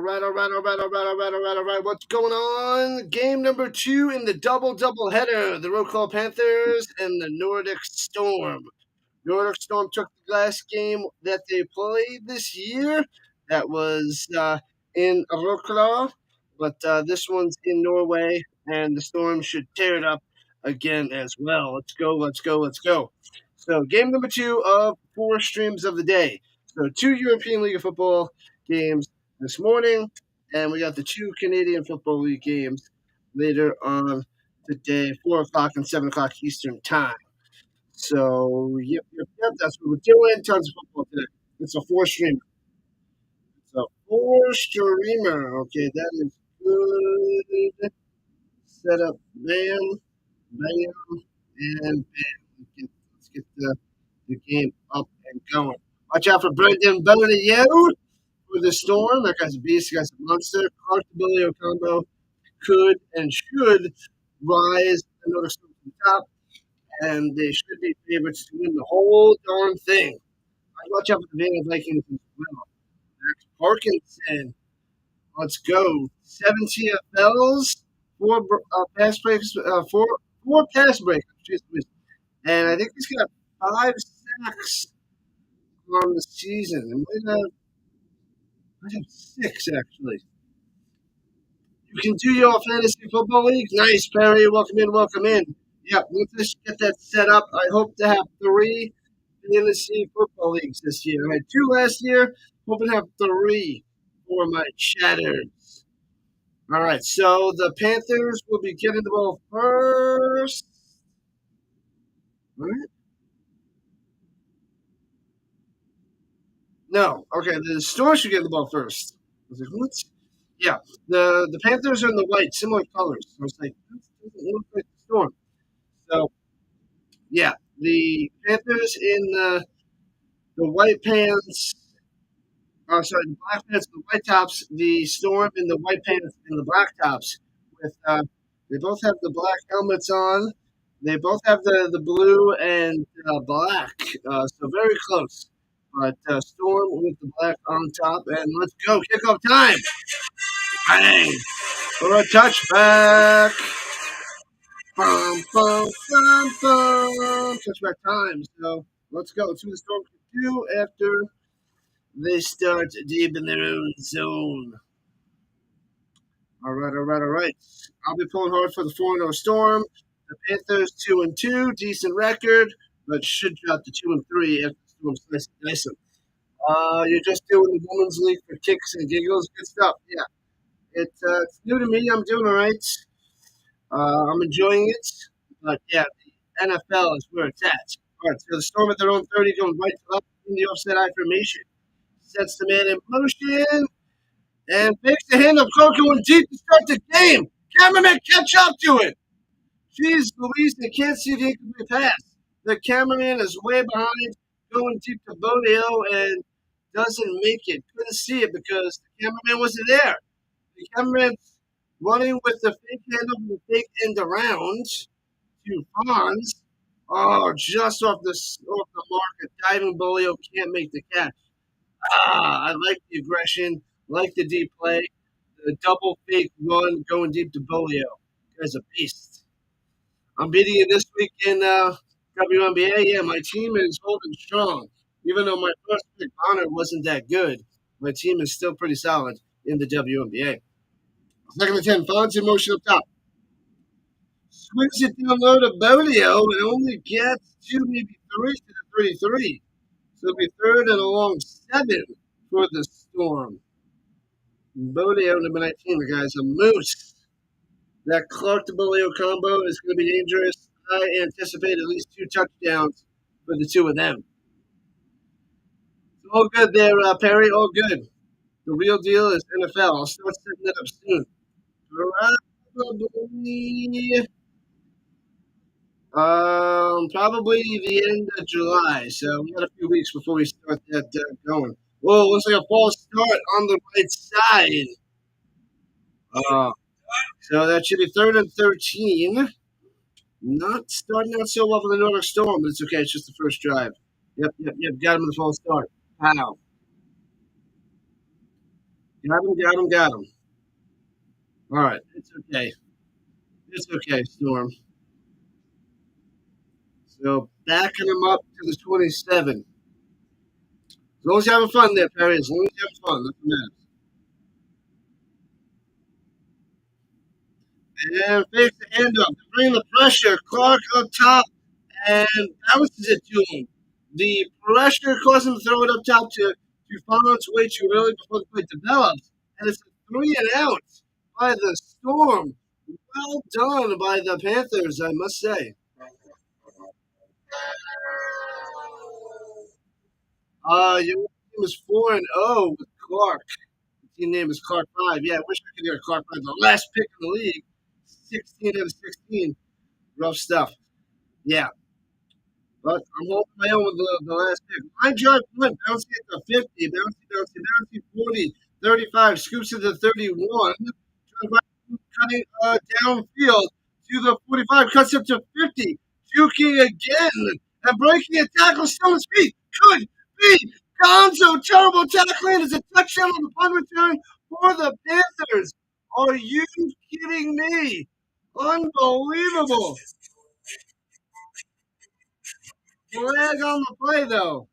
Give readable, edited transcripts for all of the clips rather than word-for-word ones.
All right. What's going on? Game number 2 in the double header. The Wroclaw Panthers and the Nordic Storm. Nordic Storm took the last game that they played this year. That was in Wroclaw, but this one's in Norway, and the Storm should tear it up again as well. Let's go. So, game number 2 of 4 streams of the day. So, 2 European League of Football games this morning, and we got the 2 Canadian Football League games later on today, 4 o'clock and 7 o'clock Eastern Time. So, yep, that's what we're doing. Tons of football today. It's a 4-streamer. Okay, that is good. Setup, bam, and bam. Let's get the game up and going. Watch out for Brendan Bernardino for the Storm. That guy's a beast. That guy's a monster. Clark the combo could and should rise another step to the top, and they should be favorites to win the whole darn thing. I watch out for the Van Vikings as well. Max Parkinson. Let's go. 7 TFLs, 4 pass breaks, 4 pass breaks. And I think he's got 5 sacks on the season. It might have 6, actually. You can do your fantasy football league. Nice, Perry. Welcome in. Yeah, let's just get that set up. I hope to have 3 fantasy football leagues this year. I had 2 last year. Hoping to have 3 for my chatters. All right, so the Panthers will be getting the ball first. All right. No, okay, the Storm should get the ball first. I was like, what? Yeah, the Panthers are in the white, similar colors. I was like, this doesn't look like the Storm. So, yeah, the Panthers in the white pants. Oh, sorry, the black pants and the white tops. The Storm in the white pants and the black tops. With they both have the black helmets on. They both have the blue and black. So very close. But Storm with the black on top, and let's go. Kickoff time. Bang! For a touchback. Touchback time. So let's go. Let's see what the Storm can do after they start deep in their own zone. All right. I'll be pulling hard for the 4-0 Storm. The Panthers 2-2, decent record, but should drop to 2-3 after the Storm slice and dice them. You're just doing the women's league for kicks and giggles. Good stuff. Yeah. It's new to me. I'm doing all right. I'm enjoying it. But, yeah, the NFL is where it's at. All right, so the Storm at their own 30 going right to left in the offset I formation. Sets the man in motion and makes the hand of Clark going deep to start the game. Cameraman, catch up to it. Jeez Louise, they can't see the incomplete pass. The cameraman is way behind, going deep to Bodeo and doesn't make it. Couldn't see it because the cameraman wasn't there. The cameraman's running with the fake hand over the fake end around to Fonz. Oh, just off the mark. A diving Bolio can't make the catch. I like the aggression, like the deep play, the double fake run going deep to Bolio. Guy's a beast. I'm beating you this week in WNBA. Yeah, my team is holding strong. Even though my first pick, Bonner, wasn't that good, my team is still pretty solid in the WNBA. Second and 10, Fonz in motion up top. Swings it down low to Bolio and only gets 2, maybe 3 to the 33. So it'll be 3rd and a long 7 for the Storm. Bodeo, number 19, the guy's a moose. That Clark to Bolio combo is going to be dangerous. I anticipate at least 2 touchdowns for the 2 of them. All good there, Perry. All good. The real deal is NFL. I'll start setting that up soon. Probably the end of July. So we got a few weeks before we start that going. Whoa, looks like a false start on the right side. So that should be 3rd and 13. Not starting out so well for the Nordic Storm, but it's okay. It's just the first drive. Yep. Got him in the false start. Wow. Got him, got him, got him. All right. It's okay. It's okay, Storm. So backing him up to the 27. As long as you're having fun there, Perry. As long as you're having fun, that's what matters. And fakes the handoff. Bring the pressure. Clark up top and bounces it to him. The pressure caused him to throw it up top to follow its way too early before the play develops. And it's a 3-and-out by the Storm. Well done by the Panthers, I must say. Your team is 4-0 with Clark. The team name is Clark 5. Yeah, I wish I could hear Clark 5. The last pick in the league. 16 out of 16. Rough stuff. Yeah. But I'm holding my own with the last pick. Line drive punt, bouncing at the 50, bouncy, 40, 35, scoops to the 31, cutting downfield to the 45, cuts up to 50, juking again, and breaking a tackle, still on his feet. Could be Gonzo. Terrible tackling is a touchdown on the punt return for the Panthers. Are you kidding me? Unbelievable. Flag on the play, though.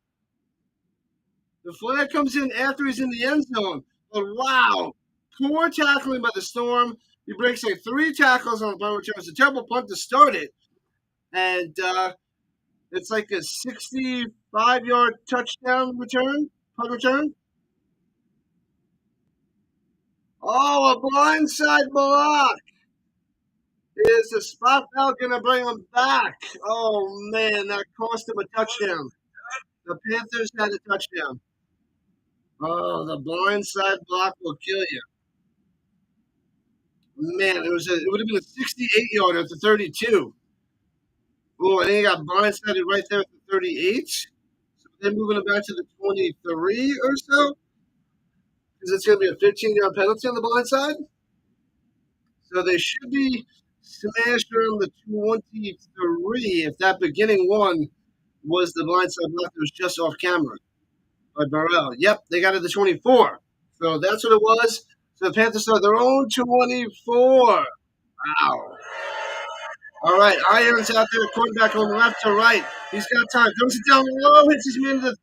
The flag comes in after he's in the end zone. But wow, poor tackling by the Storm. He breaks like 3 tackles on the punt return. It's a terrible punt to start it. And it's like a 65-yard touchdown return, punt return. Oh, a blindside block. Is the spot foul going to bring him back? Oh, man, that cost him a touchdown. The Panthers had a touchdown. Oh, the blindside block will kill you. Man, it would have been a 68-yarder at the 32. Oh, I think he got blindsided right there at the 38. So then moving it back to the 23 or so, because it's going to be a 15-yard penalty on the blindside. So they should be smashed around the 23 if that beginning one was the blindside block that was just off camera by Burrell. Yep, they got it to 24. So that's what it was. So the Panthers are their own 24. Wow. All right, Irons out there, quarterback on left to right. He's got time. Throws it down low, hits his man to the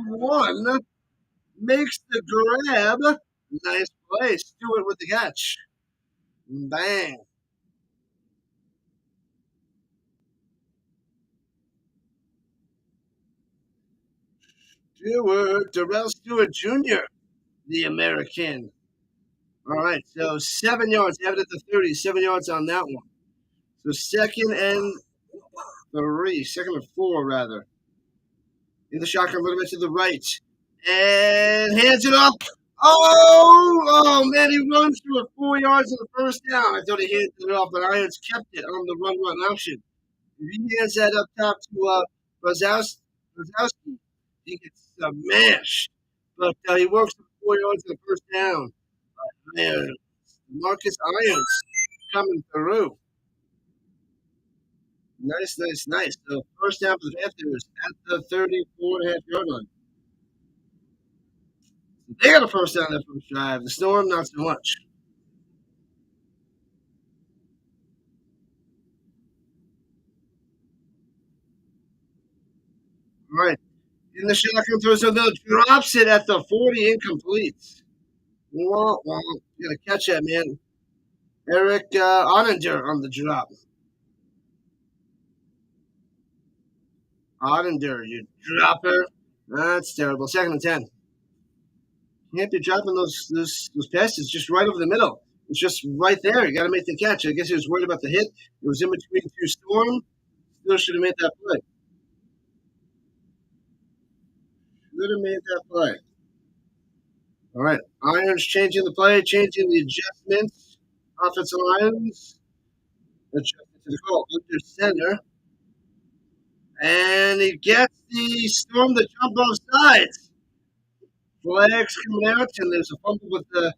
31. Makes the grab. Nice play. Stewart with the catch. Bang. Darrell Stewart Jr., the American. All right, so 7 yards. Have it at the 30. 7 yards on that one. So second and 3. Second and 4, rather. In the shotgun, a little bit to the right. And hands it up. Oh, man, he runs through it 4 yards in the first down. I thought he handed it off, but Irons kept it on the run option. If he hands that up top to Brzezowski, he gets smashed. But he works for 4 yards in the first down. Man, Marcus Irons coming through. Nice, nice, nice. So first down for the Panthers at the 34.5-yard line. They got a first down that first drive. The Storm, not so much. All right. In the shotgun throws a middle, drops it at the 40, incomplete. Wah, wah. You got to catch that, man. Eric Onender on the drop. Onender, you dropper. That's terrible. Second and 10. Can't be dropping those passes just right over the middle. It's just right there. You got to make the catch. I guess he was worried about the hit. It was in between 2 Storm. Still should have made that play. Should have made that play. All right. Irons changing the play, changing the adjustments. Offensive lines. Adjustment to the call. Under center. And he gets the Storm to jump both sides. Flags coming out, and there's a fumble with the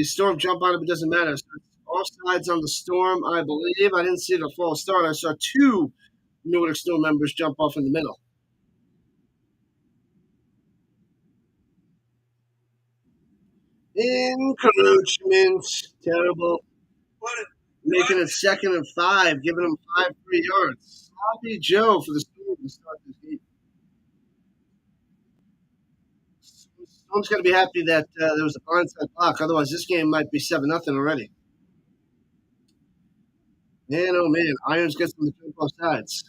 Storm jump on it, but it doesn't matter. So it's offsides on the Storm, I believe. I didn't see the false start. I saw 2 Nordic Storm members jump off in the middle. Encroachment. Terrible. Making it 2nd and 5, giving them 5 free yards. Sloppy Joe for the Storm to start this game. Storm's got to be happy that there was a blindside block. Otherwise, this game might be 7-0 already. Man, oh man, Irons gets from the both sides.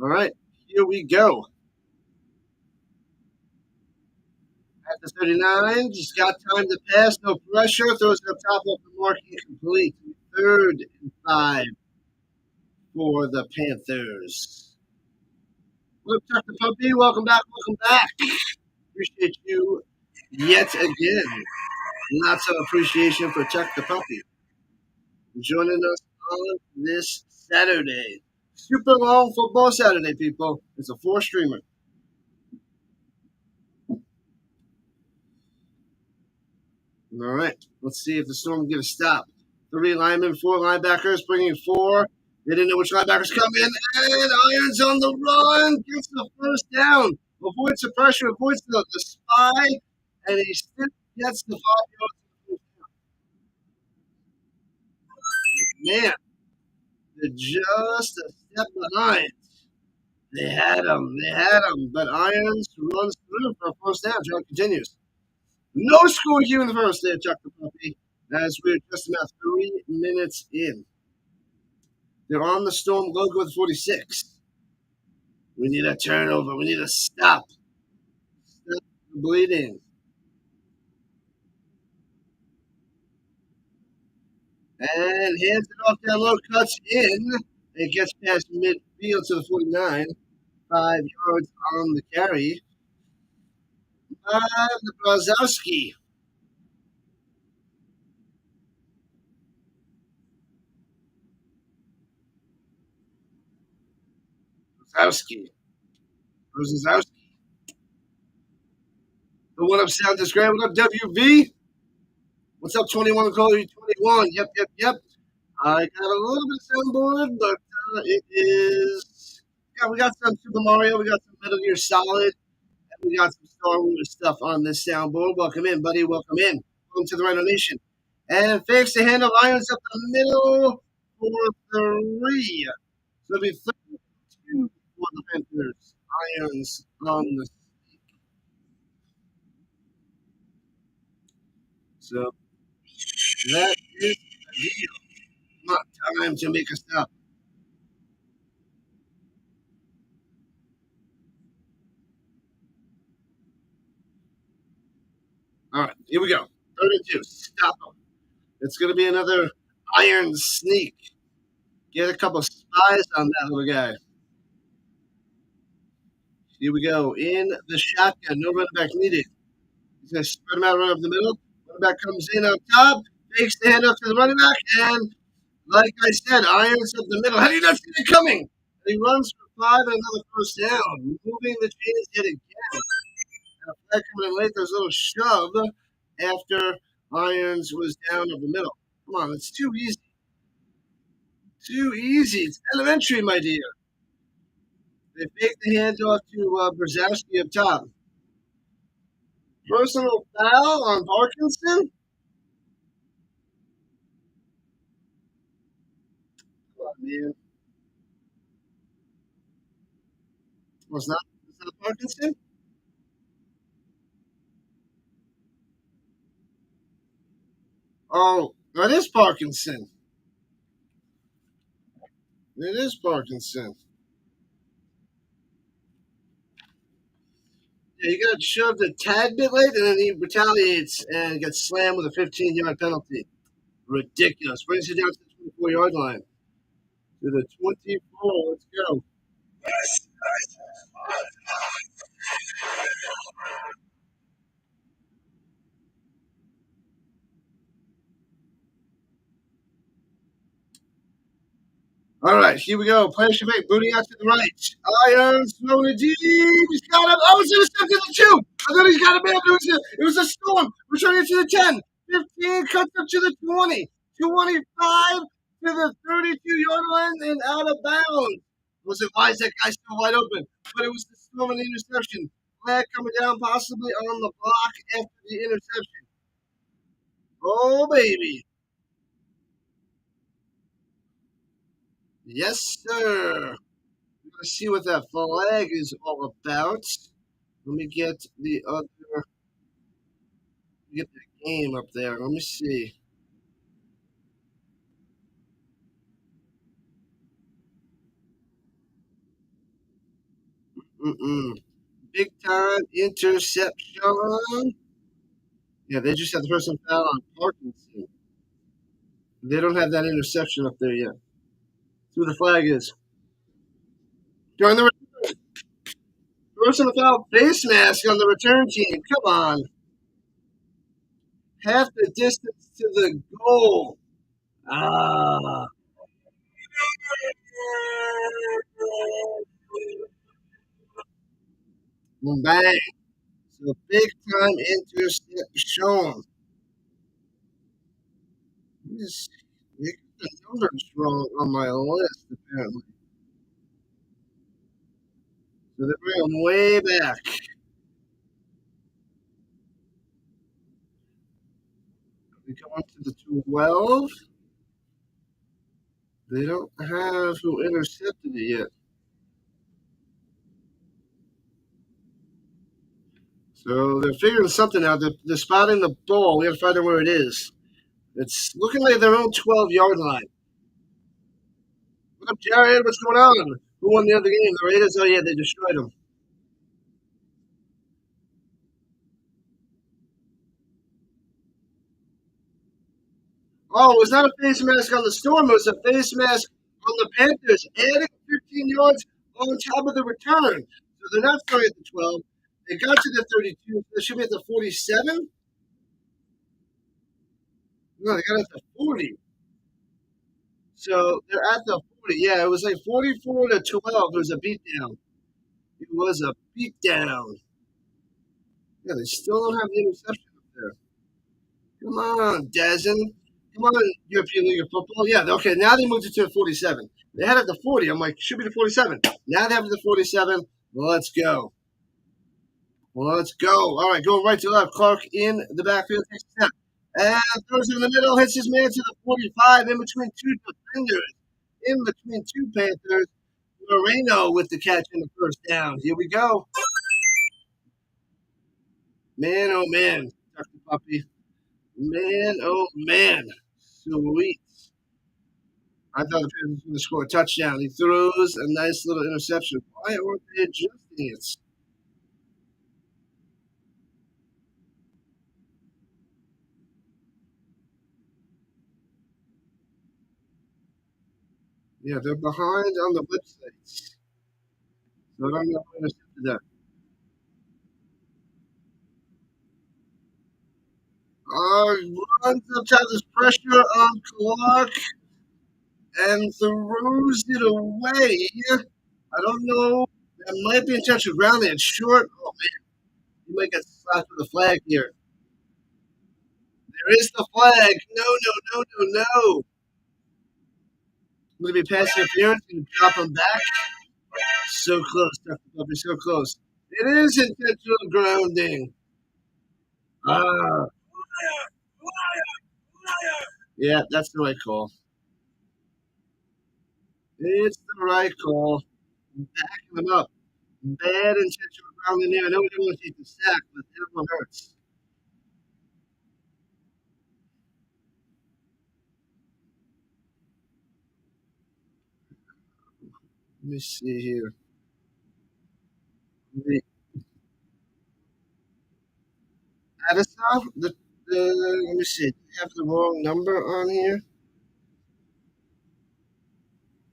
All right, here we go. At the 39, just got time to pass, no pressure. Throws it up top off the mark, incomplete. 3rd and 5 for the Panthers. What's up, the puppy? Welcome back. Welcome back. Appreciate you yet again. Lots of appreciation for Chuck the Puppy joining us on this Saturday. Super long football Saturday, people. It's a 4-streamer. All right, let's see if the Storm can get a stop. 3 linemen, 4 linebackers, bringing 4. They didn't know which linebackers come in, and Irons on the run gets the first down. Avoids the pressure, avoids the spy, and he still gets the 5 yards. Man, they're just a step behind. They had him. They had him. But Irons runs through for a first down. John continues. No score here in the first there, Chuck the Puppy. As we're just about 3 minutes in. They're on the Storm logo with 46. We need a turnover. We need a stop. Stop the bleeding. And hands it off down low, cuts in. It gets past midfield to the 49. 5 yards on the carry. Brzezowski. Brzezowski. The one up sound is great. What up, WV? What's up, 21 Cody 21? Yep. I got a little bit of soundboard, but it is. Yeah, we got some Super Mario, we got some Metal Gear Solid, and we got some Star Wars stuff on this soundboard. Welcome in, buddy. Welcome in. Welcome to the Rhino Nation. And fakes the hand of Irons up the middle for 3. So it'll be 32 for the Panthers. Irons on the. So that is the deal. Not time to make a stop. All right, here we go. 32. Stop him. It's going to be another iron sneak. Get a couple spies on that little guy. Here we go. In the shotgun. No running back needed. He's going to spread him out right up the middle. Running back comes in up top. Takes the handoff to the running back. And like I said, irons up the middle. How do you not see it coming? And he runs for 5 and another first down. Moving the chains yet again. And a flag coming in late. There's a little shove after Irons was down over the middle. Come on, it's too easy. Too easy. It's elementary, my dear. They fake the handoff to Brzezowski up top. Personal foul on Parkinson? Come on, man. Was not Parkinson? Oh, that is Parkinson. It is Parkinson. Yeah, he got shoved a tad bit late, and then he retaliates and gets slammed with a 15-yard penalty. Ridiculous. Brings you down to the 24-yard line. To the 24. Let's go. All right, here we go. Player should make booting out to the right. Irons throwing it deep. He's got him. Oh, it's intercepted the 2. I thought he's got a man. It was a Storm. Returning it to the 10. 15 cuts up to the 20. 25 to the 32-yard line and out of bounds. Was it wise? That guy's still wide open. But it was the Storm and the interception. flag coming down, possibly on the block after the interception. Oh, baby. Yes, sir. Let's see what that flag is all about. Let me get get the game up there. Let me see. Mm-mm. Big time interception. Yeah, they just had the person foul on Parkinson. They don't have that interception up there yet. See what the flag is. During the person without face mask on the return team. Come on. Half the distance to the goal. Ah. Bang. So big time interception. Yes, they got the numbers wrong on my list, apparently. So they bring them way back. We come up to the 12. They don't have who intercepted it yet. So they're figuring something out. They're spotting the ball. We got to find out where it is. It's looking like their own 12-yard line. What up, Jared? What's going on? Who won the other game? The Raiders? Oh, yeah, they destroyed them. Oh, it was not a face mask on the Storm. It was a face mask on the Panthers, adding 15 yards on top of the return. So they're not starting at the 12. They got to the 32. They should be at the 47. No, they got at the 40. So they're at the 40. Yeah, it was like 44 to 12. It was a beatdown. It was a beatdown. Yeah, they still don't have the interception up there. Come on, Dazen. Come on, European League of Football. Yeah, okay, now they moved it to the 47. They had it at the 40. I'm like, should be the 47. Now they have the 47. Let's go. Let's go. All right, going right to left. Clark in the backfield. Takes a snap. And throws it in the middle. Hits his man to the 45 in between two defenders. In between two Panthers. Moreno with the catch in the first down. Here we go. Man, oh man. Dr. Puppy. Man, oh man. Sweet. I thought the Panthers were going to score a touchdown. He throws a nice little interception. Why aren't they adjusting it? Yeah, they're behind on the website. So I don't know who intercepted that. Runs up top, there's pressure on Clark and throws it away. I don't know. That might be intentional grounding. It's short. Oh man, you might get slapped with a flag here. There is the flag. No, no, no, no, no. Going to be pass interference and drop him back. So close, Dr. Puppy, so close. It is intentional grounding. Ah, yeah, that's the right call. It's the right call. Backing them up. Bad intentional grounding there. I know we don't want to take the sack, but that one hurts. Let me see here. The Addison, let me see. Do they have the wrong number on here?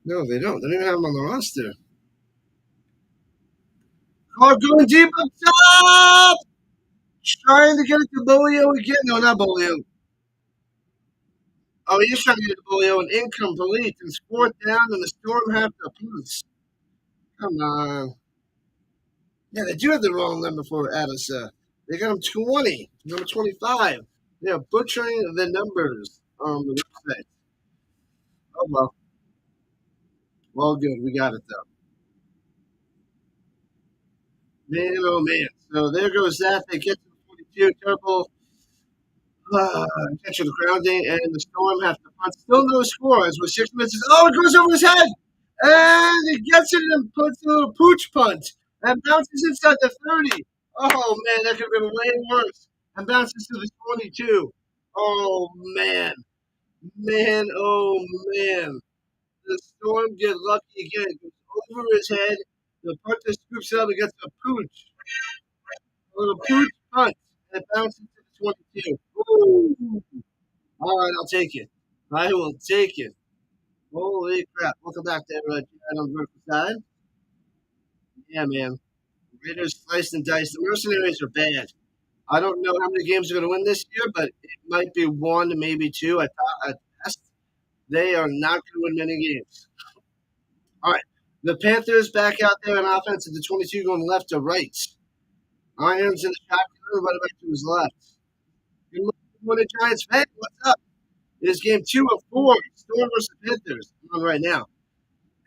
No, they don't. They don't even have him on the roster. Clark going deep up top! Trying to get it to Bolio again. No, not Bolio. Oh, he's trying to get it to Bolio and incomplete. And fourth down, and the Storm have to punch. Come on. Yeah, they do have the wrong number for Addison. They got him 20, number 25. They're butchering the numbers on the website. Oh, well. Well, good. We got it, though. Man, oh, man. So there goes that. They get to the 42. Terrible catch of the grounding, and the Storm have to punt. Still no score as we're 6 minutes. Oh, it goes over his head! And he gets it and puts a little pooch punt and bounces inside the 30. Oh, man, that could have been way worse. And bounces to the 22. Oh, man. Man, oh, man. The Storm get lucky again. It goes over his head. The punter scoops it up and gets a pooch. A little pooch punt. And it bounces to the 22. Woo! All right, I'll take it. I will take it. Holy crap. Welcome back to Jared on the vertical side. Yeah, man. Raiders sliced and diced. The Mercenaries are bad. I don't know how many games they're going to win this year, but it might be one, maybe two at best. They are not going to win many games. All right. The Panthers back out there on offense at the 22 going left to right. Irons in the shotgun, right back to his left. Good morning, Giants fan. What's up? It is game 2 of 4. Storm versus Panthers. I'm on right now.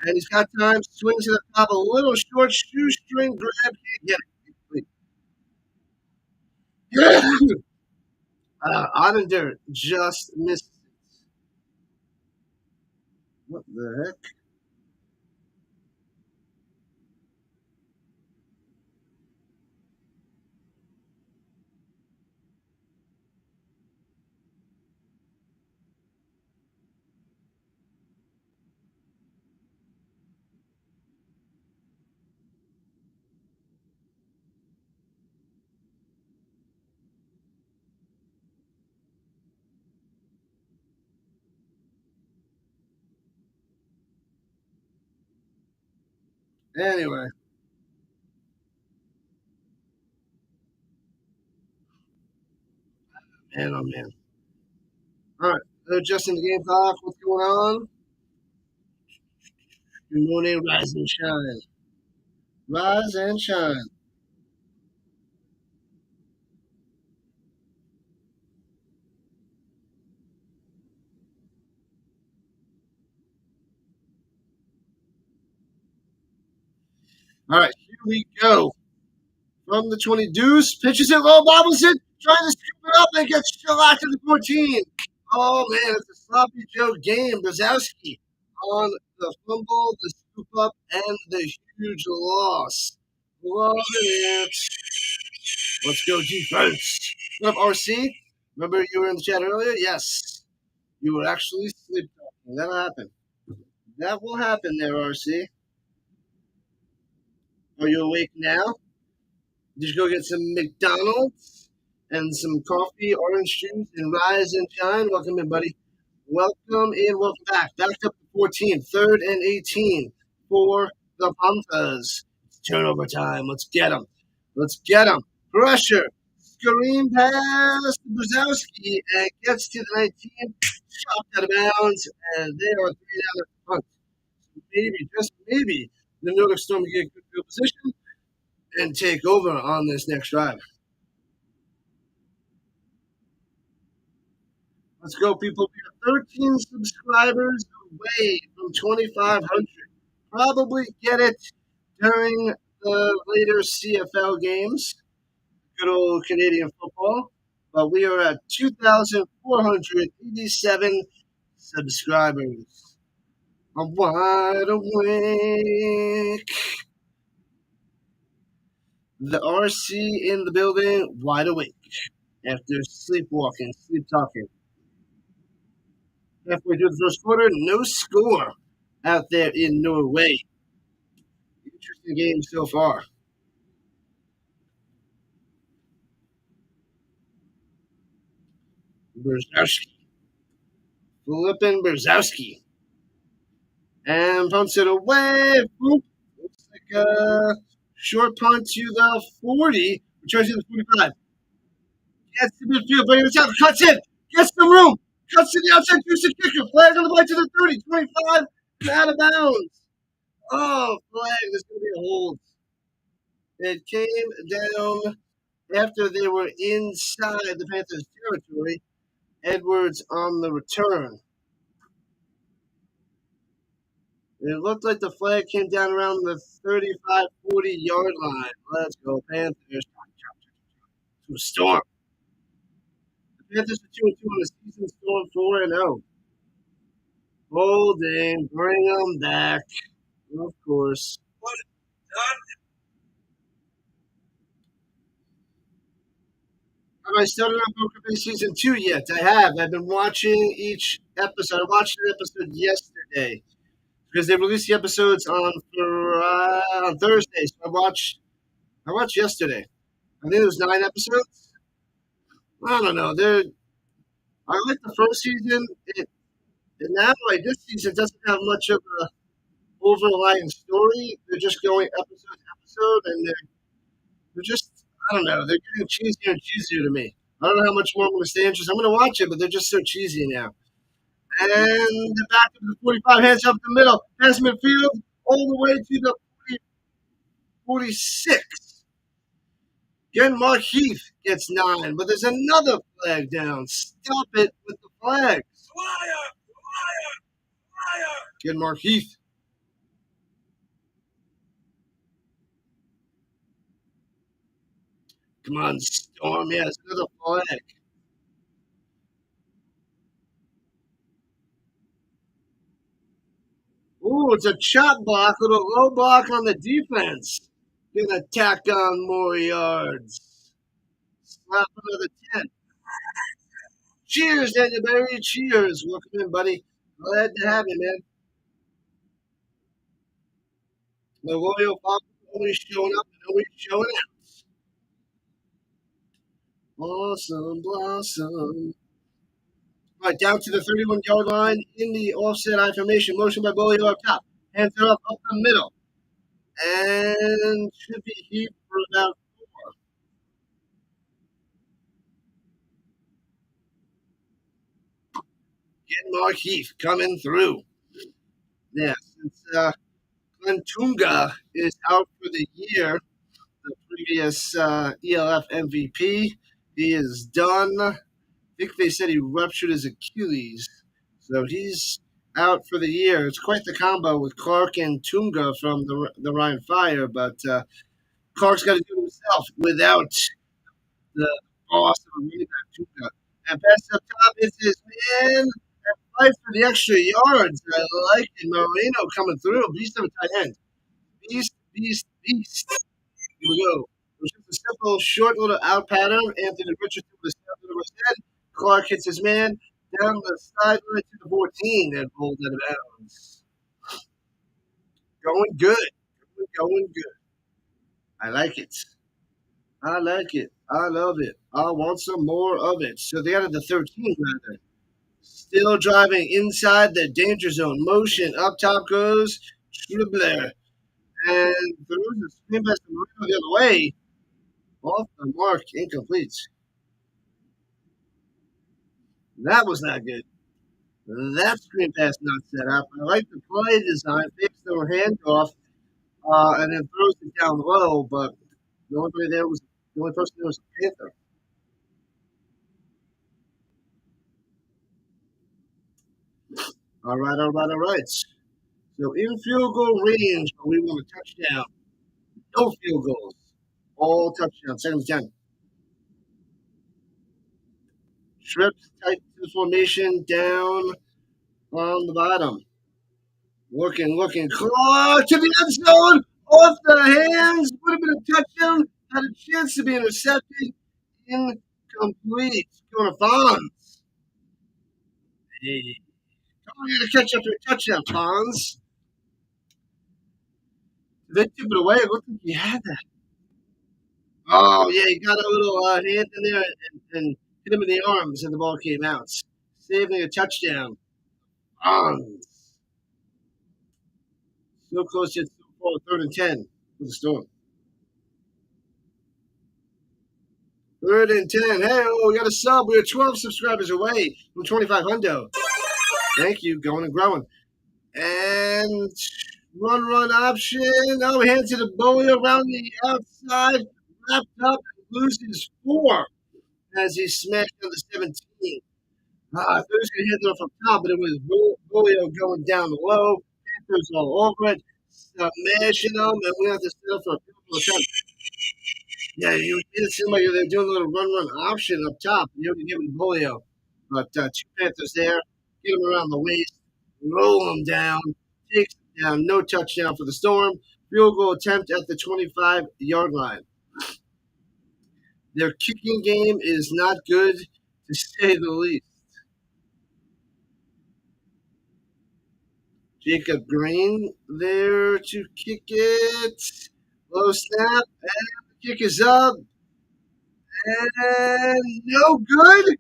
And he's got time, swings to the top, a little short shoestring grab, can't get it. Ottinger just missed it. What the heck? Anyway, man, oh man. All right, they're adjusting the game clock. What's going on? Good morning, rise and shine. Rise and shine. All right, here we go. From the 20 deuce, pitches it low, bobbles it, trying to scoop it up and gets shellacked to the 14. Oh man, it's a sloppy Joe game. Brzezowski on the fumble, the scoop up, and the huge loss. Loving it. Let's go defense. What up, RC? Remember you were in the chat earlier? Yes. You were actually sleep talking. That'll happen. That will happen there, RC. Are you awake now? Did you go get some McDonald's and some coffee, orange juice, and rise and shine? Welcome in, buddy. Welcome in, welcome back. Backed up to 14, 3rd and 18 for the Panthers. It's turnover time. Let's get them. Let's get them. Pressure. Screen pass to Brzezowski and gets to the 19. Chopped out of bounds, and they are 3 down at the punt. So maybe, just maybe, the Nordic Storm can get good field position and take over on this next drive. Let's go, people. We are 13 subscribers away from 2,500. Probably get it during the later CFL games, good old Canadian football. But we are at 2,487 subscribers. I'm wide awake. The RC in the building, wide awake after sleepwalking, sleep talking. Halfway through the first quarter, no score out there in Norway. Interesting game so far. Brzezowski. Flippin' Brzezowski. And punts it away. Boop. Looks like a short punt to the 40. Returns to the 45. Gets to midfield, but it's out. Cuts in. Gets the room. Cuts to the outside. Shoots the kicker. Flag on the play to the 30. 25. And out of bounds. Oh, flag. There's going to be a hold. It came down after they were inside the Panthers' territory. Edwards on the return. It looked like the flag came down around the 35, 40 yard line. Let's go, Panthers. To the Storm. The Panthers are 2-2 on the season. Storm 4-0. Holding, bring them back. Of course. Have I started on Poker Face Season 2 yet? I have. I've been watching each episode. I watched an episode yesterday because they released the episodes on Thursday. So I watched yesterday. I think it was 9 episodes. I don't know. I like the first season. And now, like this season, doesn't have much of a overlying story. They're just going episode to episode, and they're just, I don't know, they're getting cheesier and cheesier to me. I don't know how much more I'm going to stay interested. I'm going to watch it, but they're just so cheesy now. And the back of the 45, hands up the middle, pass midfield, all the way to the 46. Again, Mark Heath gets 9, but there's another flag down. Stop it with the flags. Again, Mark Heath. Come on, Storm. Yeah, it's another flag. Ooh, it's a chop block with a low block on the defense. Gonna tack on more yards. Slap another 10. Cheers, Daniel Berry. Cheers. Welcome in, buddy. Glad to have you, man. The Royal Fox always showing up and always showing out. Awesome, blossom. All right, down to the 31-yard line in the offset I formation. Motion by Bolio up top. Hands it up the middle. And should be Heath for about 4. Getting Mark Heath coming through. Yeah, since Glenn Tunga is out for the year, the previous e.l.f. MVP, he is done. I think they said he ruptured his Achilles, so he's out for the year. It's quite the combo with Clark and Tunga from the Ryan Fire, but Clark's got to do it himself without the boss of running back Tunga. And pass up top is his man. And fight for the extra yards. I like it. Moreno coming through. Beast of a tight end. Beast, beast, beast. Here we go. It was just a simple, short little out pattern. Anthony Richardson with a step to his head. Clark hits his man down the sideline to the 14 and rolls out of bounds. Going good. Going good. I like it. I like it. I love it. I want some more of it. So they added the 13 rather. Still driving inside the danger zone. Motion. Up top goes Schribbler. And throws the screen pass to Marino the other way. Off the mark. Incomplete. That was not good. That screen pass not set up. I like the play design. Fakes the handoff and then throws it down low, but the only person there was a Panther. All right, all right, all right. So in field goal range, but we want a touchdown. No field goals. All touchdowns. Second and 10. Trips tight to the formation down on the bottom. Looking. Clark to the end zone. Off the hands. Would have been a touchdown. Had a chance to be intercepted. Incomplete. Going to Fonz. Hey. Come on, you to catch up to a touchdown, Fonz. They took it away. It looked like he had that. Oh, yeah, he got a little hand in there and hit him in the arms, and the ball came out. Saving a touchdown. Fonz. So close yet so far. 3rd and 10 for the Storm. 3rd and 10. Hey, we got a sub. We're 12 subscribers away from 25 hundo. Thank you. Going and growing. And run option. Oh, hands to the bully around the outside. Wrapped up and loses 4 as he smashed on the 17. I thought he was going to hit it off top, but it was Bulio going down low. Panthers all over it. Smashing them, and we have to settle for a field goal attempt. Yeah, you made it seem like they're doing a little run option up top. You already gave him polio. But two Panthers there, get him around the waist, roll him down, takes him down, no touchdown for the Storm. Field goal attempt at the 25-yard line. Their kicking game is not good, to say the least. Jacob Green there to kick it. Low snap, and the kick is up, and no good.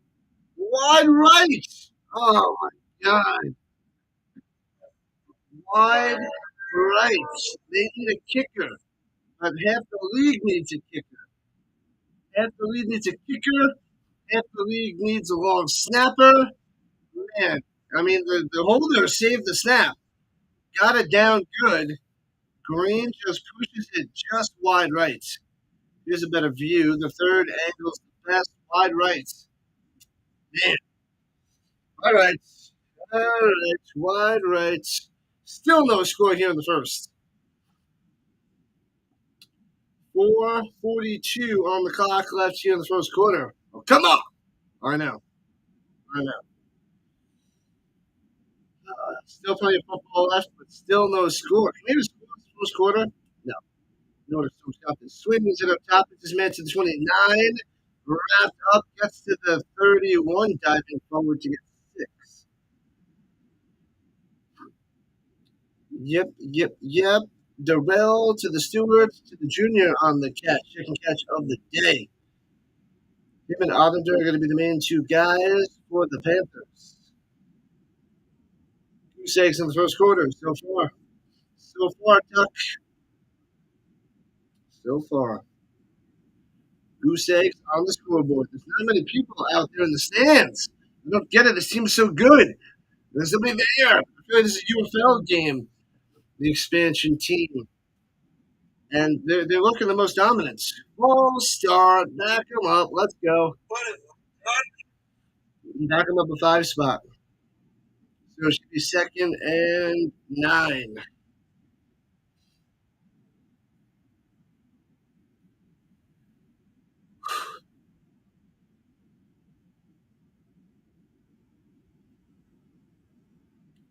Wide right. Oh my God. Wide right. They need a kicker, but half the league needs a kicker. Half the league needs a kicker. Half the league needs a long snapper. Man, I mean, the holder saved the snap. Got it down good. Green just pushes it just wide right. Here's a better view. The third angle's the best. Wide right. Man, all right. All right. Wide right. Still no score here in the first. 4:42 on the clock left here in the first quarter. Oh, come on. I know. I know. Still plenty of football left, but still no score. Can we have a score in the first quarter? No. Notice some stop this. Swings it up top. It's this man to the 29. Wrapped up. Gets to the 31. Diving forward to get 6. Yep. Darrell to the Stewart to the junior on the catch. Second catch of the day. Him and Ottender are going to be the main two guys for the Panthers. 2 eggs in the first quarter so far. So far, Tuck. So far. Goose eggs on the scoreboard. There's not many people out there in the stands. I don't get it. This team's so good. There's nobody there. I feel like this is a UFL game, the expansion team. And they're looking the most dominant. Full start. Back them up. Let's go. Back them up a 5 spot. So it should be 2nd and 9.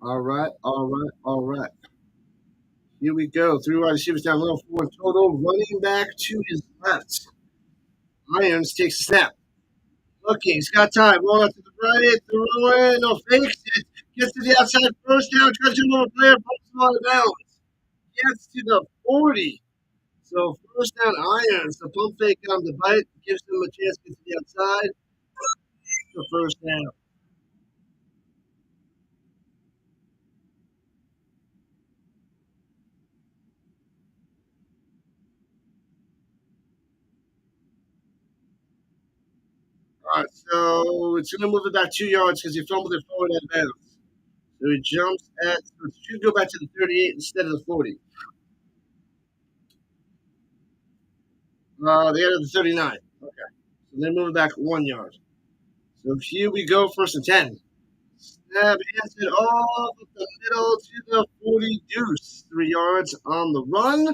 All right. Here we go. 3 wide receivers down low, 4 total. Running back to his left. Irons takes a snap. Looking, he's got time. Roll out to the right, throwing, no fakes it. Gets to the outside, first down, tries to move a player, puts him out of bounds. Gets to the 40. So first down, Irons. The pump fake on the bite gives him a chance to get to the outside. The first down. All right, so it's going to move it back 2 yards because he fumbled it forward out of bounds. So he jumps at, so it should go back to the 38 instead of the 40. They got the 39. Okay. So they move it back 1 yard. So here we go, first and 10. Snap hits it off the middle to the 40 deuce. 3 yards on the run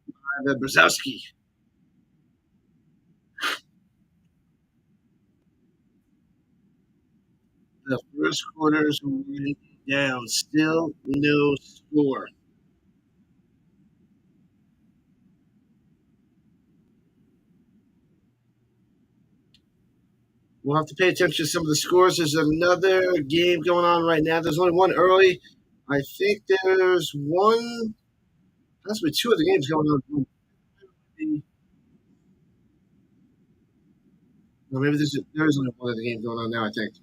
by the Brzezowski. The first quarter's winding down. Still no score. We'll have to pay attention to some of the scores. There's another game going on right now. There's only one early. I think there's one, possibly 2 of the games going on. Well, maybe there is only one of the games going on now, I think.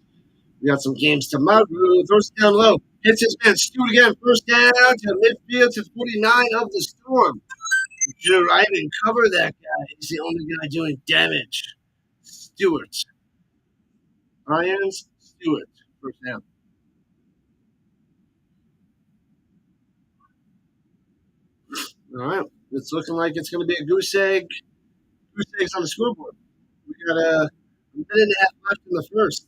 We got some games tomorrow. Throws it down low. Hits his man. Stewart again. First down to midfield to 49 of the Storm. Should right and cover that guy. He's the only guy doing damage. Stewart. Irons, Stewart. First down. All right. It's looking like it's going to be a goose egg. Goose eggs on the scoreboard. We got a minute and a half left in the first.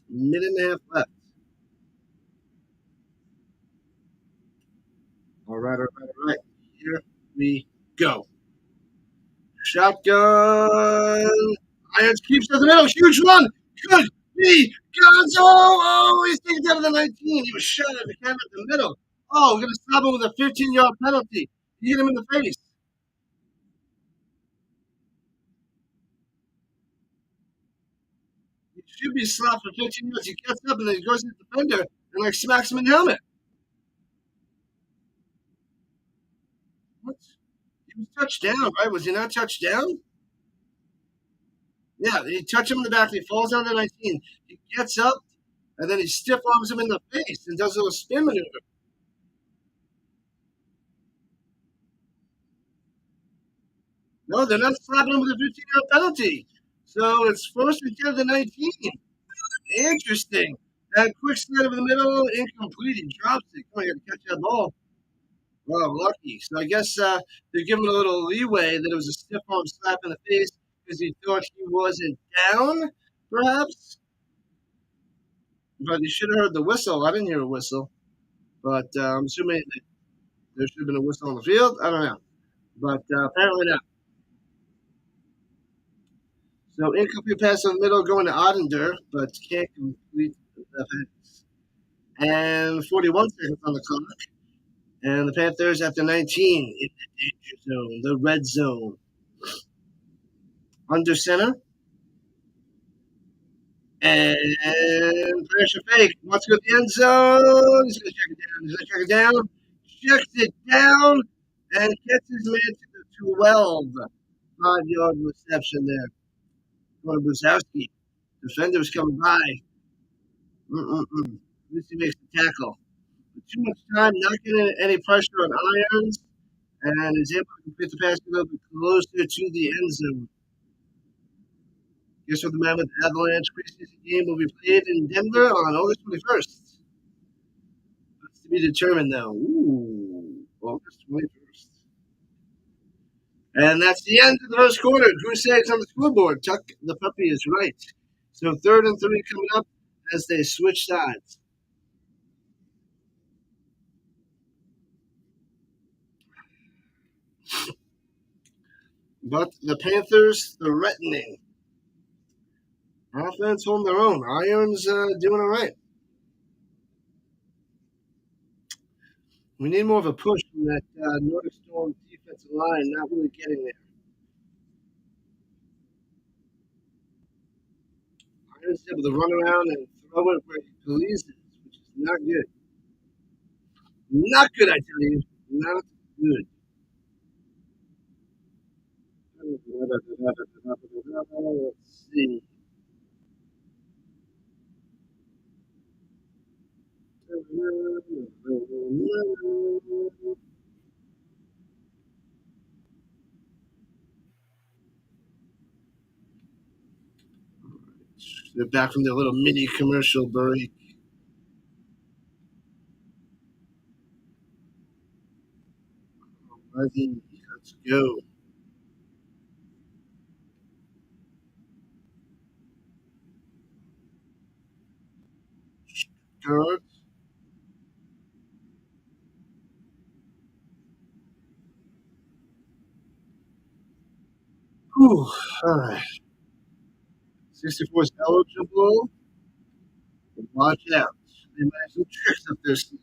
Minute and a half left. All right. we go. Shotgun. Irons keeps to the middle. Huge run. Could be Gonzo. Oh, he's taken down to the 19. He was shot at the camera in the middle. Oh, we're going to stop him with a 15-yard penalty. He hit him in the face. He should be slapped for 15 yards. He gets up and then he goes to the defender and like smacks him in the helmet. What? He was touched down, right? Was he not touched down? Yeah, he touched him in the back. And he falls down to 19. He gets up and then he stiff arms him in the face and does a little spin maneuver. No, they're not slapping him with a 15-yard penalty. So it's first and 10 to 19. Interesting. That quick slide over the middle, incomplete. He drops it. Come on, you got to catch that ball. Well, lucky. So I guess they're giving a little leeway that it was a stiff arm slap in the face because he thought he wasn't down, perhaps. But you should have heard the whistle. I didn't hear a whistle. But I'm assuming there should have been a whistle on the field. I don't know. But apparently not. So incomplete pass in the middle going to Ottender, but can't complete the pass. And 41 seconds on the clock. And the Panthers after 19 in the danger zone, the red zone. Under center. And pressure fake. Wants to go to the end zone. He's going to check it down. He's going to check it down. Checks it down and gets his man to the 12. 5-yard reception there. Going to Brusowski. Defender was coming by. At least he makes the tackle. Too much time, not getting any pressure on Irons, and is able to complete the pass a little bit closer to the end zone. Guess what the Mammoth Avalanche preseason game will be played in Denver on August 21st. That's to be determined, though. Ooh, August 21st. And that's the end of the first quarter. Drew Sags on the scoreboard. Tuck the puppy is right. So 3rd and 3 coming up as they switch sides. But the Panthers threatening. Offense holding their own. Irons doing all right. We need more of a push from that Nordic Storm defensive line, not really getting there. Irons able to run around and throw it where he pleases, which is not good. Not good, I tell you. Not good. Let's see. They're back from their little mini commercial break. Let's go. Good. Whew. All right. 64 is eligible. Watch out. They might have some tricks up their sleeve.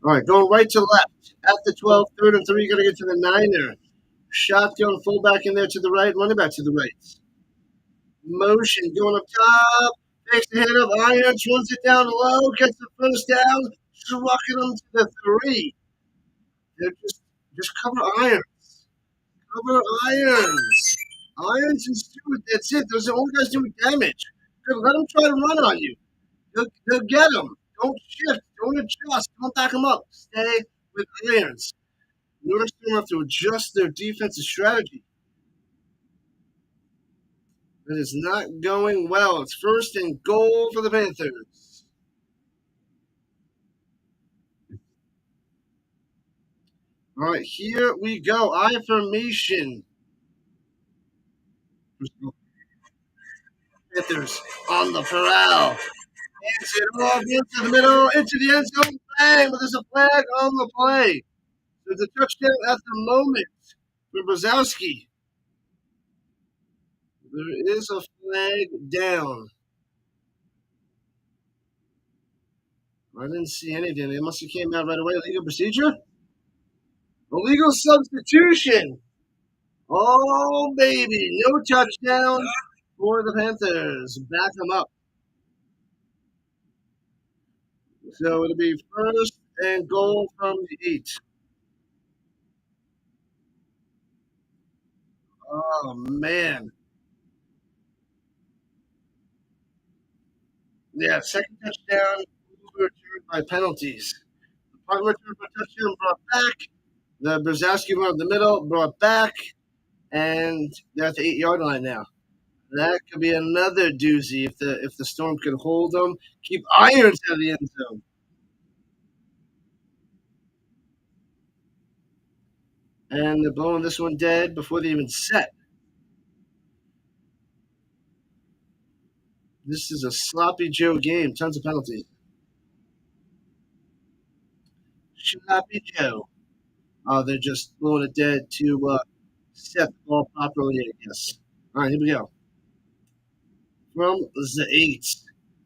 All right, going right to left. At the 12, 3rd and 3, going to get to the 9er. Shotgun fullback in there to the right, running back to the right. Motion going up top. Takes the head of Irons, runs it down low, gets the first down, trucking them to the 3. They're just cover Irons. Cover Irons. Irons and Stewart, that's it. Those are the only guys doing damage. Let them try to run on you. They'll get them. Don't shift. Don't adjust. Don't back them up. Stay with Irons. Nordic Storm have to adjust their defensive strategy. It is not going well. It's 1st and goal for the Panthers. All right, here we go. I formation. Panthers on the prowl. Hands it off into the middle, into the end zone. bang, but there's a flag on the play. There's a touchdown at the moment for Brzezowski. There is a flag down. I didn't see anything. It must have came out right away. Legal procedure? Illegal substitution. Oh, baby. No touchdown for the Panthers. Back them up. So it'll be first and goal from the 8. Oh, man. Yeah, second touchdown overturned by penalties. The punt return for touchdown brought back. The Brzezowski one up the middle brought back. And they're at the 8-yard line now. That could be another doozy if the Storm can hold them. Keep Irons out of the end zone. And they're blowing this one dead before they even set. This is a sloppy Joe game. Tons of penalties. Sloppy Joe. Oh, they're just blowing it dead to set the ball properly, I guess. All right, here we go. From the 8.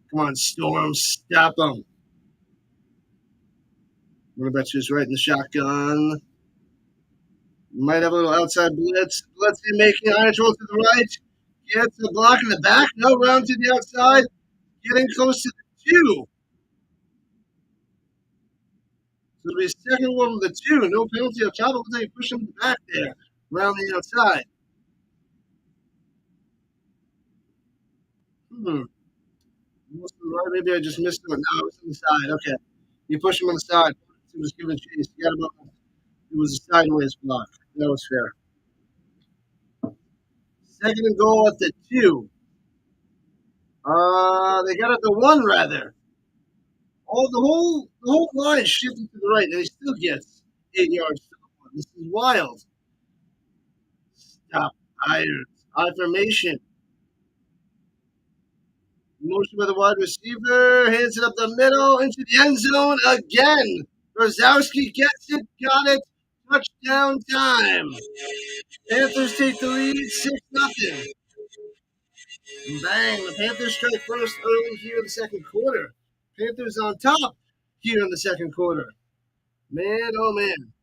Come on, Storm, stop them. Running back who's right in the shotgun. Might have a little outside blitz. Blitz making Irons roll to the right. Gets the block in the back. No, round to the outside. Getting close to the 2. So it'll be second one with the 2. No penalty up top. They push him back there. Around the outside. Maybe I just missed it. No, it was on the side. Okay. You push him on the side. He was giving chase. It was a sideways block. That was fair. Second and goal at the 2. They got it the 1 rather. Oh, the whole line shifted to the right, and he still gets 8 yards to the 1. This is wild. Stop Irons. I formation. Motion by the wide receiver. Hands it up the middle into the end zone again. Brzezowski gets it. Got it. Touchdown time. Panthers take the lead 6-0. Bang. The Panthers strike first early here in the second quarter. Panthers on top here in the second quarter. Man, oh man.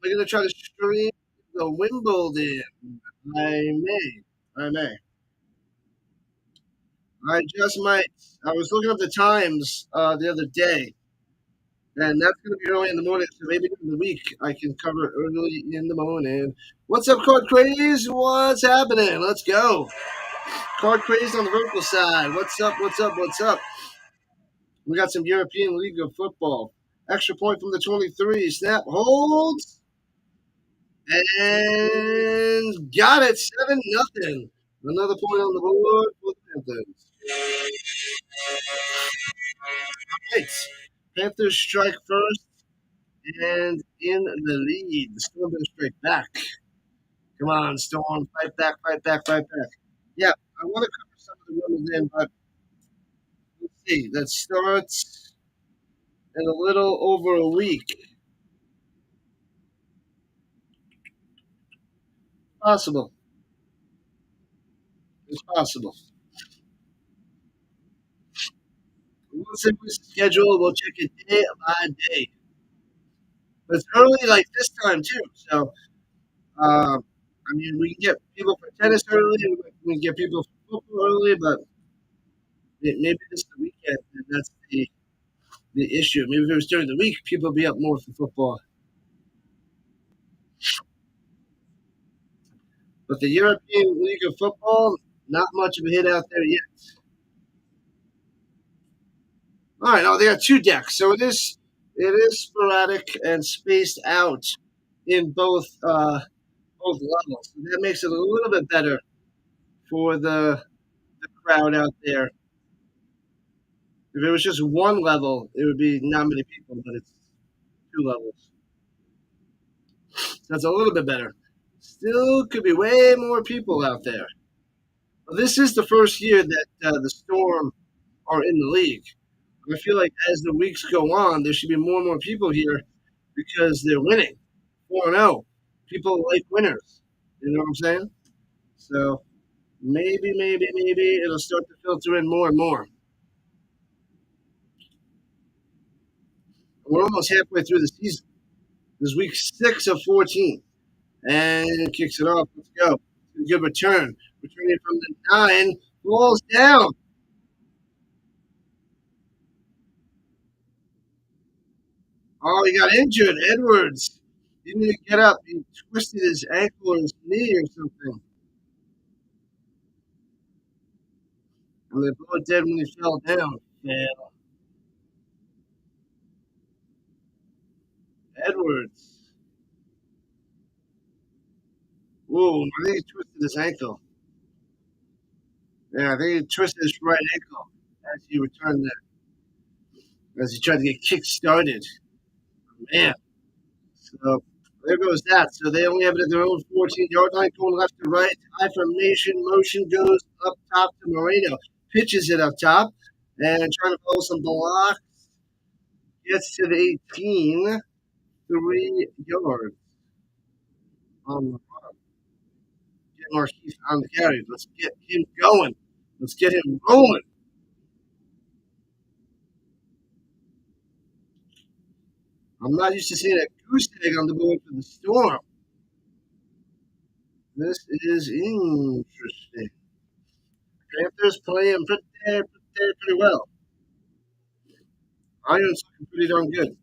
We're going to try to stream the Wimbledon. I may. I just might. I was looking up the times the other day, and that's going to be early in the morning. So maybe in the week I can cover it early in the morning. What's up, Card Craze? What's happening? Let's go. Card Craze on the vertical side. What's up? We got some European League of Football. Extra point from the 23. Snap, holds, and got it. 7-0. Another point on the board for the Panthers. All right. Panthers strike first and in the lead. The Storm better strike back. Come on, Storm. Fight back. Yeah, I want to cover some of the women in, but let's see. That starts in a little over a week. Possible. It's possible. Once we schedule, we'll check it day by day. But it's early like this time, too. So, I mean, we can get people for tennis early, we can get people for football early, but maybe this is the weekend, and that's the issue. Maybe if it was during the week, people would be up more for football. But the European League of Football, not much of a hit out there yet. All right, they got 2 decks, so it is sporadic and spaced out in both levels. So that makes it a little bit better for the crowd out there. If it was just one level, it would be not many people, but it's 2 levels. So that's a little bit better. Still could be way more people out there. Well, this is the first year that the Storm are in the league. I feel like as the weeks go on, there should be more and more people here because they're winning 4-0. People like winners. You know what I'm saying? So maybe it'll start to filter in more and more. We're almost halfway through the season. This is week 6 of 14. And kicks it off. Let's go. Good return. Returning from the 9. Falls down. Oh, he got injured. Edwards. He didn't even get up. He twisted his ankle or his knee or something. And they blow it dead when he fell down. Yeah. Edwards. Whoa, I think he twisted his ankle. Yeah, I think he twisted his right ankle as he returned there, as he tried to get kick started. Man. So there goes that. So they only have it at their own 14-yard line, going left to right. High formation motion goes up top to Moreno. Pitches it up top and trying to follow some blocks. Gets to the 18, 3 yards. Get Marquise on the carry. Let's get him going. Let's get him rolling. I'm not used to seeing a goose egg on the board for the Storm. This is interesting. Panthers playing pretty well. Iron's looking pretty darn good.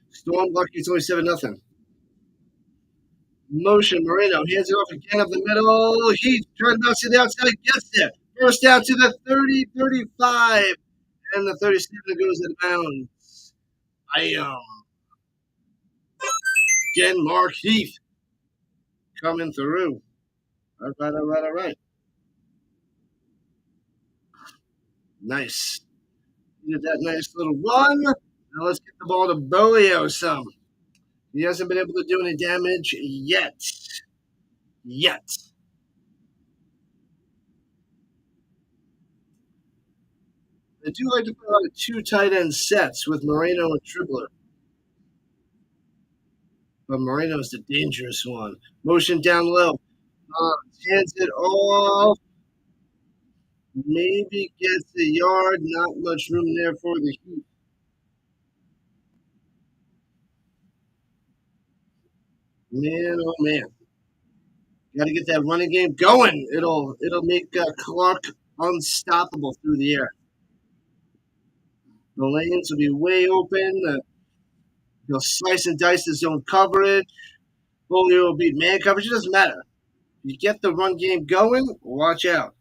Storm lucky it's only 7-0. Motion Moreno hands it off again up the middle. Heat trying to bounce to the outside, gets there. First down to the 30, 35, and the 37 goes out of bounds. Again, Mark Heath coming through. All right. Nice. He did that nice little run. Now let's get the ball to Bolio some. He hasn't been able to do any damage yet. They do like to put out 2 tight end sets with Moreno and Tribler. But Moreno's the dangerous one. Motion down low. Hands it off. Maybe gets a yard. Not much room there for the Heat. Man, oh man. Got to get that running game going. It'll make Clark unstoppable through the air. The lanes will be way open. He'll slice and dice his own coverage. Foley will beat man coverage. It doesn't matter. You get the run game going, watch out.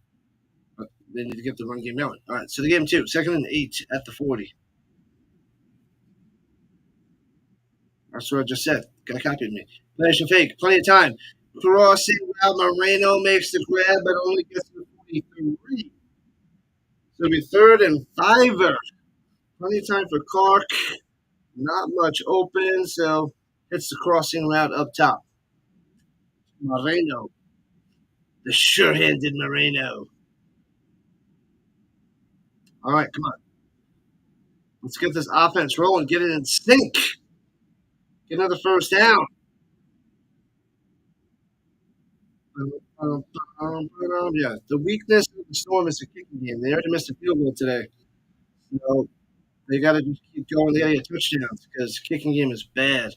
They need to get the run game going. All right, so the game 2, 2nd and 8 at the 40. That's what I just said. Got copied me. Flash and fake. Plenty of time. Crossing route. Moreno makes the grab, but only gets to the 43. So it'll be 3rd and 5. Plenty of time for Clark. Not much open, so hits the crossing route up top. Moreno. The sure-handed Moreno. All right, come on. Let's get this offense rolling. Get it in sync. Get another first down. Yeah, the weakness of the Storm is the kicking game. They already missed a field goal today. So they got to just keep going. They got to get touchdowns because the kicking game is bad.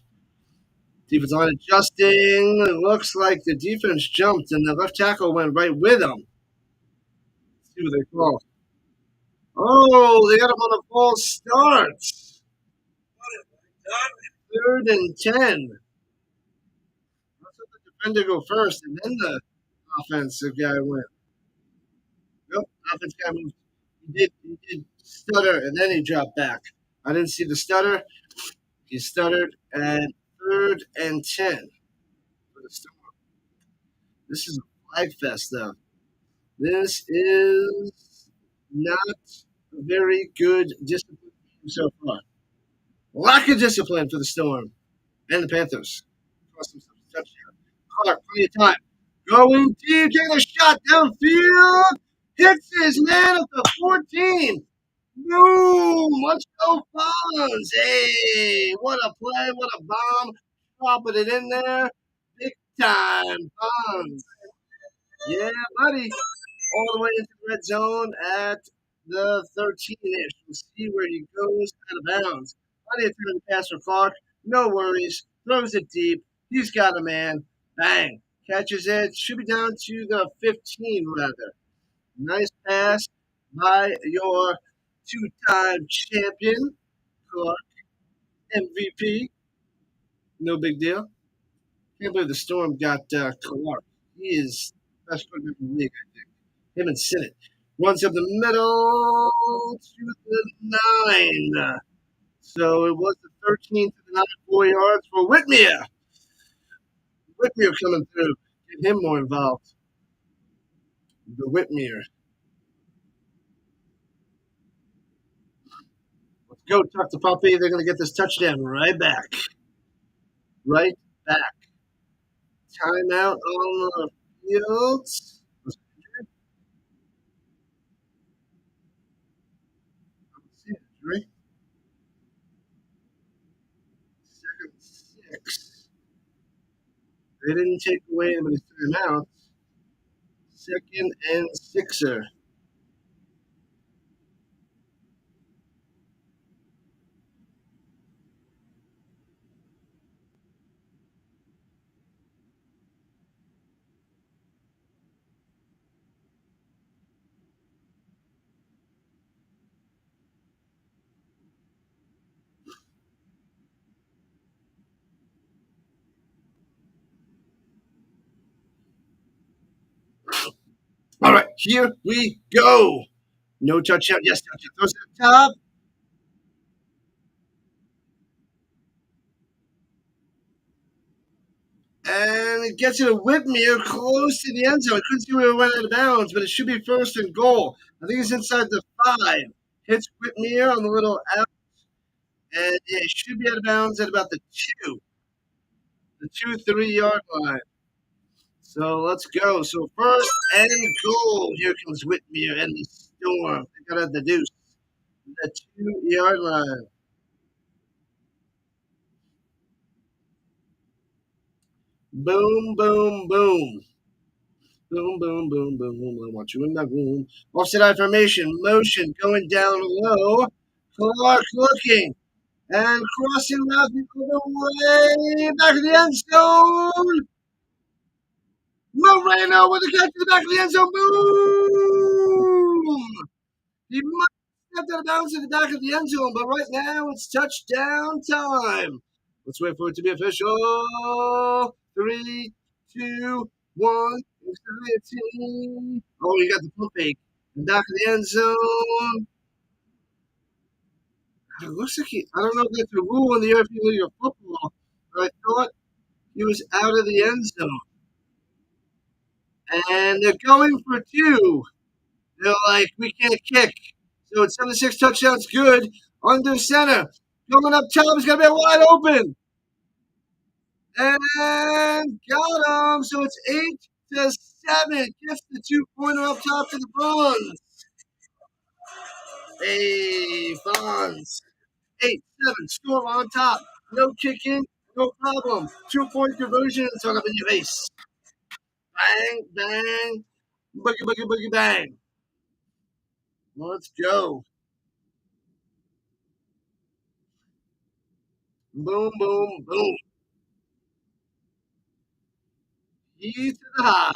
Defense line adjusting. It looks like the defense jumped and the left tackle went right with them. Let's see what they call. Oh, they got him on a false start. 3rd and 10. Let's let the defender go first and then the offensive guy went. Nope, offensive guy moved. He did stutter and then he dropped back. I didn't see the stutter. He stuttered at 3rd and 10 for the Storm. This is a flag fest, though. This is not a very good discipline so far. Lack of discipline for the Storm and the Panthers. Cost themselves a touchdown. Clark, plenty of time. Going deep, taking a shot downfield. Hits his man at the 14. Boom! Let's go, Fonz! Hey, what a play, what a bomb. Dropping it in there. Big time, Fonz. Yeah, buddy. All the way into the red zone at the 13-ish. We'll see where he goes out of bounds. Plenty of time to pass for Clark. No worries. Throws it deep. He's got a man. Bang. Catches it. Should be down to the 15, rather. Nice pass by your two-time champion, Clark, MVP. No big deal. Can't believe the Storm got Clark. He is the best quarterback in the league, I think. Him and Sinnott. Runs up the middle to the 9. So it was the 13 to the 9, 4 yards for Whitmere. Whitmere coming through. Get him more involved. The Whitmere. Let's go, Tuck the Puppy. They're going to get this touchdown right back. Right back. Timeout on the field. Second 6. They didn't take away anybody's timeout. Second and 6er. All right, here we go. No touchdown. Yes, touchdown. Throws it up top. And it gets it to Whitmere close to the end zone. I couldn't see where it went out of bounds, but it should be first and goal. I think it's inside the 5. Hits Whitmere on the little out, and it should be out of bounds at about the 3 yard line. So let's go. So first and goal. Here comes Whitmere and the Storm. They got at the deuce. The 2 yard line. Boom, boom, boom. Boom, boom, boom, boom, boom. I want you in that room. Offset eye formation. Motion going down low. Clark looking. And crossing route the other way. Back of the end zone. Moreno with the catch to the back of the end zone. Boom! He might have stepped out of bounds in the back of the end zone, but right now it's touchdown time. Let's wait for it to be official. 3, 2, 1. Exciting. Oh, you got the pump fake. In the back of the end zone. It looks like I don't know if that's a rule in the European League of Football, but I thought he was out of the end zone. And they're going for 2. They're like, we can't kick. So it's 7-6 touchdowns good. Under center. Going up top. He's going to be wide open. And got him. So it's 8-7. Gets the 2-pointer up top to the Fonz. Hey, Fonz. 8-7. Storm on top. No kicking. No problem. 2-point conversion. It's on up in your face. Bang, bang. Boogie, boogie, boogie, bang. Let's go. Boom, boom, boom. E to the high.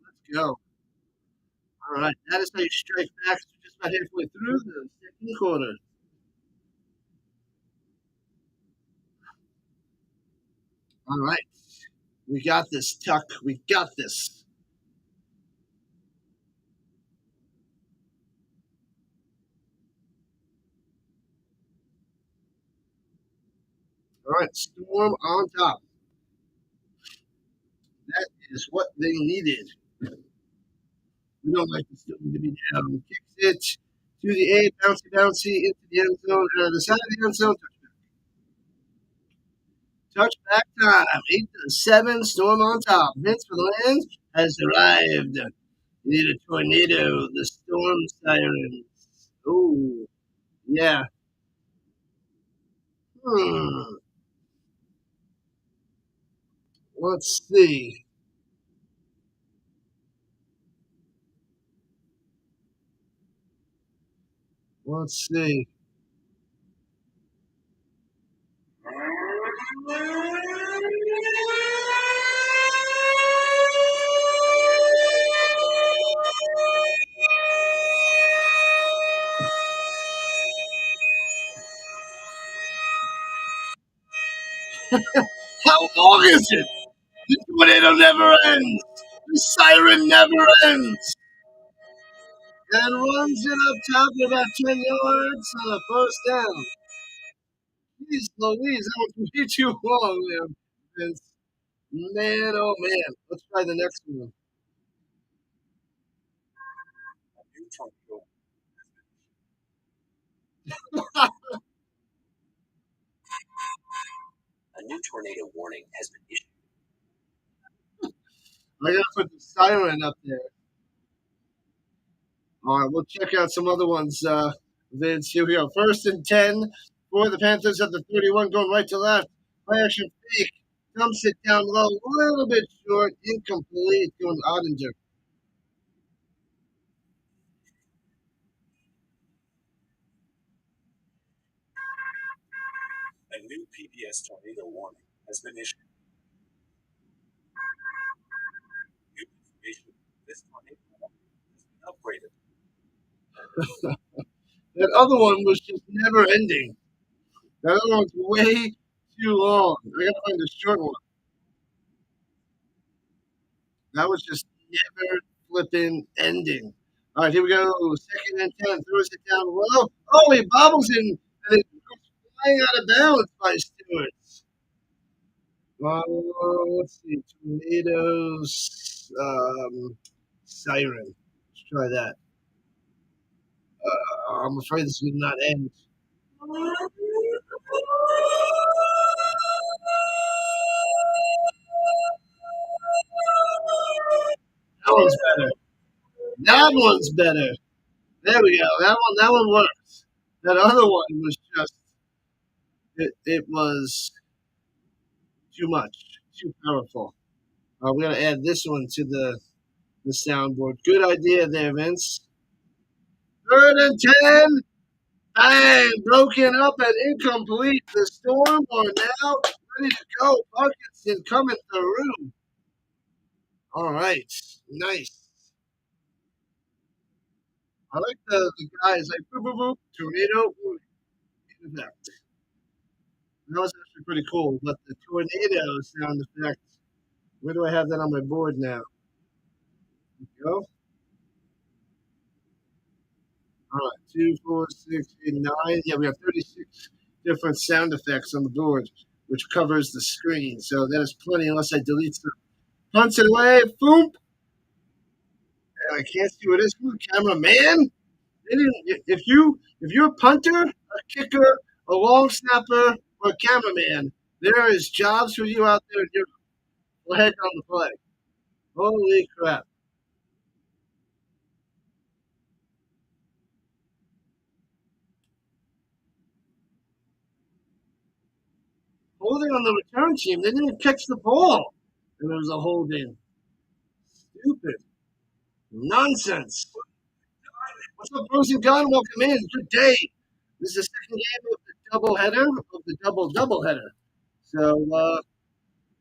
Let's go. All right. That is how you strike back. So just about halfway through the second quarter. All right. We got this, Tuck. We got this. All right. Storm on top. That is what they needed. We don't like the Storm to be down. Kicks it to the 8. Bouncy, bouncy into the end zone. The side of the end zone. Touchback time. 8-7. Storm on top. Vince for the land has arrived. You need a tornado. The storm sirens. Oh. Yeah. Hmm. Let's see. Let's see. How long is it? The tornado never ends. The siren never ends. And runs it up top at about 10 yards on a first down. Jeez Louise, that was way too long there, Vince. Man, oh man. Let's try the next one. I gotta put the siren up there. All right, we'll check out some other ones, Vince. Here we go. First and 10 for the Panthers at the 31, going right to left. Play action fake. Dumps it down low, a little bit short, incomplete, going Ottinger. That other one was just never ending. That other one's way too long. I gotta find a short one. That was just never flipping ending. All right, here we go. Second and 10. Throws it down low. Oh, he bobbles in and it goes flying out of bounds by Stewart. Let's see. Tornadoes. Siren. Let's try that. I'm afraid this will not end. That one's better. That one's better. There we go. That one works. That other one was just it was too much, too powerful. We got to add this one to the soundboard. Good idea there, Vince. Third and 10. Bang! Broken up and incomplete. The Storm are now ready to go. Parkinson coming through. All right. Nice. I like the guys like boop, boop, boop, tornado. Ooh, that was actually pretty cool. But the tornado sound effect, where do I have that on my board now? Go. All right. Two, four, six, eight, nine. Yeah, we have 36 different sound effects on the board, which covers the screen. So that is plenty unless I delete some. Punts it away. Boom. I can't see what it is. Who's the cameraman? They didn't, if you're a punter, a kicker, a long snapper, or a cameraman, there is jobs for you out there. Go ahead on the play. Holy crap! Holding on the return team. They didn't even catch the ball, and there was a holding. Stupid nonsense. What's up, Bruce and Gunn? Welcome in. Good day. This is the second game of the double header of the double header. So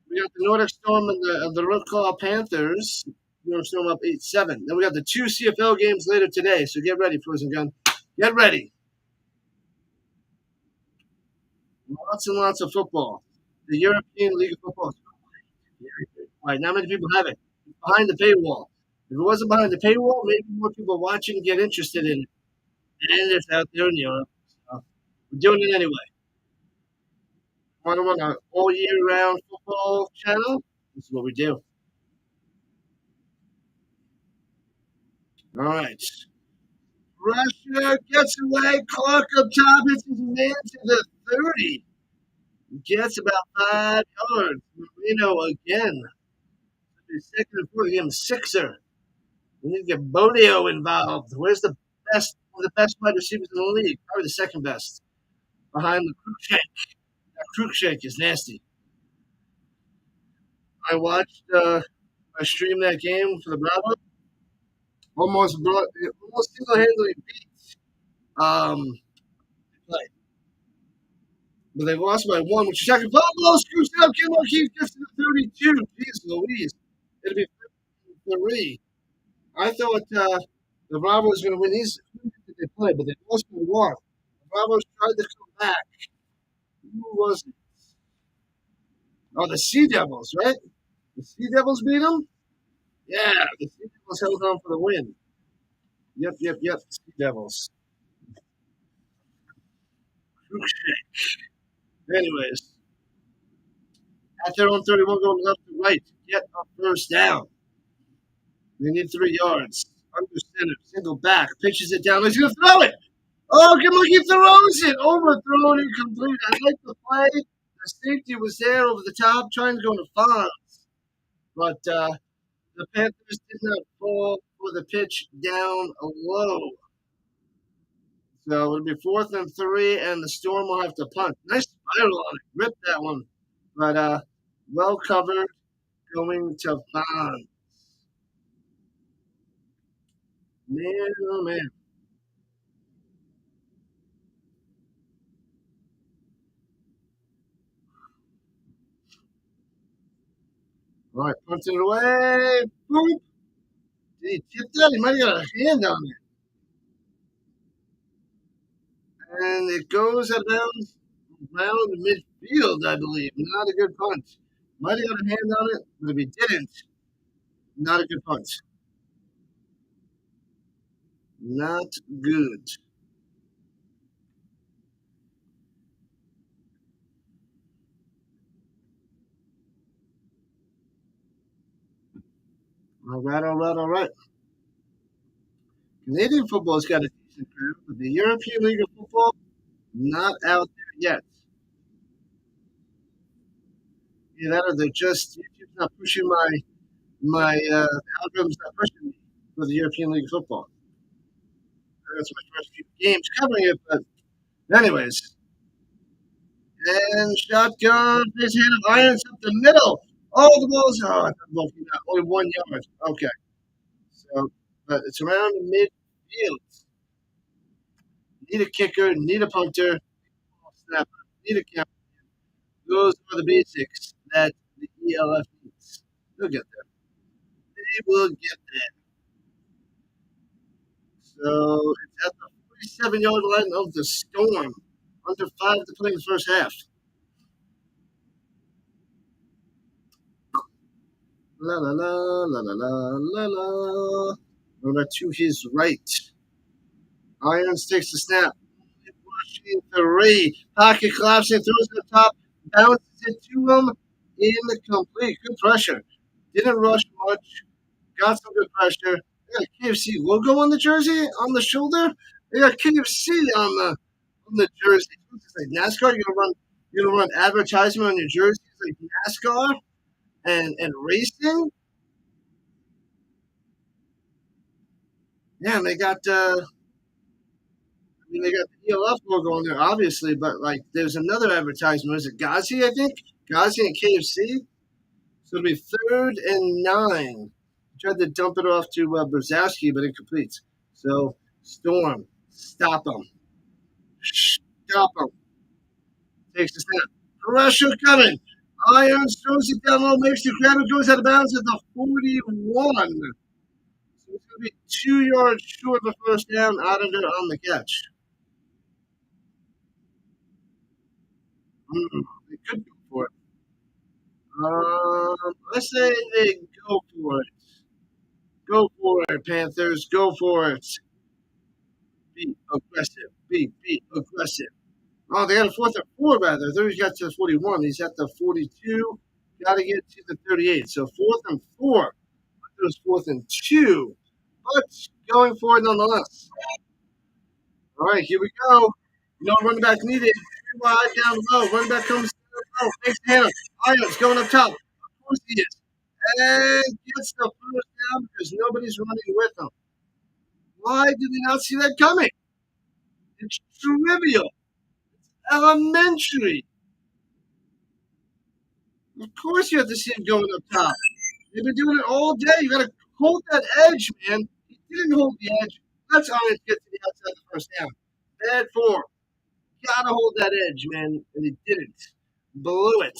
we got the Nordic Storm and the Wroclaw Panthers. Nordic Storm up 8-7. Then we got the two CFL games later today. So get ready, Frozen Gun. Get ready. Lots and lots of football. The European League of Football. All right, not many people have it. It's behind the paywall. If it wasn't behind the paywall, maybe more people watching get interested in it. And it's out there in Europe. So we're doing it anyway. Want to run an all year round football channel? This is what we do. All right. Russia gets away. Clark up top hits his man to the 30. Gets about 5 yards. Marino again. His second and fourth. Give him sixer. We need to get Bodio involved. Where's the best of the best wide receivers in the league, probably the second best, behind the Cruikshank. That Cruikshank is nasty. I streamed that game for the Bravo. Almost single-handedly beat like, but they lost by one, which is second. Buffalo screws it up. Kim O'Keefe gets to the 32. Jeez Louise. It'll be 3. I thought the Bravos were going to win these. Who did they play? But they lost by one. The Bravos tried to come back. Who was it? Oh, the Sea Devils, right? The Sea Devils beat them? Yeah, the Sea Devils held on for the win. Yep. Sea Devils. Anyways, at their own 31, going left to right to get a first down. They need 3 yards. Under center, single back, pitches it down. He's going to throw it. Oh, Kamuki throws it. Overthrown, incomplete. I like the play. The safety was there over the top, trying to go into Fonz. But the Panthers did not fall for the pitch down low. So it'll be 4th and 3, and the Storm will have to punt. Nice spiral on it. Ripped that one. But well covered, going to Fonz. Man, oh man. All right, punts it away. Boom. Did he tip that? He might have got a hand on it. And it goes around midfield, I believe. Not a good punt. Might have got a hand on it, but if he didn't, not a good punt. Not good. All right. Canadian football's got a decent crowd, but the European League of Football, not out there yet. Either that or they're just YouTube's not pushing my algorithm's not pushing me for the European League of Football. That's my first few games covering it, but anyways. And shotgun, his hand of irons up the middle. Oh, the ball's only 1 yard. Okay. So, but it's around the midfield. Need a kicker, need a punter, snapper, need a captain. Those are the basics that the e.l.f. needs. They'll get there. They will get there. So it's at the 47-yard line of the Storm. Under 5 to play in the first half. La la la la la la la la. Runner to his right. Irons takes the snap. Rushing 3. Pocket collapsing, throws it up top, bounces it to him. Incomplete. Good pressure. Didn't rush much. Got some good pressure. They got a KFC logo on the jersey, on the shoulder. They got KFC on the jersey. It's like NASCAR. You're gonna run advertisement on your jersey like NASCAR and racing. Yeah, and they got they got the e.l.f. logo on there, obviously, but like there's another advertisement. Was it Ghazi, I think? Ghazi and KFC. So it'll be 3rd and 9. Tried to dump it off to Brzezowski, but incomplete. So Storm, stop him. Stop him. Takes the snap. Pressure coming. Irons throws it down low, makes the grab, it goes out of bounds at the 41. So it's going to be 2 yards short of the first down out of there on the catch. They could go for it. Let's say they go for it. Go for it, Panthers. Go for it. Be aggressive. Be aggressive. Oh, they got a 4th and 4, rather. There he got to the 41. He's at the 42. Got to get to the 38. So 4th and 4. It was 4th and 2. But going for it nonetheless. All right, here we go. Running back needed. 3 wide down low. Running back comes low. Takes the hand. Irons going up top. Of course he is. And gets the first down because nobody's running with him. Why did they not see that coming? It's trivial. Elementary. Of course you have to see him going up top. They've been doing it all day. You got to hold that edge, man. He didn't hold the edge. Let's Irons get to the outside of the first down. Bad form. Gotta hold that edge, man. And he didn't. Blew it.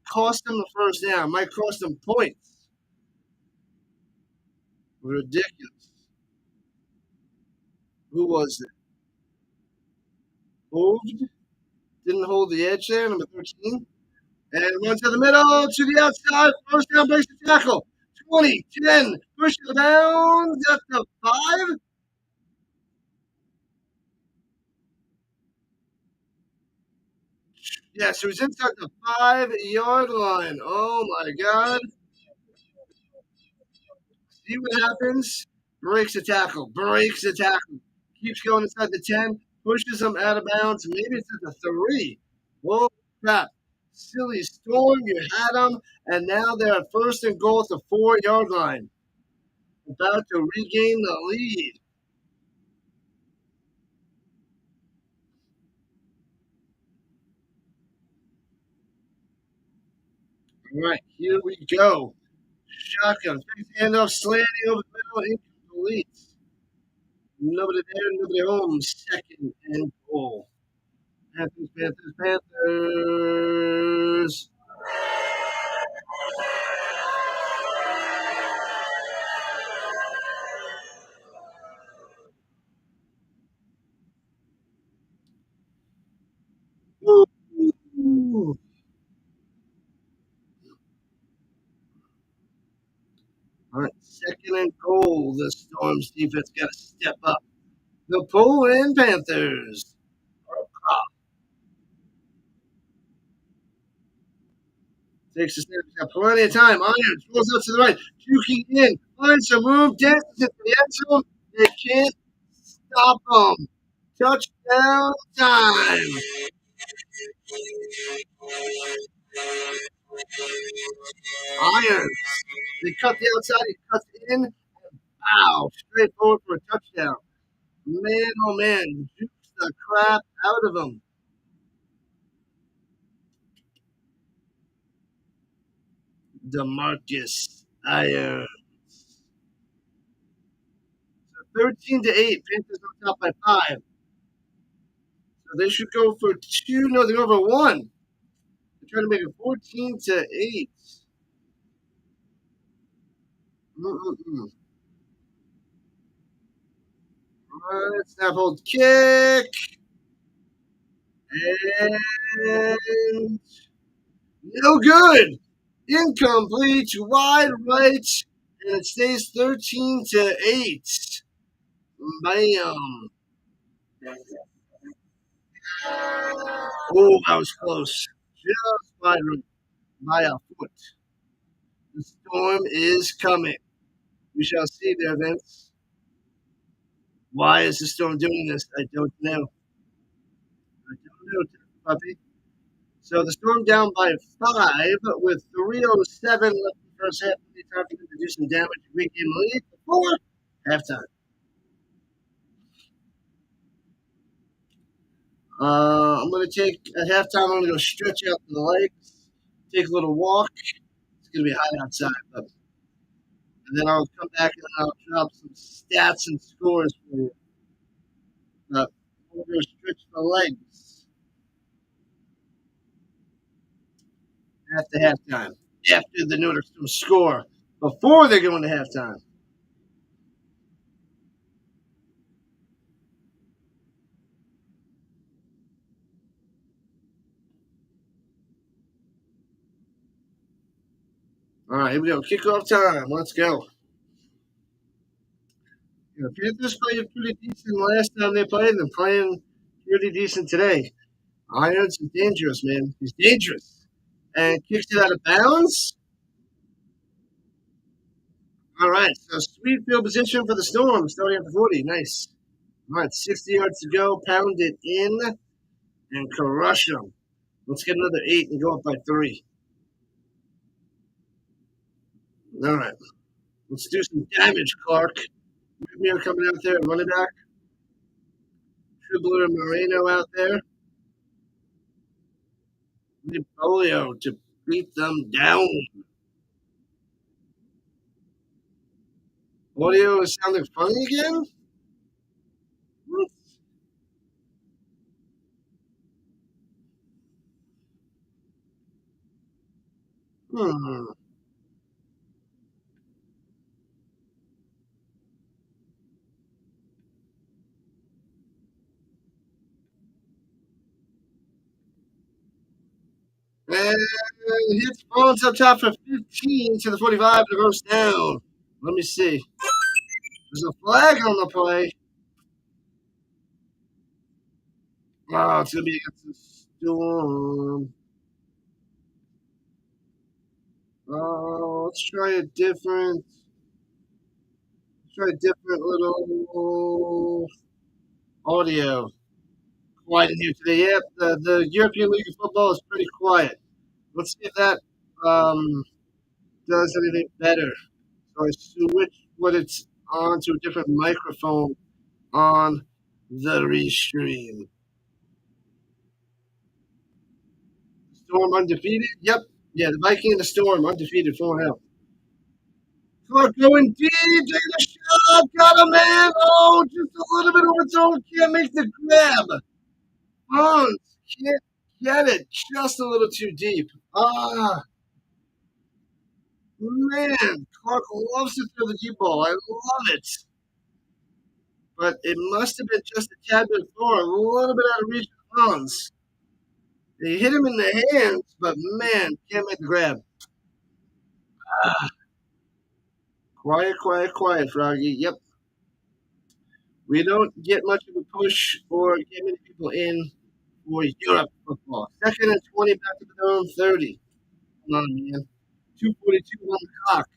Cost him the first down. Might cost him points. Ridiculous. Who was it? Moved. Didn't hold the edge there. Number 13. And runs to the middle, to the outside. First down, breaks the tackle. 20, 10, push to the bounds at the 5. Yes, it was inside the 5-yard line. Oh my God. See what happens? Breaks the tackle, breaks the tackle. Keeps going inside the 10, pushes him out of bounds. Maybe it's at the 3. Whoa, crap. Silly Storm, you had them, and now they're at first and goal at the 4-yard line. About to regain the lead. All right, here we go. Shotgun. Fake handoff, slanting over the middle, incomplete. Nobody there, nobody home. Second and goal. Panthers, Panthers, Panthers. Woo! All right, second and goal. The Storm's defense got to step up. The pull in Panthers. Takes a snap. He's got plenty of time. Irons rolls out to the right. Juking in. Finds some room. Dances into the end zone. They can't stop him. Touchdown time. Irons. They cut the outside. He cuts in. Wow. Straight forward for a touchdown. Man, oh man. Jukes the crap out of him. DeMarcus Irons. 13-8. Panthers on top by 5. So they should go for 2. No, they go for 1. They're trying to make it 14-8. Mm-mm-mm. Right, snap, hold, kick, and no good. Incomplete, wide right, and it stays 13-8. Bam. Oh, that was close. Just by a foot. The storm is coming. We shall see there, Vince. Why is the storm doing this? I don't know. I don't know, puppy. So the Storm down by 5 with 3:07 left in the first half. Time for them to do some damage to regain the lead before halftime. I'm going to take at halftime. I'm going to go stretch out the legs, take a little walk. It's going to be hot outside, and then I'll come back and I'll drop some stats and scores for you. We're going to stretch the legs after halftime. After the Nordic Storm score, before they go into halftime. All right, here we go. Kickoff time. Let's go. The Panthers played pretty decent last time they played, and they're playing pretty decent today. Irons is dangerous, man. He's dangerous. And kicks it out of bounds. All right, so sweet field position for the Storm, starting at the 40. Nice. All right, 60 yards to go. Pound it in and crush them. Let's get another 8 and go up by 3. All right, let's do some damage, Clark. You're coming out there and running back. Dribbler and Moreno out there. Need Polio to beat them down. Audio is sounding funny again? What? Hmm. And hits Bones up top for 15 to the 45 to roast down. Let me see. There's a flag on the play. Oh, it's going to be against the Storm. Let's try a different. Try a different little audio. Quiet in here today. Yep, the European League of Football is pretty quiet. Let's see if that um, does anything better. So I switch what it's on to a different microphone on the restream. Storm undefeated? Yep. Yeah, the Viking and the Storm undefeated 4-0. Clark going deep, taking a shot, got a man. Oh, just a little bit overthrown, can't make the grab. Hans can't get it, just a little too deep. Ah, man, Clark loves to throw the deep ball. I love it. But it must have been just a tad bit far, a little bit out of reach of Hans. They hit him in the hands, but man, can't make the grab. Ah, quiet, quiet, quiet, Froggy. Yep. We don't get much of a push or get many people in for Europe football. Second and 20 back to their own 30. Come on, man. 2:42 on the clock.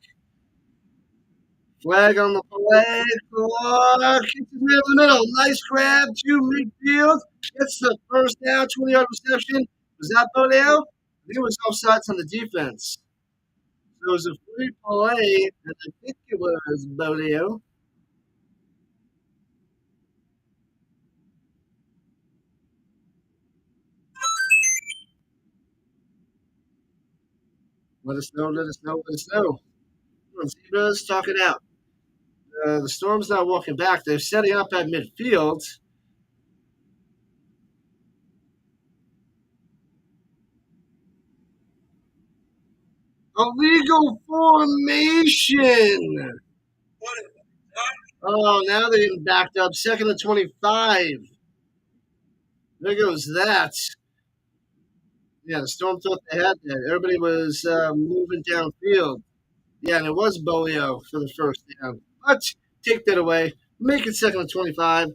Flag on the play. Clark hits his man in the middle. Nice grab to midfield. Gets the first down, 20-yard reception. Was that Bodale? I think it was offsides on the defense. So it was a free play, and I think it was Bodale. Let us know, let us know, let us know. Come on, Zebras, talk it out. The Storm's not walking back. They're setting up at midfield. Illegal formation. Oh, now they're getting backed up. Second and 25. There goes that. Yeah, the Storm thought they had that. Everybody was moving downfield. Yeah, and it was Bolio for the first down. But take that away. Make it second and 25.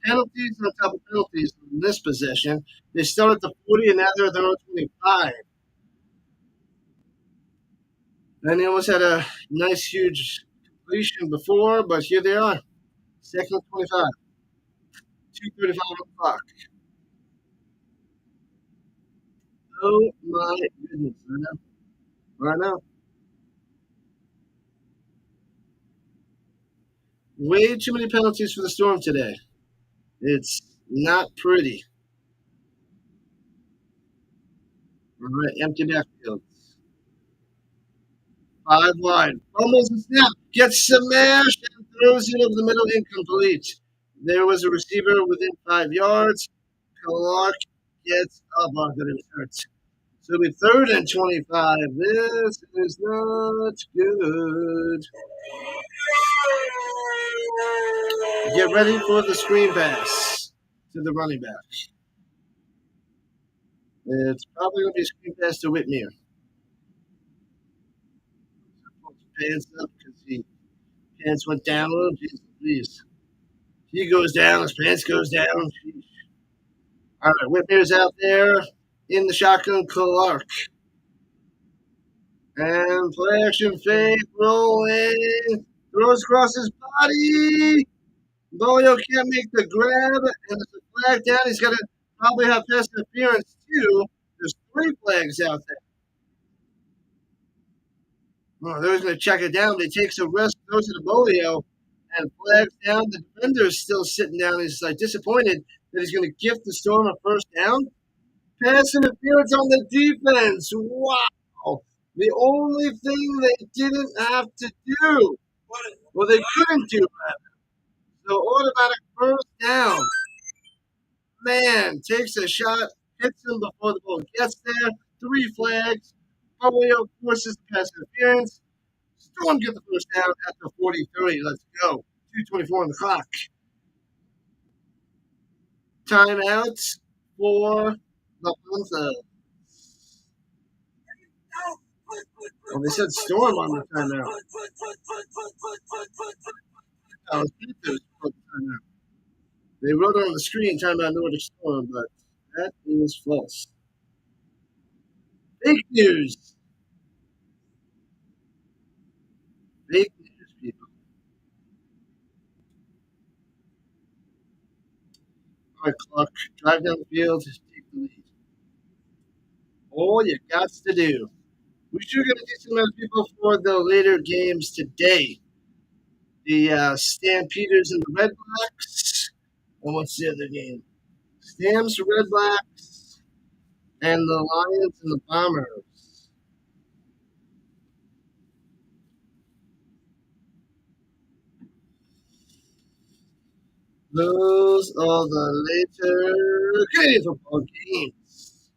Penalties on top of penalties in this possession. They started at the 40 and now they're at their own 25. And they almost had a nice, huge completion before, but here they are. Second and 25. 2:35 on the clock. Oh my goodness. I know. I know. Way too many penalties for the Storm today. It's not pretty. All right, empty backfield. Five wide. Fumbles and snap. Gets smashed and throws it over the middle, incomplete. There was a receiver within 5 yards. Clark gets up. Oh, goodness, it hurts. So it'll be third and 25. This is not good. Get ready for the screen pass to the running back. It's probably going to be a screen pass to Whitmere. Pants up because he pants went down a little. Jesus, please. He goes down. His pants goes down. All right, Whitmere's out there in the shotgun. Clark. And play action fake, rolling, throws across his body. Bolio can't make the grab, and there's a flag down. He's got to probably have pass interference too. There's three flags out there. Well, they're going to check it down. But he takes a risk, throws it to Bolio, and flags down. The defender's still sitting down. He's like disappointed. that he's going to gift the Storm a first down. Pass interference on the defense. Wow. The only thing they didn't have to do, well, they couldn't do that. So automatic first down. Man takes a shot, hits him before the ball gets there. 3 flags. Polio forces the pass interference. Storm get the first down at the 43. Let's go. 2:24 on the clock. Timeouts for the Panthers. Well, they said Storm on the timeout. Oh, Panthers put the timeout. They wrote on the screen timeout Nordic Storm, but that is false. Fake news. Fake news, people. All right, clock. Drive down the field. Take the lead. All you got to do. We should get a decent amount of people for the later games today. The Stampeders and the Red Blacks. And what's the other game? Stamps, Red Blacks, and the Lions and the Bombers. Those are the later Canadian football games.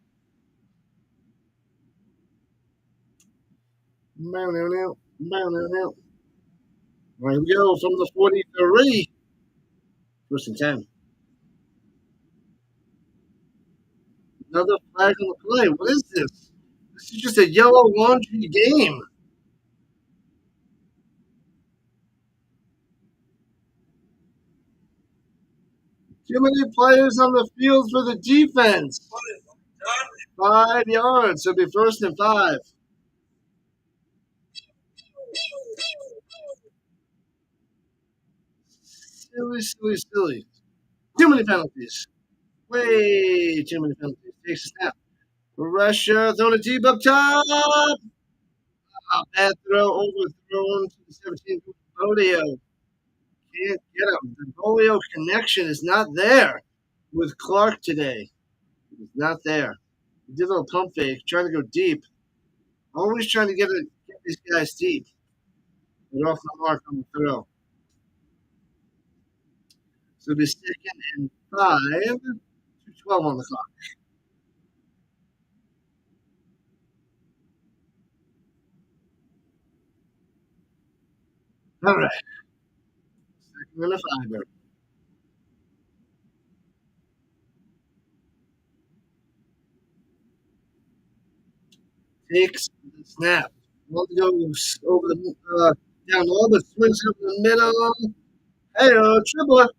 Now. Here we go from the 43. First and 10. Another flag on the play. What is this? This is just a yellow laundry game. Too many players on the field for the defense. 5 yards. So it'll be first and 5. Silly. Too many penalties. Way too many penalties. Takes a snap. Russia throwing a deep up top. Bad throw, overthrown to the 17. Polio can't get him. The polio connection is not there with Clark today. It's not there. He did a little pump fake, trying to go deep. Always trying to get these guys deep. But off the mark on the throw. So it'll be second and 5. 2:12 on the clock. All right. Second and a 5. Takes the snap. One goes over the down low, but swings up in the middle. Hey, triple.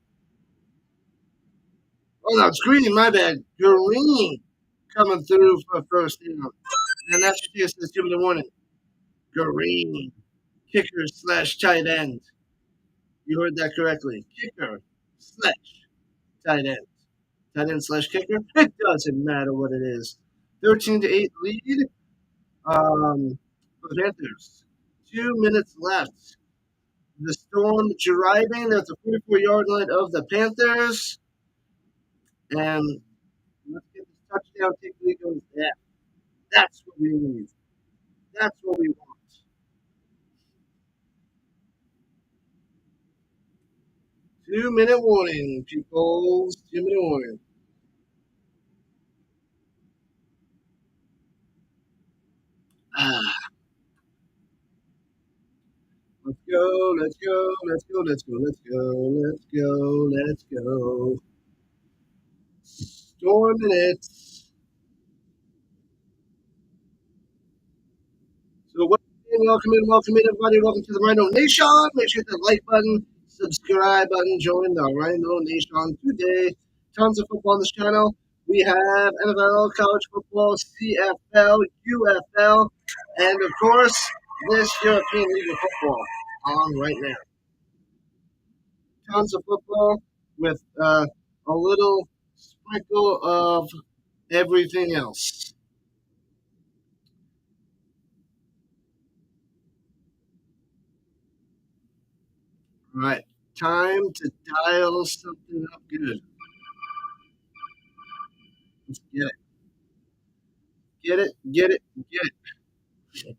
Oh no, it's Green, my bad. Green coming through for a first down. And that's just a stupid warning. Green. Kicker slash tight end. You heard that correctly. Kicker slash tight end. Tight end slash kicker. It doesn't matter what it is. 13-8 lead. For the Panthers. 2 minutes left. The Storm driving at the 44-yard line of the Panthers. And let's get this touchdown take the lead going. Yeah, that's what we need. That's what we want. 2 minute warning, people. 2 minute warning. Ah, let's go, let's go, let's go, let's go, let's go, let's go, let's go. Storm minutes. So welcome in, everybody. Welcome to the Rhino Nation. Make sure to hit the like button, subscribe button, join the Rhino Nation today. Tons of football on this channel. We have NFL, college football, CFL, UFL, and of course, this European League of Football on right now. Tons of football with a little sprinkle of everything else. All right, time to dial something up good. Let's get it. Get it. Get it. Get it.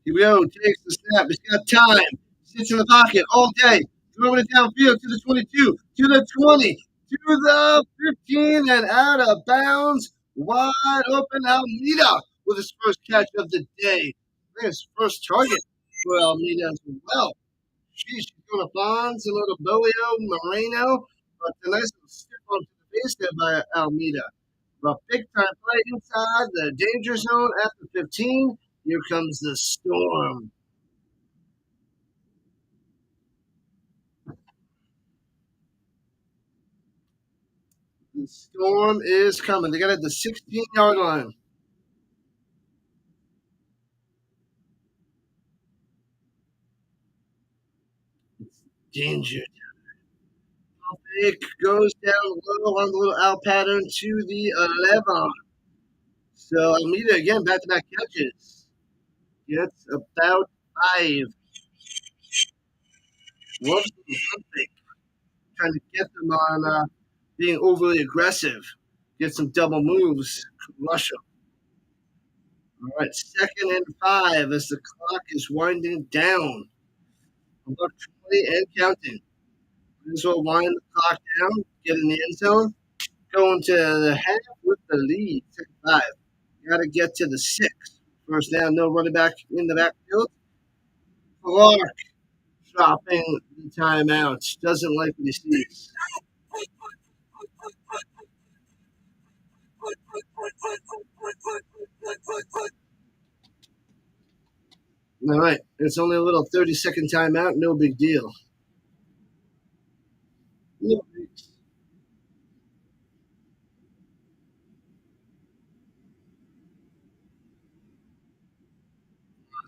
Here we go. Takes the snap. He's got time. Sits in the pocket all day. Throwing it downfield to the 22, to the 20, to the 15, and out of bounds. Wide open Almeida with his first catch of the day. His first target for Almeida as well. She's going to Bonds, a little Bolio, Moreno, but the nice little stiff onto the base there by Almeida. But big time play inside the danger zone after 15. Here comes the Storm. The Storm is coming. They got it at the 16-yard line. It's danger. Fake goes down low on the little out pattern to the 11. So Almeida again, back-to-back catches. Gets about 5. Loves the fake, trying to get them on being overly aggressive. Get some double moves. Rush them. All right, 2nd and 5 as the clock is winding down. About 20 and counting. Might as well wind the clock down, get in the end zone, go into the half with the lead. 5. Got to get to the 6. First down, no running back in the backfield. Clark dropping the timeout. Doesn't like what he sees. All right, it's only a little 30-second timeout. No big deal. No big.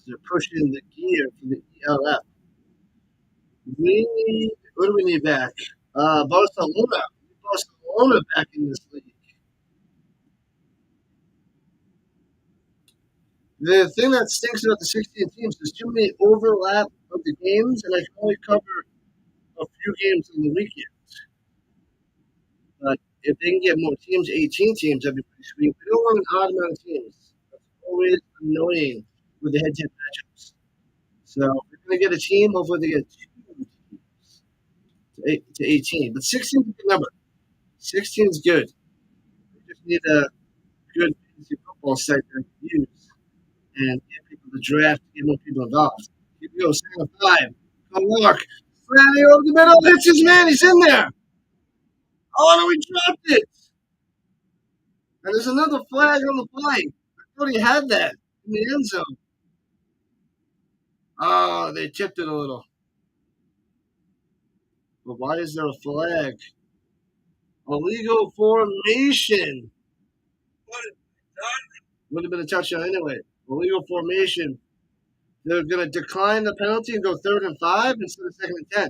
They're pushing the gear for the e.l.f. We need, what do we need back? Barcelona. Barcelona back in this league. The thing that stinks about the 16 teams is too many overlap of the games, and I can only cover a few games on the weekend. But if they can get more teams, 18 teams, that'd be pretty sweet. We don't want an odd amount of teams. That's always annoying with the head-to-head matchups. So if we're going to get a team, hopefully they get 2 teams to 18. But 16 is a good number. 16 is good. We just need a good fantasy football site to use and get people to draft, get more people involved. Here we go, 2nd and 5. Clark, slanting over the middle, hits his man, he's in there. Oh no, he dropped it. And there's another flag on the play. I thought he had that in the end zone. Oh, they tipped it a little. But why is there a flag? Illegal formation. Would have been a touchdown anyway. Illegal formation. They're going to decline the penalty and go 3rd and 5 instead of 2nd and 10.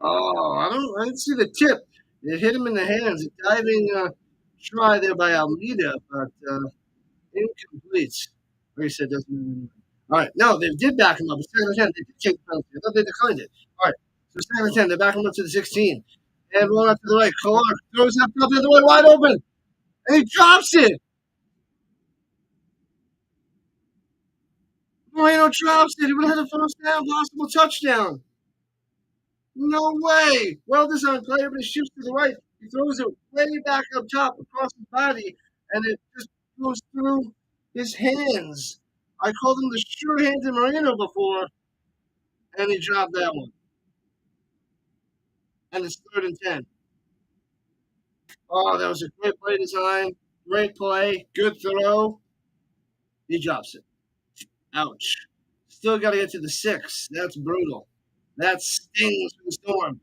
Oh, I didn't see the tip. It hit him in the hands. A diving try there by Almeida, but incomplete. Like I said, doesn't mean. All right, no, they did back him up. It's 2nd and 10. They did take the penalty. I thought they declined it. All right, so 2nd and 10. They back him up to the 16. And rolling out to the right. Clark throws it up the other way, wide open. And he drops it. Moreno drops it. He would have had a first down, possible touchdown. No way. Well designed player, but he shoots to the right. He throws it way back up top across his body, and it just goes through his hands. I called him the sure-handed Moreno before, and he dropped that one. And it's 3rd and 10. Oh, that was a great play design. Great play. Good throw. He drops it. Ouch. Still got to get to the 6. That's brutal. That stings for the Storm.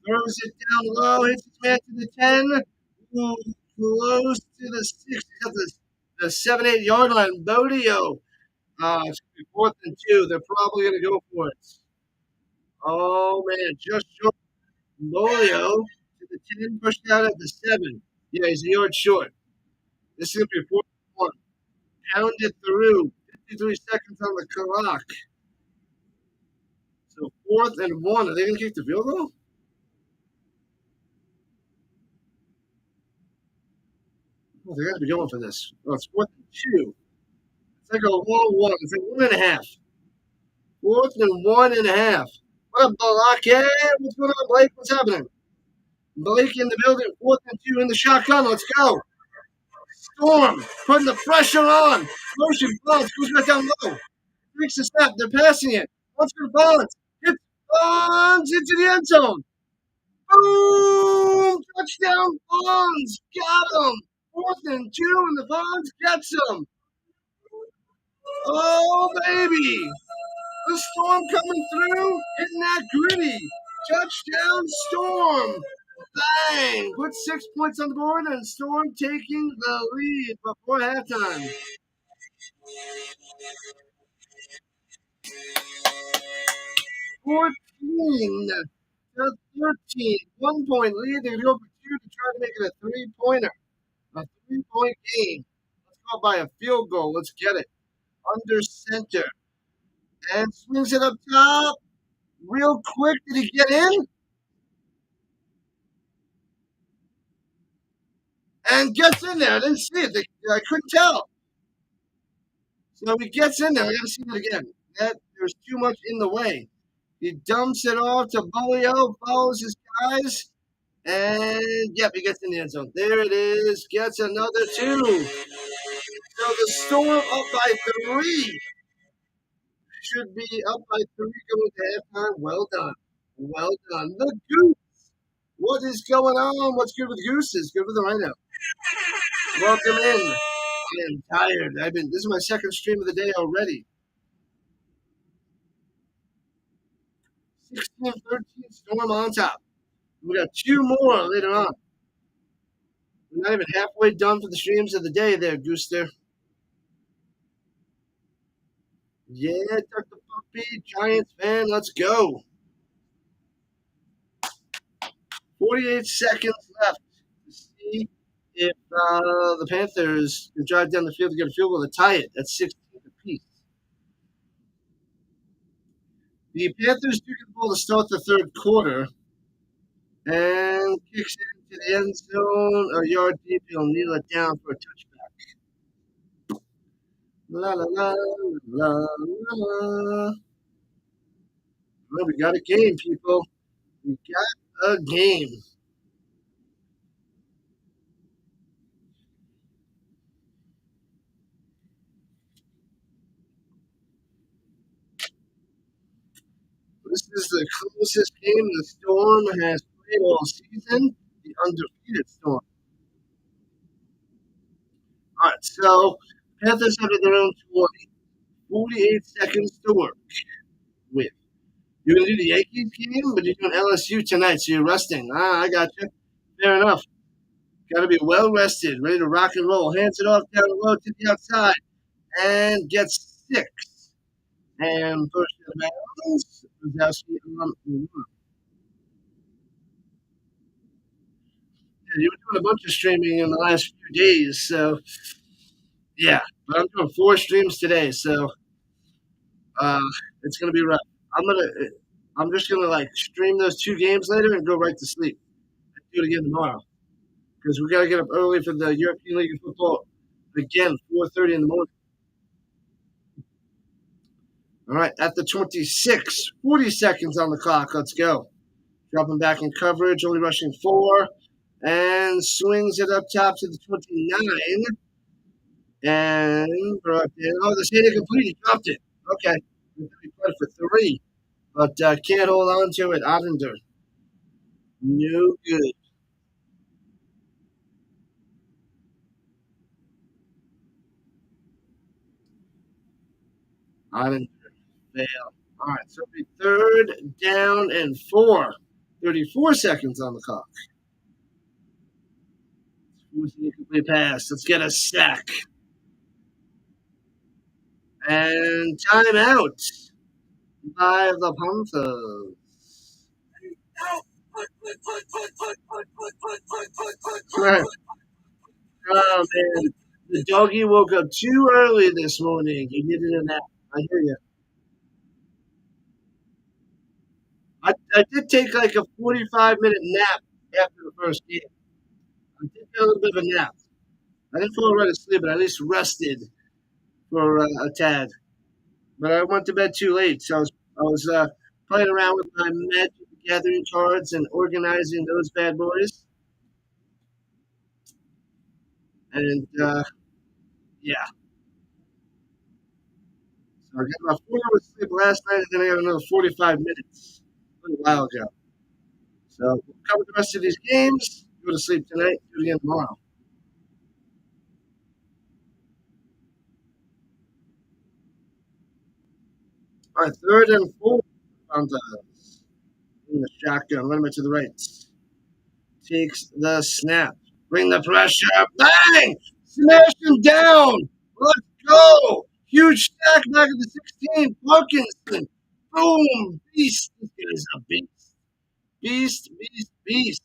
Throws it down low, hits his man to the 10. Ooh, close to the 6. He's got the 7, 8 yard line. Bodio. It's going to be 4th and 2. They're probably going to go for it. Oh, man. Just short. Bodio to the 10, pushed out at the 7. Yeah, he's a yard short. This is going to be 4th and 1. Pounded through. 53 seconds on the clock. So 4th and 1. Are they going to kick the field goal? Oh, they got to be going for this. Oh, it's 4th and 2. It's like a long one. It's like 1.5. 4th and 1.5. What up, Balake? What's going on, Blake? What's happening? Blake in the building. 4th and 2 in the shotgun. Let's go. Storm putting the pressure on. Motion Bonds goes back down low. Takes a step. They're passing it. What's for Bonds? Hits Bonds into the end zone. Boom! Touchdown Bonds. Got him. 4th and 2 and the Bonds gets him. Oh, baby. The Storm coming through, hitting that gritty. Touchdown Storm. Bang! Put 6 points on the board and Storm taking the lead before halftime. 14 to 13. 1 point lead. They're going to go for two to try to make it a three-pointer. A three-point game. Let's go by a field goal. Let's get it. Under center. And swings it up top. Real quick. Did he get in? And gets in there. I didn't see it. I couldn't tell. So he gets in there. I got to see it again. There's too much in the way. He dumps it off to Bolio, follows his guys, and yep, he gets in the end zone. There it is. Gets another two. So the Storm up by 3. Should be up by 3 going to halftime. Well done. Well done. The Goose. What is going on? What's good with the Gooses? Good with the Rhino. Welcome in. I am tired. This is my second stream of the day already. 16-13 Storm on top. We got 2 more later on. We're not even halfway done for the streams of the day there, Gooster. Yeah, Tuck the Puppy, Giants fan, let's go. 48 seconds left to see if the Panthers can drive down the field to get a field goal to tie it at 16 apiece. The Panthers do get the ball to start the third quarter and kicks it into the end zone, a yard deep. He'll kneel it down for a touchback. La la la la la la. Well, we got a game, people. We got a game. This is the closest game the Storm has played all season. The undefeated Storm. All right, so Panthers have their own 20. 48 seconds to work with. You're going to do the Yankees game, but you're doing LSU tonight, so you're resting. I got you. Fair enough. Got to be well rested, ready to rock and roll. Hands it off down the road to the outside and gets 6. And first to the bounds. Wazowski on 1. You were doing a bunch of streaming in the last few days, so yeah. But I'm doing 4 streams today, so it's gonna be rough. I'm just gonna like stream those 2 games later and go right to sleep. Do it again tomorrow because we gotta get up early for the European League of Football again, 4:30 in the morning. All right, at the 26, 40 seconds on the clock. Let's go. Dropping back in coverage, only rushing 4, and swings it up top to the 29. And brought in. Oh, the State complete. He dropped it. Okay. He put it for 3, but can't hold on to it. Ottender. No good. Ottender. Fail. All right. So it'll be 3rd down and 4. 34 seconds on the clock. Who's the incomplete pass? Let's get a sack. And timeout by the Panthers. Oh, man. The doggy woke up too early this morning. He needed a nap. I hear you. I did take like a 45-minute nap after the first game. I did get a little bit of a nap. I didn't fall right asleep, but at least rested for a tad. But I went to bed too late, so I was playing around with my Magic the Gathering cards and organizing those bad boys. And yeah, so I got about 4 hours sleep last night, and then I got another 45 minutes a little while ago. So we'll cover the rest of these games. Go to sleep tonight. Do it again tomorrow. All right, third and four. Panthers in the shotgun. Running to the right. Takes the snap. Bring the pressure. Bang! Smash him down. Let's go. Huge stack back at the 16. Parkinson. Boom. Beast. This guy is a beast. Beast, beast, beast.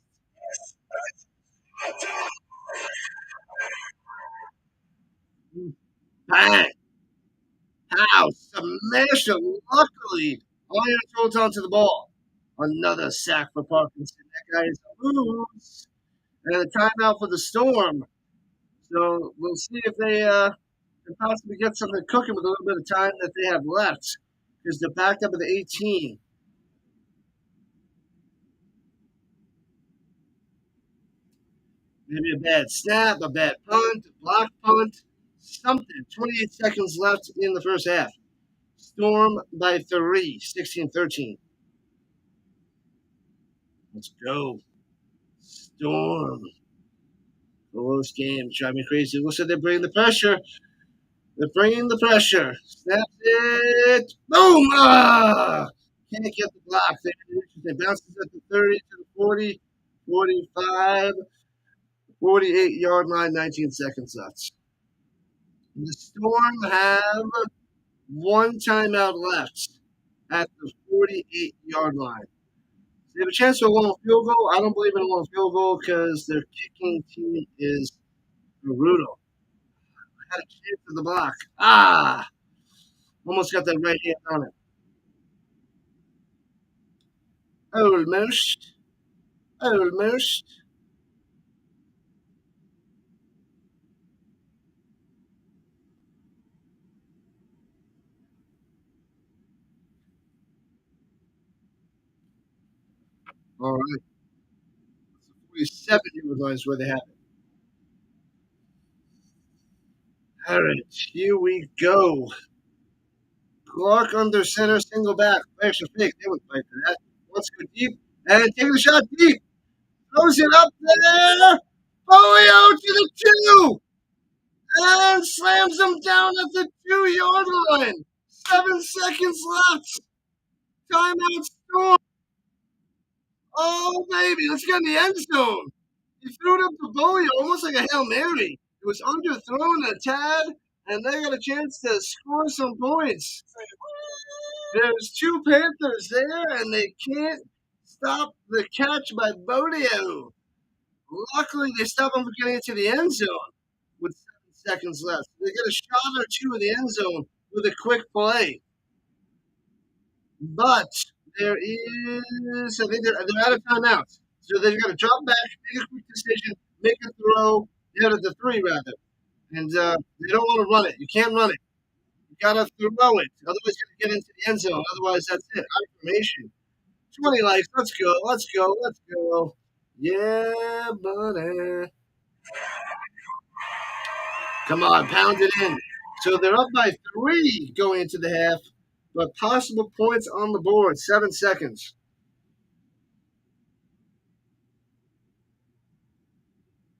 Bang. How? Smash him. Luckily, Iron holds onto the ball. Another sack for Parkinson. That guy is a lose. And a timeout for the Storm. So we'll see if they can possibly get something cooking with a little bit of time that they have left. Because they're backed up at the 18. Maybe a bad snap, a bad punt, a block punt, something. 28 seconds left in the first half. Storm by 3, 16-13. Let's go. Storm. Close game. Drive me crazy. Looks like they're bringing the pressure. They're bringing the pressure. Snaps it. Boom! Ah! Can't get the block. They bounces at the 30 to the 40, 45, 48-yard line, 19 seconds left. The Storm have one timeout left at the 48-yard line. They have a chance for a long field goal. I don't believe in a long field goal because their kicking team is brutal. Had a chance for the block. Ah! Almost got that right hand on it. Almost. Almost. All right. 47 yard line is where they have it. All right. Here we go. Clark under center, single back. Extra fake. They would fight for that. Let's go deep. And taking a shot deep. Throws it up there. Polio to the 2. And slams them down at the 2-yard line. 7 seconds left. Timeout Storm. Oh, baby. Let's get in the end zone. He threw it up to Polio almost like a Hail Mary. It was underthrown a tad, and they got a chance to score some points. There's 2 Panthers there, and they can't stop the catch by Bodio. Luckily, they stopped him from getting into the end zone with 7 seconds left. They get a shot or two in the end zone with a quick play. But there is, I think they're out of timeouts. So they've got to drop back, make a quick decision, make a throw. They're at the 3, rather. And they don't want to run it. You can't run it. You got to throw it. Otherwise, you're going to get into the end zone. Otherwise, that's it. Information. 20 likes. Let's go. Let's go. Let's go. Yeah, buddy. Come on, pound it in. So they're up by 3 going into the half, but possible points on the board. 7 seconds.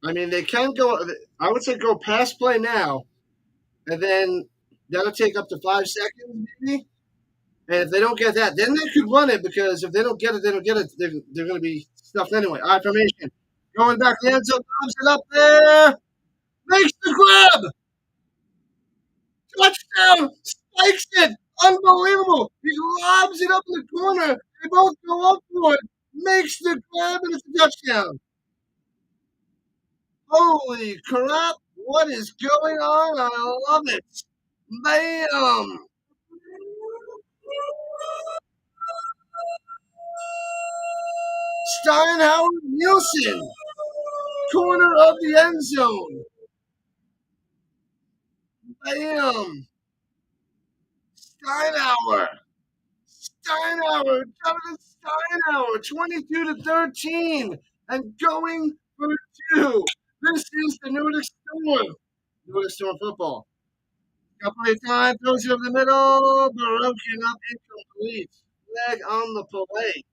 I mean, they can go. I would say go pass play now, and then that'll take up to 5 seconds, maybe. And if they don't get that, then they could run it because if they don't get it, they don't get it. They're going to be stuffed anyway. All right, formation. Going back to the end zone, lobs it up there. Makes the grab. Touchdown! Spikes it! Unbelievable! He lobs it up in the corner. They both go up for it. Makes the grab and it's a touchdown. Holy crap! What is going on? I love it. Bam! Steinhauer Nielsen, corner of the end zone. Bam! Steinauer. Steinauer. Jonathan Steinauer. 22-13. And going for two. This is the Nordic Storm. Nordic Storm football. Couple of times, throws it over the middle. Broken up, incomplete. Flag on the play.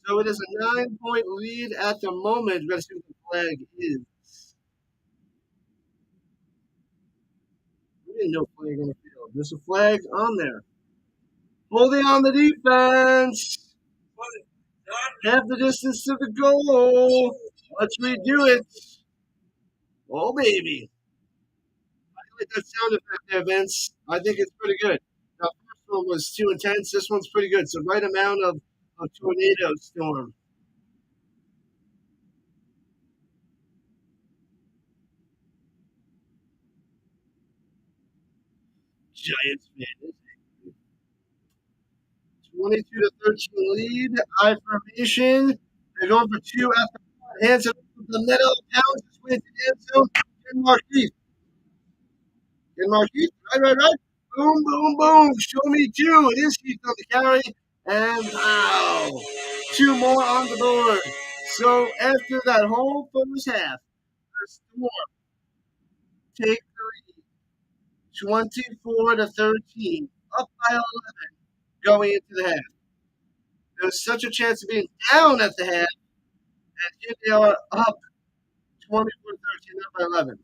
So it is a 9-point lead at the moment. Let's see what the flag is. We didn't know flag on the field. There's a flag on there. Holding on the defense. Half the distance to the goal. Let's redo it. Oh, baby. I like that sound effect there, Vince. I think it's pretty good. The first one was too intense. This one's pretty good. So right amount of tornado storm. Giants fan. 22-13 lead. I formation. They're going for two after one. Hands it up the middle. Pounds his way to the end zone. Ken Marquise. Ken Marquise. Right. Boom, boom, boom. Show me two. It is Heath on the carry. And wow. Two more on the board. So after that whole first half, the Storm take the lead 24-13. Up by 11 going into the half. There was such a chance of being down at the half. And here they are up 24-13, up by 11.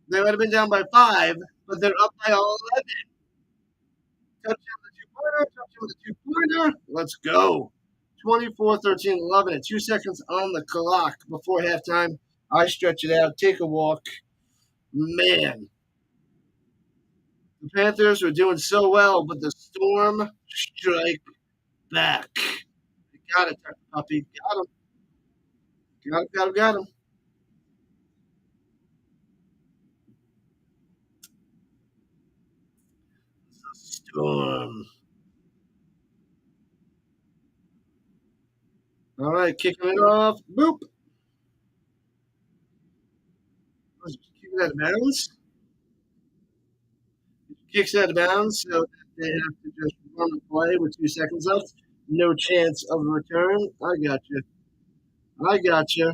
They would have been down by 5, but they're up by 11. Touchdown with the two-pointer, touchdown with the two-pointer. Let's go. 24-13, 11, and 2 seconds on the clock before halftime. I stretch it out, take a walk. Man, the Panthers were doing so well, but the Storm strike back. You got it, puppy. Got him. Storm. All right, kicking it off. Boop. Kicking out of bounds. Kicks out of bounds, so they have to just run the play with 2 seconds left. No chance of a return. I got you.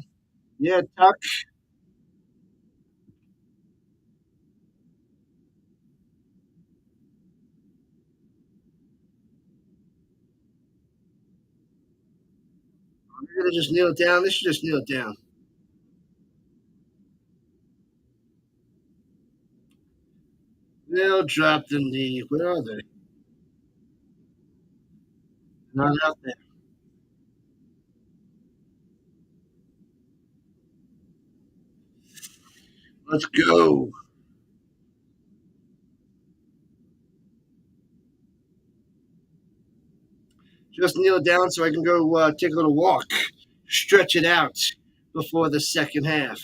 Yeah, Tuck. We're going to just kneel it down. They should just kneel it down. They'll drop the knee. Where are they? Not out there. Let's go. Just kneel down so I can go take a little walk. Stretch it out before the second half.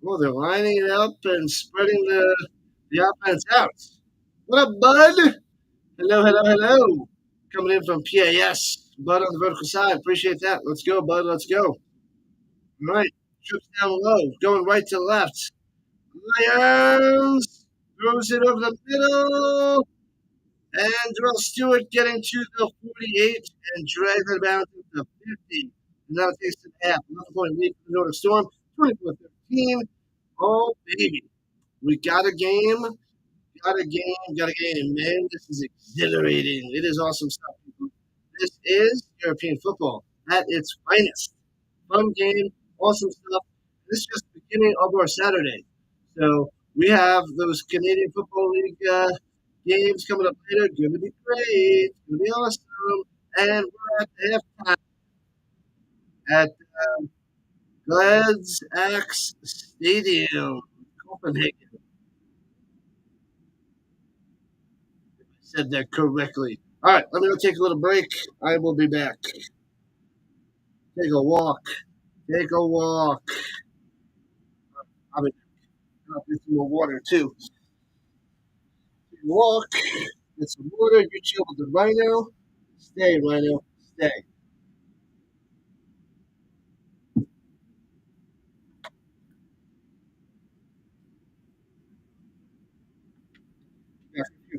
Well, they're lining it up and spreading the offense out. What up, bud? Hello. Coming in from PAS. Bud on the vertical side. Appreciate that. Let's go, bud. Let's go. All right. Trips down low. Going right to left. Lions. Throws it over the middle. And Darrell Stewart getting to the 48 and drags it down to the 50. And now it takes to the half. Another point lead for the Nordic Storm. 24-13. Oh, baby. We got a game. Got a game, man. This is exhilarating. It is awesome stuff, people. This is European football at its finest. Fun game, awesome stuff. This is just the beginning of our Saturday. So we have those Canadian Football League games coming up later. Going to be great. Going to be awesome. And we're at the halftime at Glad's Axe Stadium, Copenhagen. Said that correctly. All right, let me go take a little break. I will be back. Take a walk. Take a walk. I'll be I'll get some more water too. Take a walk. Get some water. You chill with the Rhino. Stay, Rhino. Stay.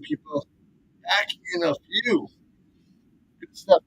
people back in a few. Good stuff.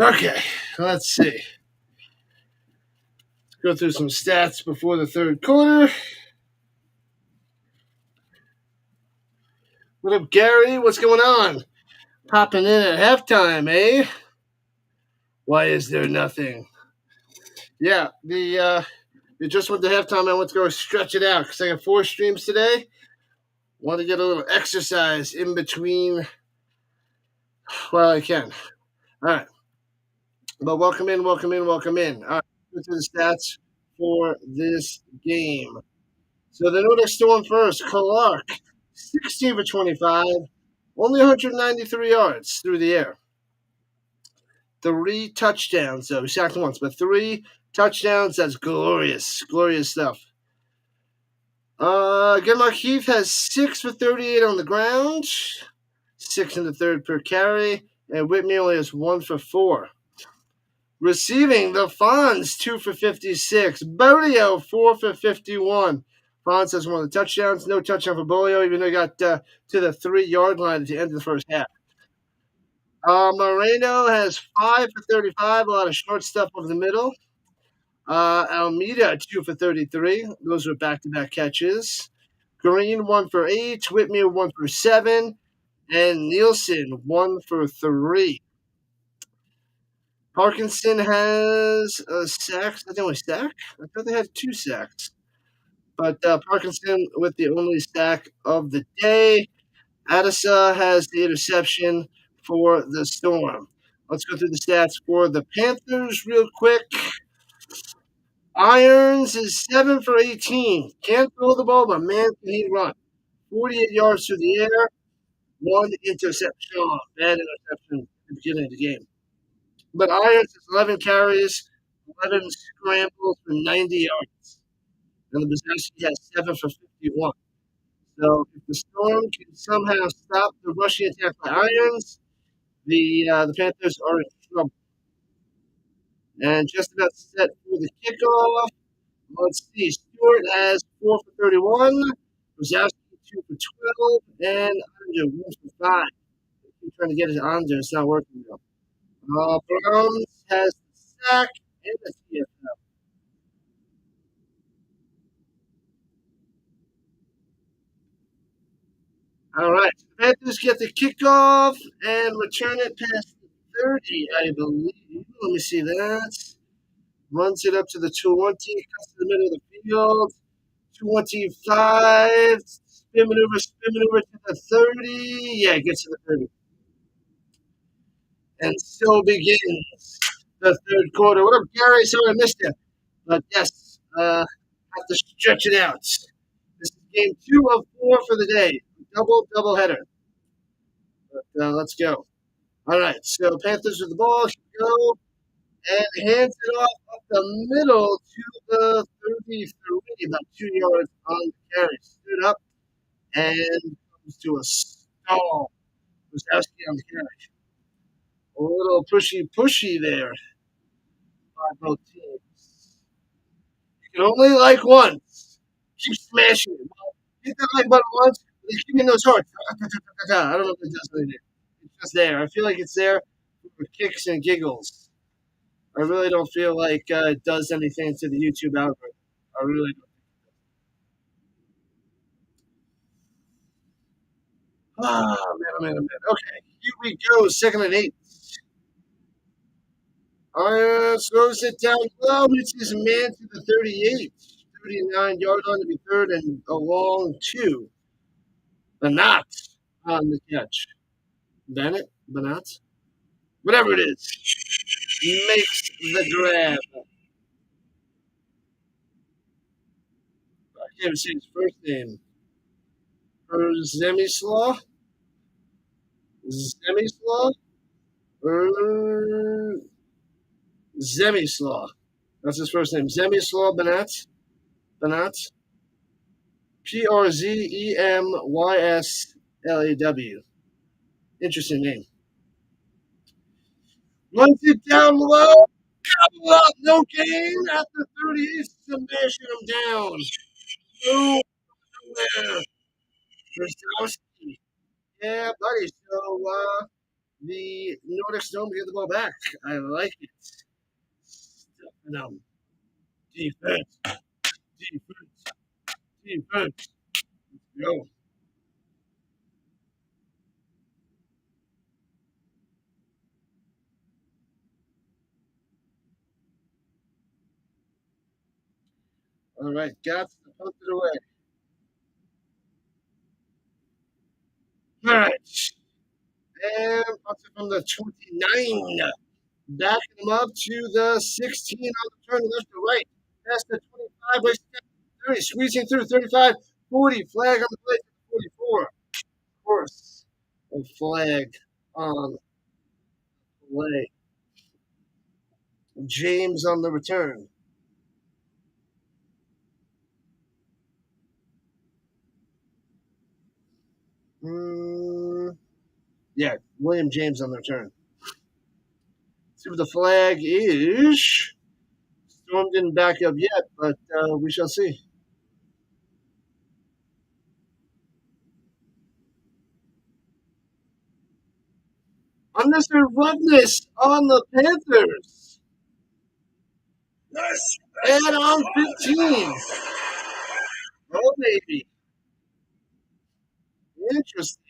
Okay, let's see. Let's go through some stats before the third quarter. What up, Gary? What's going on? Popping in at halftime, eh? Why is there nothing? Yeah, it just went to halftime. I went to go stretch it out because I got 4 streams today. Want to get a little exercise in between while I can. All right. But welcome in, welcome in, welcome in. All right, let's go to the stats for this game. So the Nordic Storm first. Clark, 16 for 25, only 193 yards through the air. 3 touchdowns, though. He sacked once, but 3 touchdowns. That's glorious, glorious stuff. Goodluck Heath has 6 for 38 on the ground, 6 in the third per carry, and Whitney only has 1 for 4. Receiving, the Fonz, 2 for 56. Bolio, 4 for 51. Fonz has one of the touchdowns. No touchdown for Bolio, even though he got to the 3-yard line at the end of the first half. Moreno has 5 for 35. A lot of short stuff over the middle. Almeida, 2 for 33. Those were back-to-back catches. Green, 1 for 8. Whitmere, 1 for 7. And Nielsen, 1 for 3. Parkinson has a sack. Is that the only sack? I thought they had 2 sacks. But Parkinson with the only sack of the day. Adisa has the interception for the Storm. Let's go through the stats for the Panthers real quick. Irons is 7 for 18. Can't throw the ball, but man, can he run. 48 yards through the air. 1 interception. Bad interception at the beginning of the game. But Irons has 11 carries, 11 scrambles for 90 yards. And the Bozowski has 7 for 51. So if the Storm can somehow stop the rushing attack by Irons, the Panthers are in trouble. And just about set for the kickoff. Let's see. Stewart has 4 for 31. Bozowski 2 for 12. And Under 1 for 5. Keep trying to get it under. It's not working though. Browns has the sack and the TFL. All right. The Panthers get the kickoff and return it past the 30, I believe. Let me see that. Runs it up to the 20, cuts to the middle of the field. 25. Spin maneuver to the 30. Yeah, gets to the 30. And so begins the third quarter. What up, Gary? Sorry I missed it. But yes, have to stretch it out. This is game 2 of 4 for the day. Double header. But let's go. All right, so Panthers with the ball. Here we go. And hands it off up the middle to the 33, about 2 yards on the carry. Stood up and comes to a stall. Wazowski on the carry. A little pushy there by both teams. You can only like once. Keep smashing it. Well, hit that like button once. They keep getting those hearts. I don't know if it does anything. It's just there. I feel like it's there for kicks and giggles. I really don't feel like it does anything to the YouTube algorithm. I really don't. Man. Okay, here we go. 2nd and 8. Throws it down low. Hits his man to the 38. 39-yard line to be third and a long 2. Banat on the catch. Banat? Whatever it is. Makes the grab. I can't even say his first name. Zemislaw? Zemislaw. That's his first name. Zemislaw Banat. Przeymyslaw. Interesting name. Runs it down low. Double up, no gain at the 38, smashing him down. Boom, there. Brzezowski. Yeah, buddy. So the Nordic Storm get the ball back. I like it. Stuffing them. Defense, defense, defense. Go. All right, got the punt it away. All right, and puts it from the 29. Backing them up to the 16 on the turn left to right. Past the 25, by 30, squeezing through 35, 40. Flag on the plate to the 44. Of course, a flag on the play. James on the return. Yeah, William James on the return. See what the flag is. Storm didn't back up yet, but we shall see. Unnecessary roughness on the Panthers. Yes. And on 15. Oh, baby. Interesting.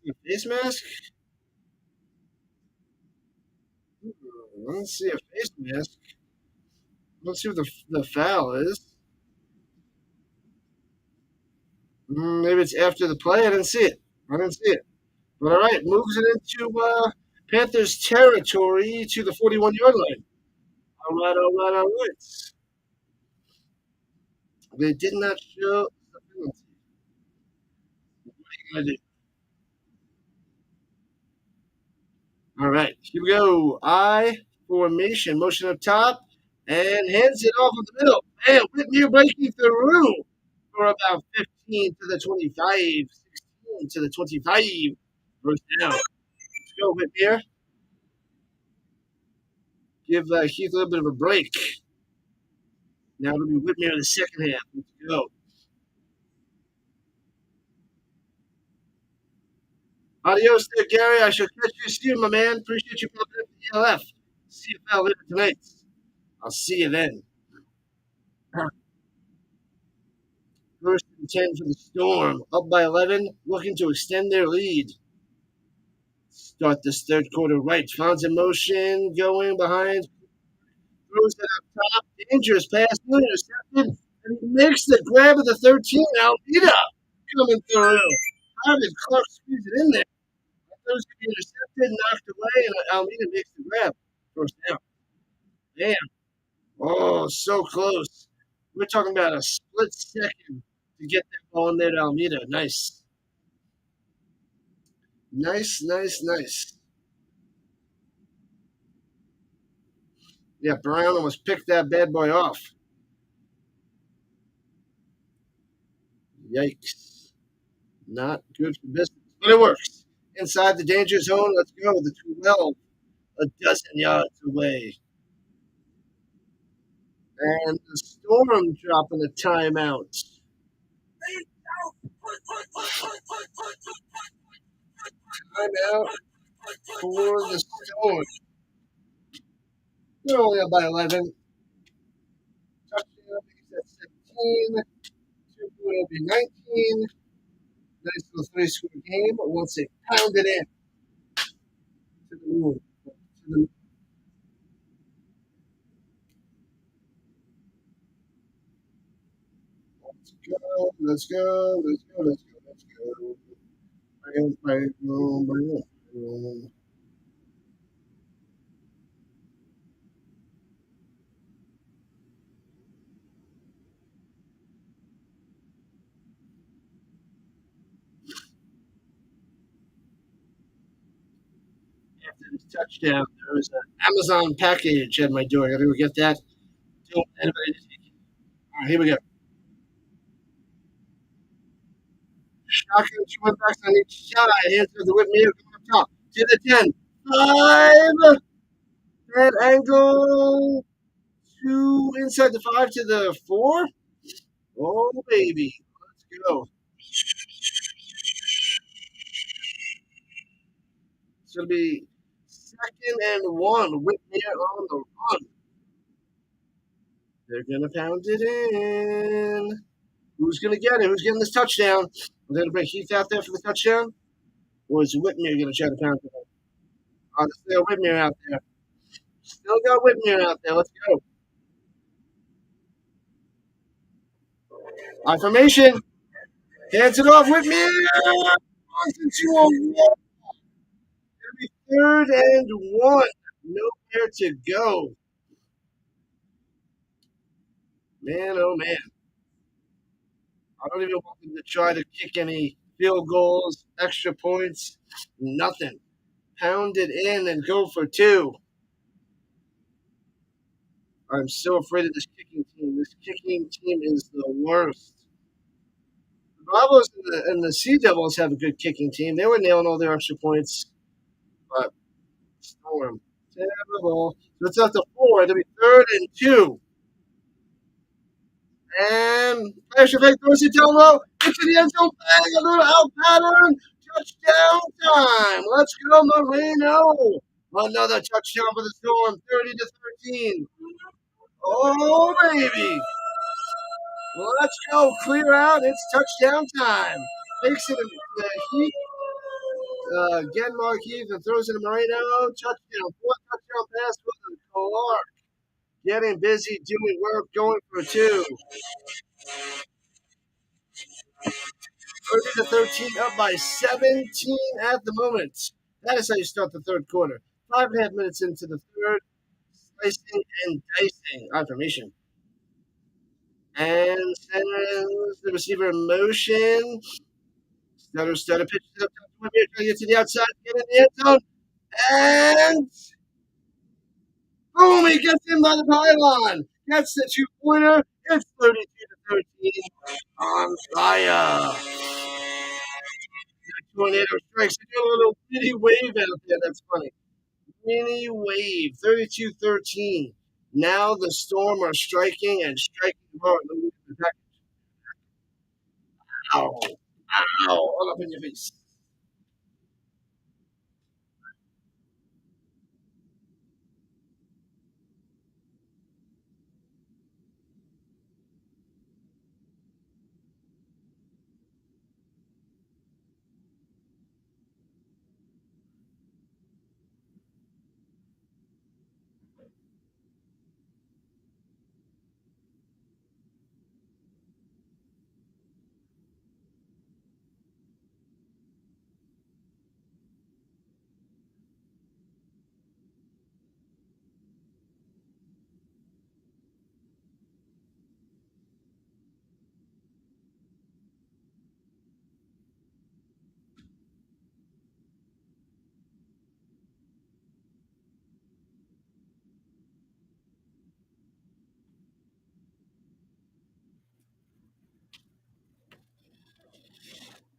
See a face mask? Let's see a face mask. Let's see what the foul is. Maybe it's after the play. I didn't see it. I didn't see it. But all right, moves it into Panthers territory to the 41-yard line. All right, all right, all right. They did not show the penalty. What are you going to do? All right, here we go. I formation, motion up top, and hands it off in the middle. And Whitmere breaking through for about 15 to the 25, 16 to the 25. First down. Let's go, Whitmere. Give Heath a little bit of a break. Now it'll be Whitmere in the second half. Let's go. Adios there, Gary. I shall catch you soon, my man. Appreciate you popping up the e.l.f. CFL later tonight. I'll see you then. First and 10 for the Storm. Up by 11, looking to extend their lead. Start this third quarter right. Fonz in motion, going behind. Throws it up top. Dangerous pass, intercepted. And he makes the grab of the 13. Almeida coming through. How did Clark squeeze it in there? I thought it was going to be intercepted, knocked away, and Almeida makes the grab. First down. Damn. Oh, so close. We're talking about a split second to get that ball in there to Almeida. Nice. Nice, nice, nice. Yeah, Brown almost picked that bad boy off. Yikes. Not good for business, but it works. Inside the danger zone, let's go. The 12, a dozen yards away. And the Storm dropping a timeout. Timeout for the Storm. They're only up by 11. Touchdown, at 17. Will be 19. Nice little three-score game. Once they pound it in to the moon. Let's go. Let's go. Let's go. Let's go. Let's go. Bam, bam, boom, bam, boom. After this touchdown, there was an Amazon package at my door. I gotta go get that. Don't want anybody to take it. All right, here we go. Shotgun two backs on each side. Hands to the Whitmere coming up top. To the 10. 5. That angle to inside the 5 to the 4. Oh, baby. Let's go. It's going to be second and 1. Whitmere on the run. They're going to pound it in. Who's going to get it? Who's getting this touchdown? We're going to bring Heath out there for the touchdown? Or is Whitmere going to try to pound it in? Oh, still Whitmere out there. Still got Whitmere out there. Let's go. On formation. Hands it off. Whitmere. Runs into a wall. It'll be third and 1. Nowhere to go. Man, oh man. I don't even want them to try to kick any field goals, extra points, nothing. Pound it in and go for 2. I'm so afraid of this kicking team. This kicking team is the worst. The Bravos and the Sea Devils have a good kicking team. They were nailing all their extra points, but Storm, terrible. So it's up to 4. It'll be third and 2. And flash effect throws it down low into the end zone. Bang, a little out pattern. Touchdown time. Let's go, Marino. Another touchdown for the Storm, 30 to 13. Oh, baby. Let's go. Clear out. It's touchdown time. Takes it in Heath. Again, Mark Heath and throws it to Moreno. Touchdown. 4th touchdown pass for the Clark. Getting busy, doing work, going for 2. 30 to 13, up by 17 at the moment. That is how you start the third quarter. 5.5 minutes into the third. Slicing and dicing. Confirmation. And sends the receiver in motion. Stutter, pitch to the top. Trying to get to the outside, get in the end zone. And boom, he gets in by the pylon. Gets the 2-pointer. It's 32 to 13. On fire. Tornado strikes. They do a little mini wave out there. That's funny. Mini wave. 32-13. Now the Storm are striking and striking hard. Ow. Ow. All up in your face.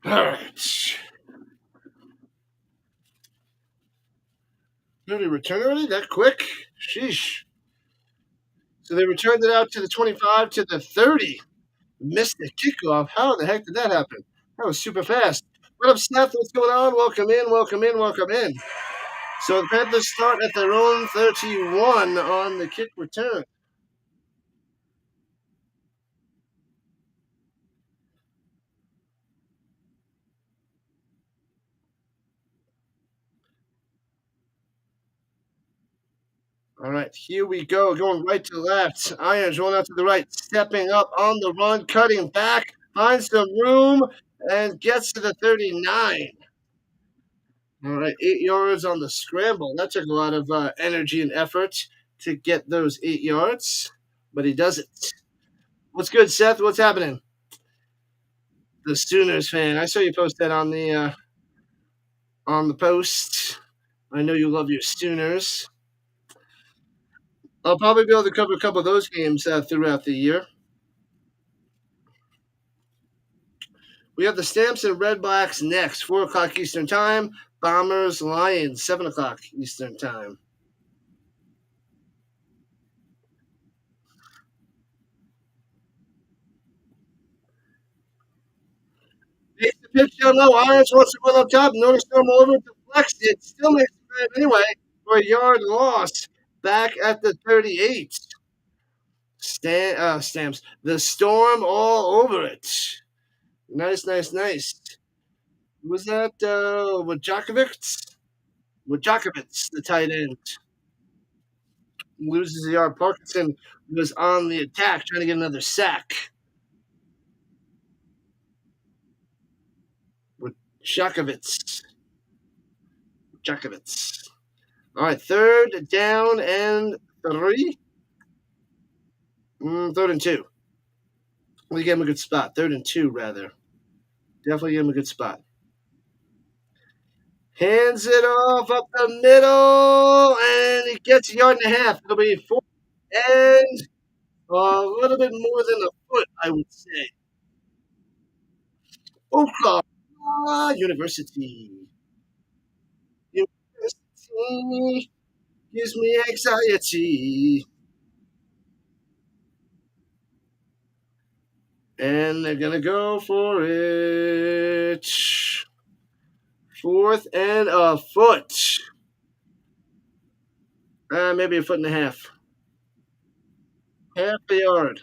All right. Did he return already? That quick? Sheesh. So they returned it out to the 25 to the 30. Missed the kickoff. How the heck did that happen? That was super fast. What up, Seth? What's going on? Welcome in, welcome in, welcome in. So the Panthers start at their own 31 on the kick return. All right, here we go. Going right to left. Irons rolling out to the right. Stepping up on the run. Cutting back. Finds some room. And gets to the 39. All right, 8 yards on the scramble. That took a lot of energy and effort to get those 8 yards. But he does it. What's good, Seth? What's happening? The Sooners fan. I saw you post that on the post. I know you love your Sooners. I'll probably be able to cover a couple of those games throughout the year. We have the Stamps and Red Blacks next, 4 o'clock Eastern Time. Bombers, Lions, 7 o'clock Eastern Time. pitch down low. Irons wants to go up top. Nordic Storm all over it. Deflects it. Still makes the grab anyway for a yard loss. Back at the 38. Stamps. The Storm all over it. Nice, nice, nice. Was that Wajakovic? Wajakovic, the tight end. Loses the yard. Parkinson was on the attack, trying to get another sack. Wajakovic. All right, third down and 3. Third and 2. We gave him a good spot. Third and 2, rather. Definitely gave him a good spot. Hands it off up the middle, and he gets a yard and a half. It'll be 4 and a little bit more than a foot, I would say. Wrocław University. University gives me anxiety. And they're going to go for it. 4th and a foot. Maybe a foot and a half. Half a yard.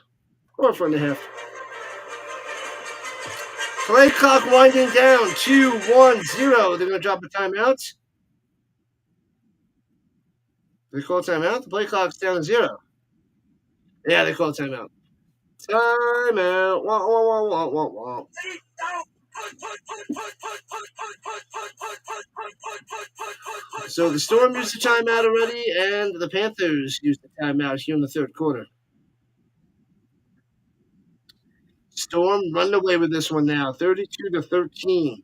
Or a foot and a half. Play clock winding down. 2-1-0. They're going to drop a timeout. They call timeout. The play clock's down to 0. Yeah, they call timeout. Timeout. Wah, wah, wah, wah, wah, wah. So the Storm used the timeout already, and the Panthers used the timeout here in the third quarter. Storm running away with this one now, 32-13.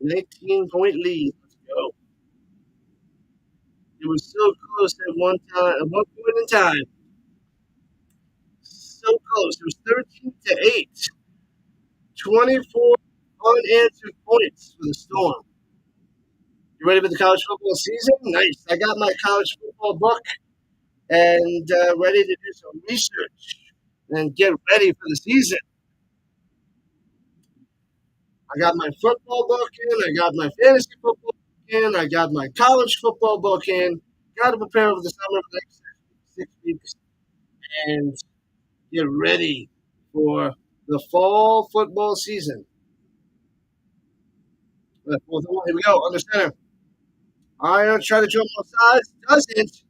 19-point lead. Let's go. It was so close at one point in time. So close. It was 13-8. 24 unanswered points for the Storm. You ready for the college football season? Nice. I got my college football book and ready to do some research and get ready for the season. I got my football book in. I got my fantasy football book in. I got my college football book in. Got to prepare for the summer for the next 6 weeks and get ready for the fall football season. Here we go. Under center. Irons try to jump off sides. Doesn't.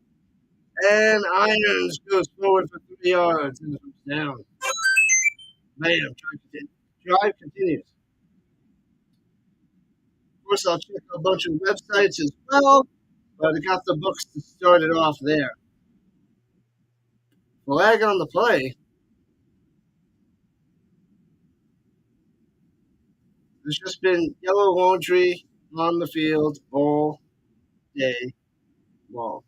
And Irons goes forward for 3 yards and comes down. Bam. Drive continues. Of course, I'll check a bunch of websites as well, but I got the books to start it off there. Flag on the play. There's just been yellow laundry on the field all day long.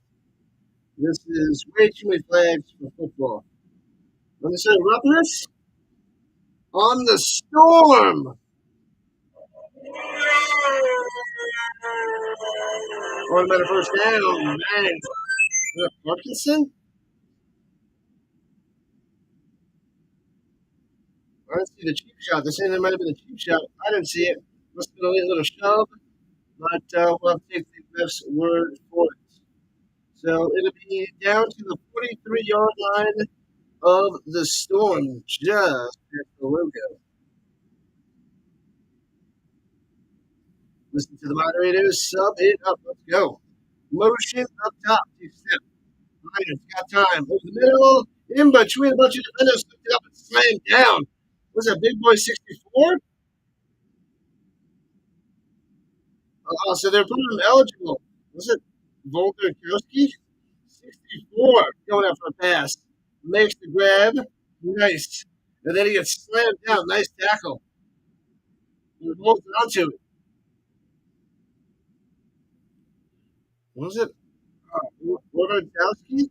This is way too many flags for football. Let me say roughness on the Storm. Automatic first down. Man. Parkinson? I didn't see the cheap shot. They're saying there might have been a cheap shot. I didn't see it. Must have been a little shove. But we'll have to take the ref's word for it. So it'll be down to the 43-yard line of the Storm, just at the logo. Listen to the moderators. Sub it up. Let's go. Motion up top. 2-step. Ryan's got time. Over the middle. In between a bunch of defenders. Picked it up and slammed down. Was that Big Boy 64? So they're putting him eligible. Was it Volkerkowski? 64 going out for a pass. Makes the grab. Nice. And then he gets slammed down. Nice tackle. He holds onto it. Was it Wojciechowski?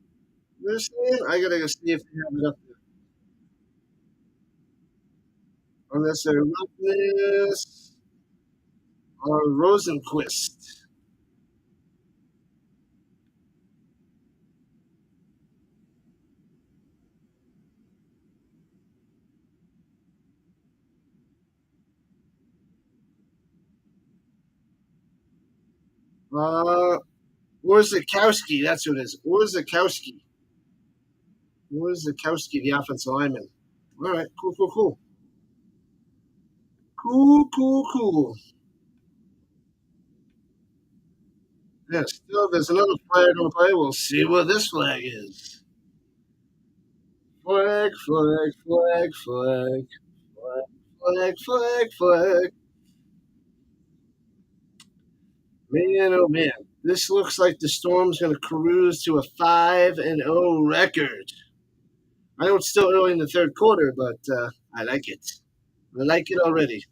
They're saying? I gotta go see if they have it up there. Unless they're Roughness or Rosenquist. Uh, Warzakowski, that's who it is. Warzakowski. Warzakowski, the offensive lineman. All right, cool, cool, cool. Cool, cool, cool. Yeah, still, there's another flag on the play. We'll see what this flag is. Flag, flag, flag, flag, flag, flag, flag, flag. Man, oh man, this looks like the Storm's going to cruise to a 5-0 record. I know it's still early in the third quarter, but I like it. I like it already.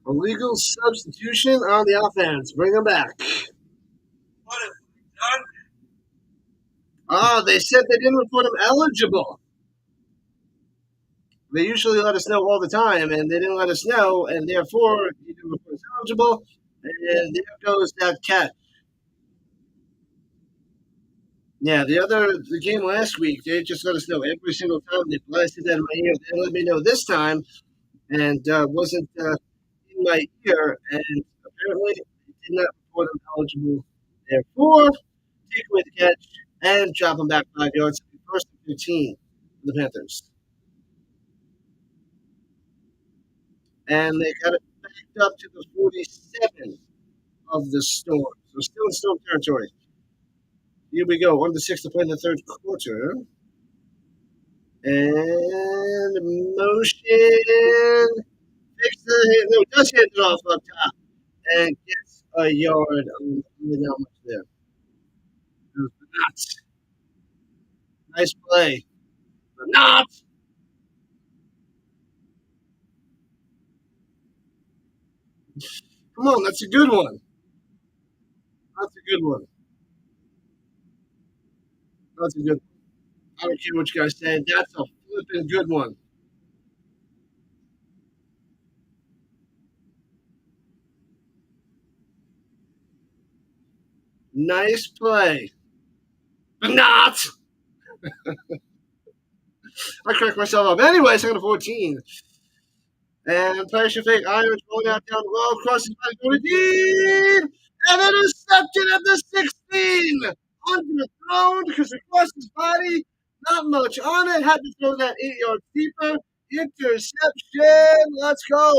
Illegal substitution on the offense. Bring him back. Oh, they said they didn't report him eligible. They usually let us know all the time, and they didn't let us know, and therefore he didn't report us eligible. And there goes that cat. Yeah, the game last week, they just let us know every single time. They blasted that in my ear. They let me know this time, and wasn't in my ear, and apparently they did not report him eligible. Therefore, take away the catch and drop him back 5 yards. First and 15 for the Panthers. And they got it backed up to the 47 of the Storm. So still in Storm territory. Here we go. 1-6 to play in the third quarter. And motion. Fix the no, does hit it off up top and gets a yard. Not much there. Not. Nice play. Not. Come on, that's a good one. That's a good one. That's a good one. I don't care what you guys say. That's a flipping good one. Nice play. But not. I cracked myself up. Anyway, second to 14. And pressure fake Irons rolling out down the road, crosses by going deep. And an interception at the 16. Underthrown because it crossed his body. Not much on it. Had to throw that 8 yards deeper. Interception. Let's go.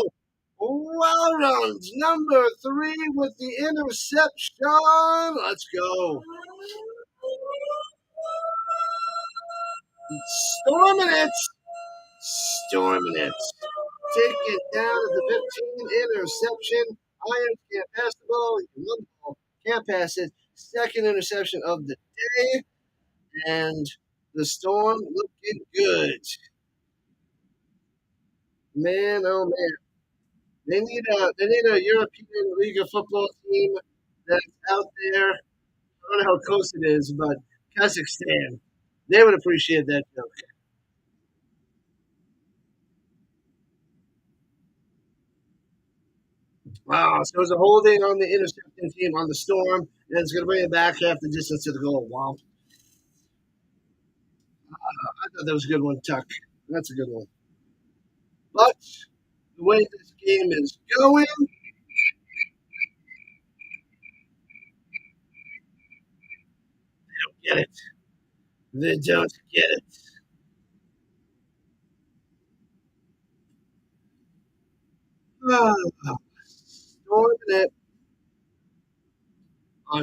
Well runs. Number 3 with the interception. Let's go. Storming it. Storming it. Take it down at the 15. Interception. Irons can't pass the ball. You can run the ball. Can't pass it. Second interception of the day. And the Storm looking good. Man, oh man. They need a European League of Football team that's out there. I don't know how close it is, but Kazakhstan. They would appreciate that joke. Wow, so it's a holding on the intercepting team on the Storm, and it's going to bring it back half the distance to the goal. Wow. I thought that was a good one, Tuck. That's a good one. But the way this game is going, get it. They don't get it. Ah, Storming it.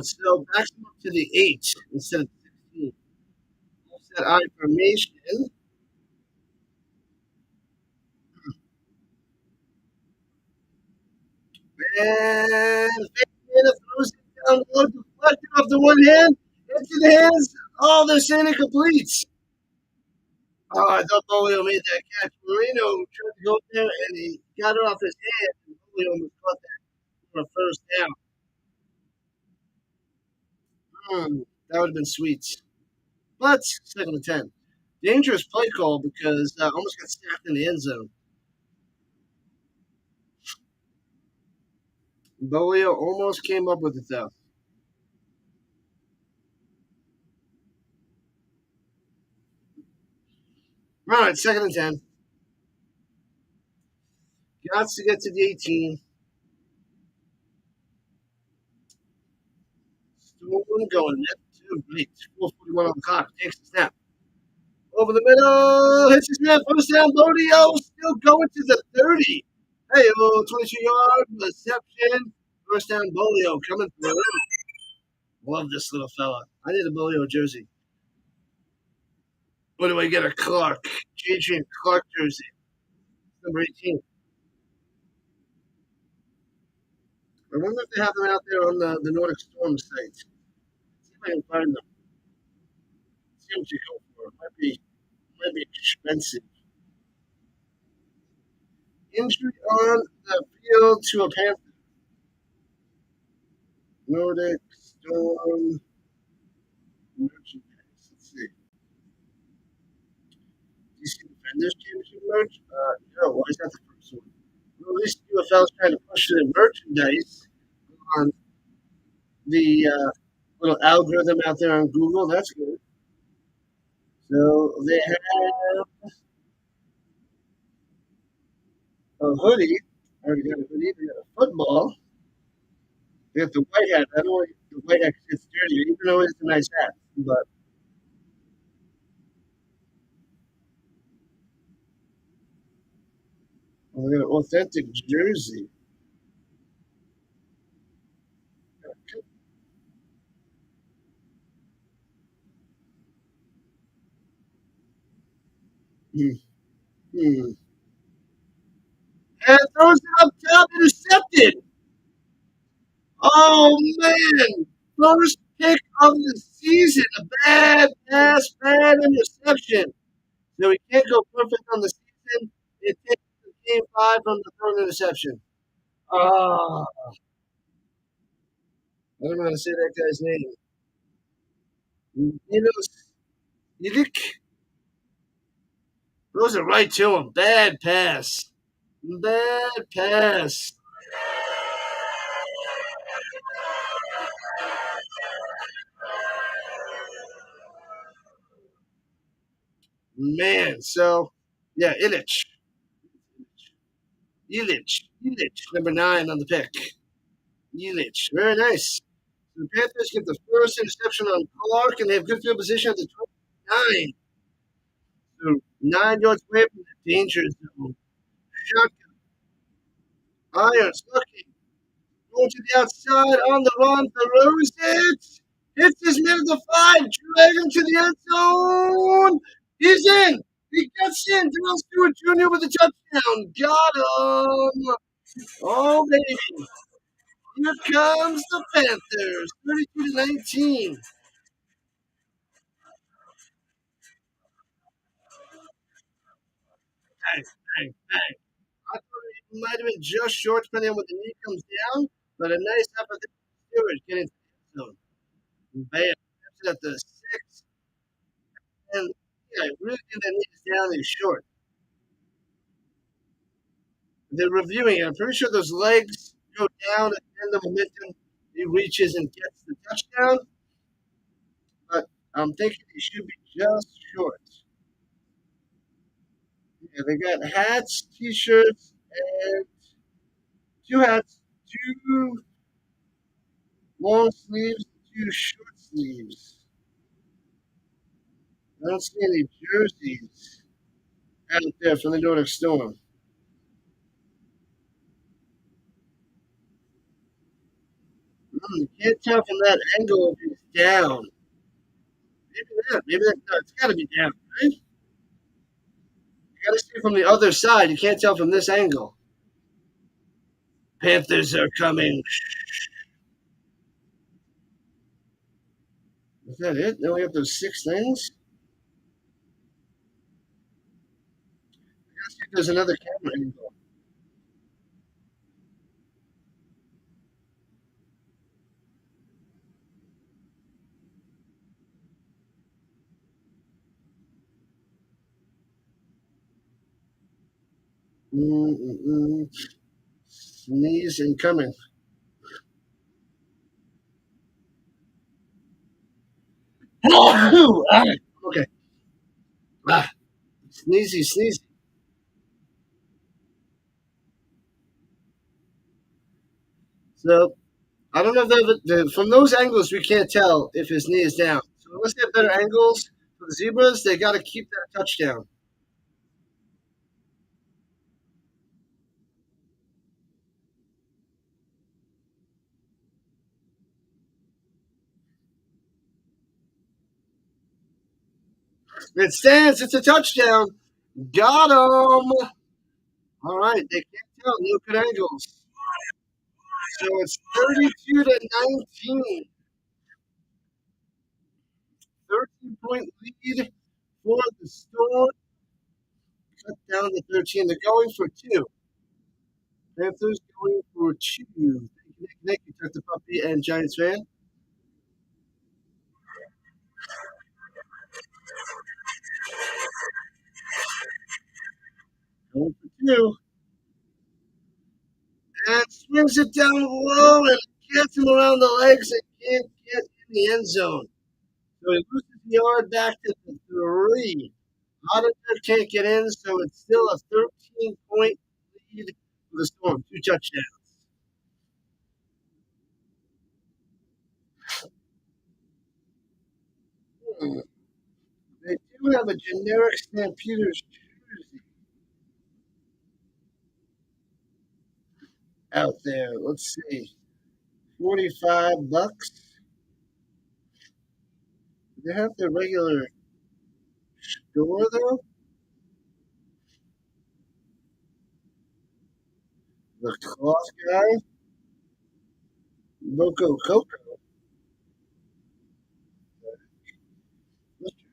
So backs them up to the 8 instead of 16. Set I formation. And Fernandez throws it down low, deflected off the one hand into the hands. Oh, they're saying it completes. Oh, I thought Bolio made that catch. Marino tried to go there and he got it off his hand. And Bolio almost caught that for a first down. That would have been sweet. But second and 10. Dangerous play call because almost got stacked in the end zone. Bolio almost came up with it though. All right, 2nd and 10. Got to get to the 18. Storm going left to right. 4:41 on the clock. Takes the snap. Over the middle. Hits his man. First down. Bodio still going to the 30. Hey, 22-yard reception. First down. Bolio coming through. Love this little fella. I need a Bolio jersey. What do I get? A Clark. JJ Clark jersey. Number 18. I wonder if they have them out there on the Nordic Storm site. See if I can find them. See what you go for. It might be expensive. Injury on the field to a Panther. Nordic Storm merchandise. Let's see. DC Defenders Championship merch? No, why is that the first one? Well, at least UFL is trying to push the merchandise on the little algorithm out there on Google. That's good. So they have a hoodie. I already got a hoodie. They got a football. They got the white hat. I don't want the white hat because it's dirty, even though it's a nice hat. But we got an authentic jersey. Hmm. Hmm. And throws it up top, intercepted. Oh man! First pick of the season. A bad pass, bad interception. So he can't go perfect on the season. It takes the game 5 from the third interception. Ah, I don't know how to say that guy's name. You know, Yidik throws it right to him. Bad pass. Bad pass. Man, so yeah, Illich, number 9 on the pick. Illich, very nice. The Panthers get the first interception on Clark, and they have good field position at the 29. So 9 yards away from the danger zone. Shotgun, Irons looking, going to the outside on the run, throws it. Hits his man at the 5, drag him to the end zone. He's in. He gets in. Terrell Stewart Jr. with a touchdown. Got him. Oh, baby. Here comes the Panthers, 32-19. Bang, bang, bang. I thought it might have been just short, depending on what the knee comes down, but a nice effort there from Stewart getting to the end zone. Bam. That's at the 6. And yeah, I really think that knee's down is short. They're reviewing it. I'm pretty sure those legs go down at the end of momentum. He reaches and gets the touchdown, but I'm thinking he should be just short. Yeah, they got hats, t-shirts, and 2 hats, 2 long sleeves, 2 short sleeves. I don't see any jerseys out there from the Nordic Storm. You can't tell from that angle if he's down. Maybe not. Maybe that, no, it's got to be down, right? You got to see from the other side. You can't tell from this angle. Panthers are coming. Is that it? Now we have those 6 things. Let's see if there's another camera angle. Mm-mm-mm. Sneeze incoming. Ah, okay. Ah, Sneezy, sneezy. So I don't know if from those angles we can't tell if his knee is down. So unless they have better angles for the zebras, they got to keep that touchdown. It stands. It's a touchdown. Got him. All right, they can't tell. No good angles. So it's 32-19. 13-point lead for the Storm. Cut down to 13. They're going for two. Panthers going for two. Thank you, Nick. Nick, you took the puppy and Giants fan. Going for two. And swings it down low and gets him around the legs and can't get in the end zone. So he loses the yard back to the three. Auditor can't get in, so it's still a 13-point lead for the Storm. Two touchdowns. Hmm. They do have a generic Stampeders jersey out there. Let's see. 45 bucks. They have the regular store though. The cloth guy, Loco Coco.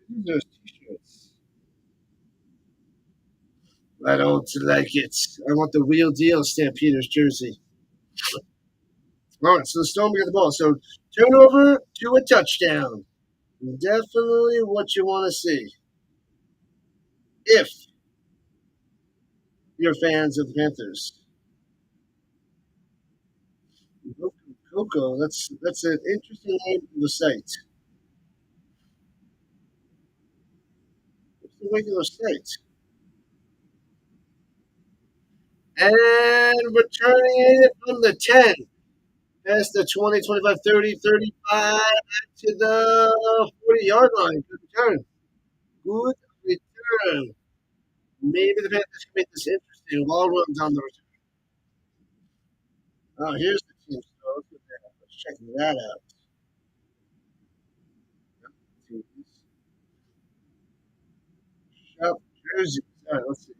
These are t-shirts. I don't like it. I want the real deal Stampeders jersey. All right, so the Storm get the ball. So turnover to a touchdown. Definitely what you want to see. If you're fans of the Panthers. Loco Coco, that's an interesting name for the site. It's the regular site. And returning it from the 10. Past the 20, 25, 30, 35 to the 40-yard line. Good return. Good return. Maybe the Panthers can make this interesting. Wall runs on the return. Oh, here's the team. So let's check that out. Shop jerseys. All right, let's see.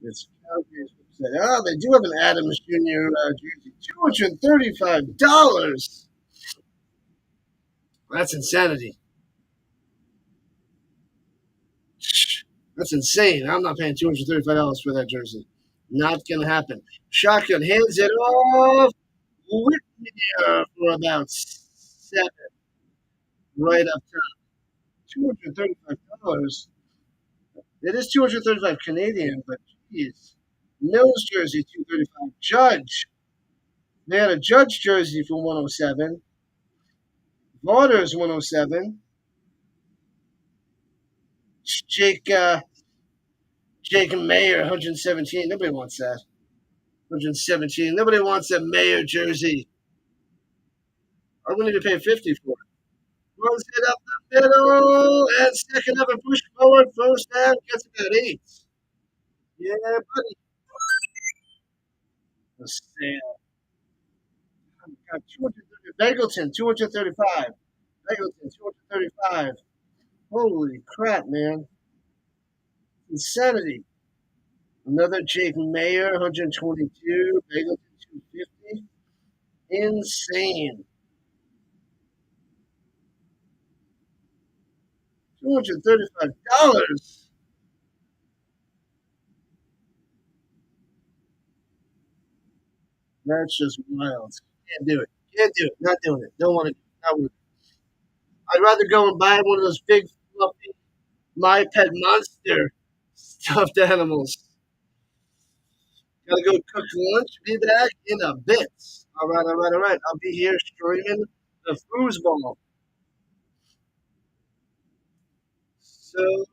It's Calgary's website. Oh, they do have an Adams Jr. Jersey. $235. That's insanity. That's insane. I'm not paying $235 for that jersey. Not gonna happen. Shotgun hands it off. Whitmere for about seven. Right up top. $235. It is 235 Canadian, but geez. Mills jersey 235. Judge. They had a Judge jersey for 107. Waters 107. Jake Jake Mayer 117. Nobody wants that. 117. Nobody wants a Mayer jersey. I'm going to pay 50 for it. Runs it up the middle and second up and push forward. First down gets about eight. Yeah, buddy. The sale. Got 230. Bagleton 235. Bagleton 235. Holy crap, man! Insanity. Another Jake Mayer 122. Bagleton 250. Insane. $235. That's just wild. Can't do it. Can't do it. Not doing it. Don't want to. Not with I'd rather go and buy one of those big fluffy My Pet Monster stuffed animals. Gotta go cook lunch. Be back in a bit. All right, all right, all right. I'll be here streaming the foosball. So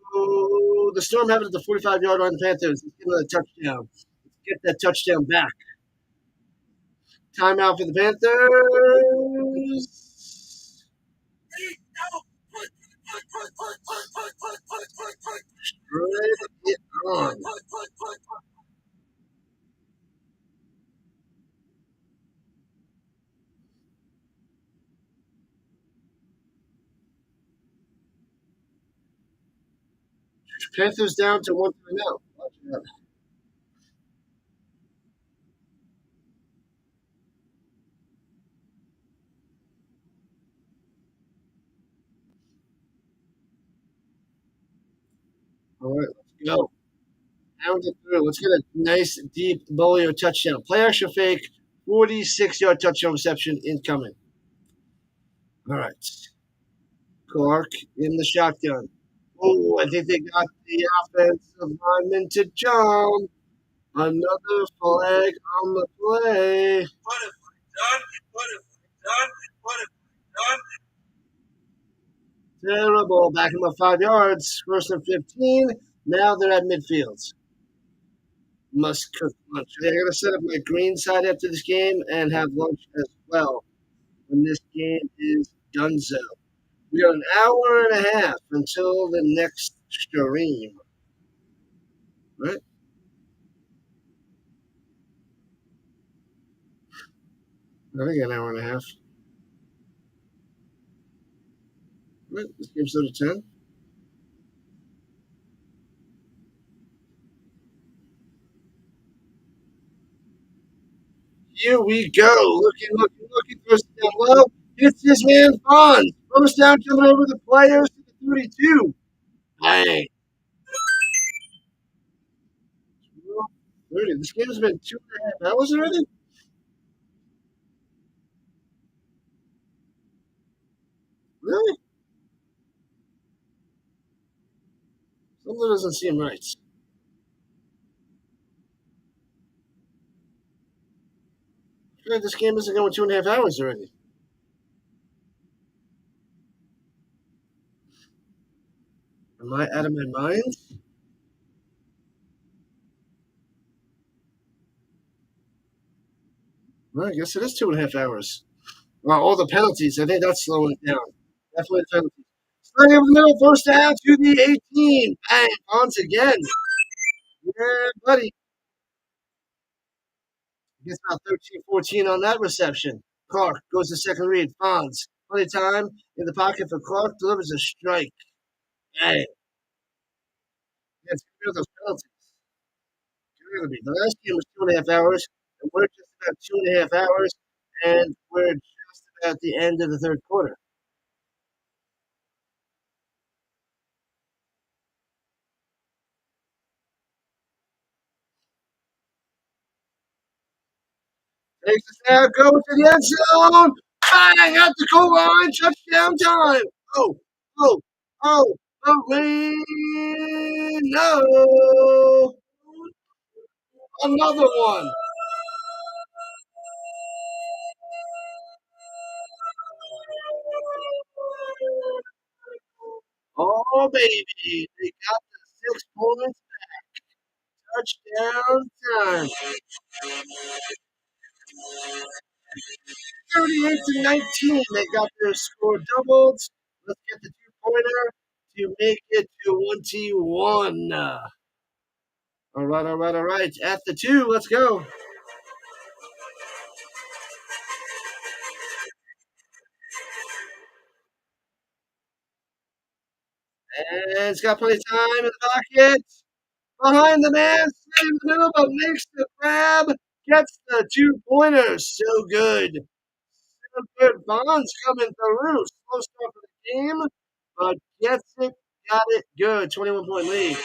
the Storm have it at the 45-yard line. The Panthers. Let's give it a touchdown. Let's get that touchdown back. Timeout for the Panthers. Straight it on. Panthers down to 1 timeout. Watch out. All right, let's go. Pound it through. Let's get a nice deep Bolio touchdown. Play action fake. 46-yard touchdown reception incoming. All right. Clark in the shotgun. Oh, I think they got the offensive lineman to jump. Another flag on the play. What have I done? What have I done? What have I done? Terrible. Back him up 5 yards. First and 15. Now they're at midfield. Must cook lunch. I gotta set up my green side after this game and have lunch as well when this game is donezo. We got an hour and a half until the next stream. Right? I think an hour and a half. Right? This game's still to 10. Here we go. Looking. First down low. It's this man, Fonz. First down coming over the players to the 32. Bang. 30. This game's been 2.5 hours already? Really? Something doesn't seem right. I feel like this game isn't going 2.5 hours already. Am I out of my mind? Well, I guess it is 2.5 hours. Well, all the penalties. I think that's slowing it down. Definitely the penalties. Sliding over the middle, first down to the 18. Bang, once again. Yeah, buddy. Gets about 13, 14 on that reception. Clark goes to second read. Fonz. Plenty of time in the pocket for Clark. Delivers a strike. Bang. Yeah, it's going to be those penalties. It's going to be. The last game was 2.5 hours, and we're just about 2.5 hours, and we're just about the end of the third quarter. Takes a snap, goes to the end zone. Bang! At the goal line. Touchdown time. Oh, oh, oh, oh, no. Another one. Oh, baby. They got the 6 points. Touchdown time. 38 to 19. They got their score doubled. Let's get the 2-pointer to make it 21. All right. At the 2, let's go. And it's got plenty of time in the pocket. Behind the man, straight in the middle, but makes the grab. Gets the 2-pointer. So good. So good. Bond's coming through. Slow start for the game, but gets it. Got it. Good. 21-point lead.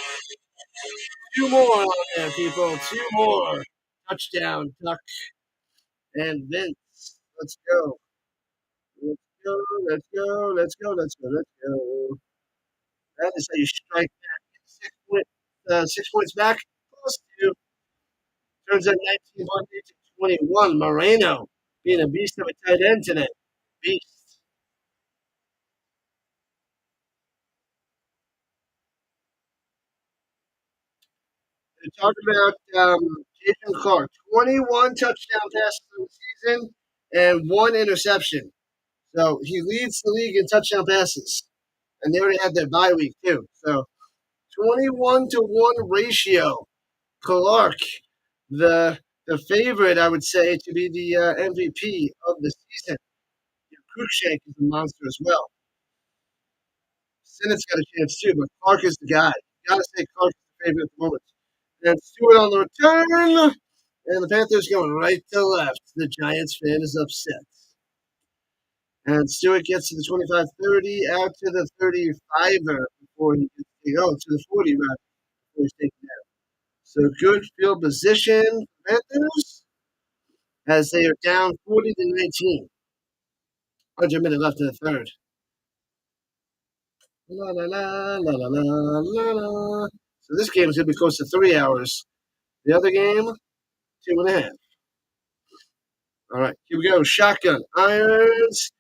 2 more on there, people. 2 more. Touchdown, Tuck and Vince. Let's go. Let's go. Let's go. Let's go. Let's go. Let's go. That is how you strike back. 6 points back. Close to. Turns out 19 to 21. Moreno being a beast of a tight end today. Beast. They're talking about Jason Clark, 21 touchdown passes in the season and one interception. So he leads the league in touchdown passes, and they already had their bye week too. So 21-1 ratio. Clark, the favorite, I would say, to be the MVP of the season. Cruikshank is a monster as well. Sennett's got a chance too, but Clark is the guy. You gotta say Clark is the favorite at the moment. And Stewart on the return, and the Panthers going right to left. The Giants fan is upset. And Stewart gets to the 25-30, out to the 35er before he gets to go to the 40 rather before he's taken out. So good field position, Panthers, as they are down 40-19. 100 minutes left in the third. La la la la la la la la. So this game is going to be close to 3 hours. The other game, 2.5. All right, here we go. Shotgun, irons,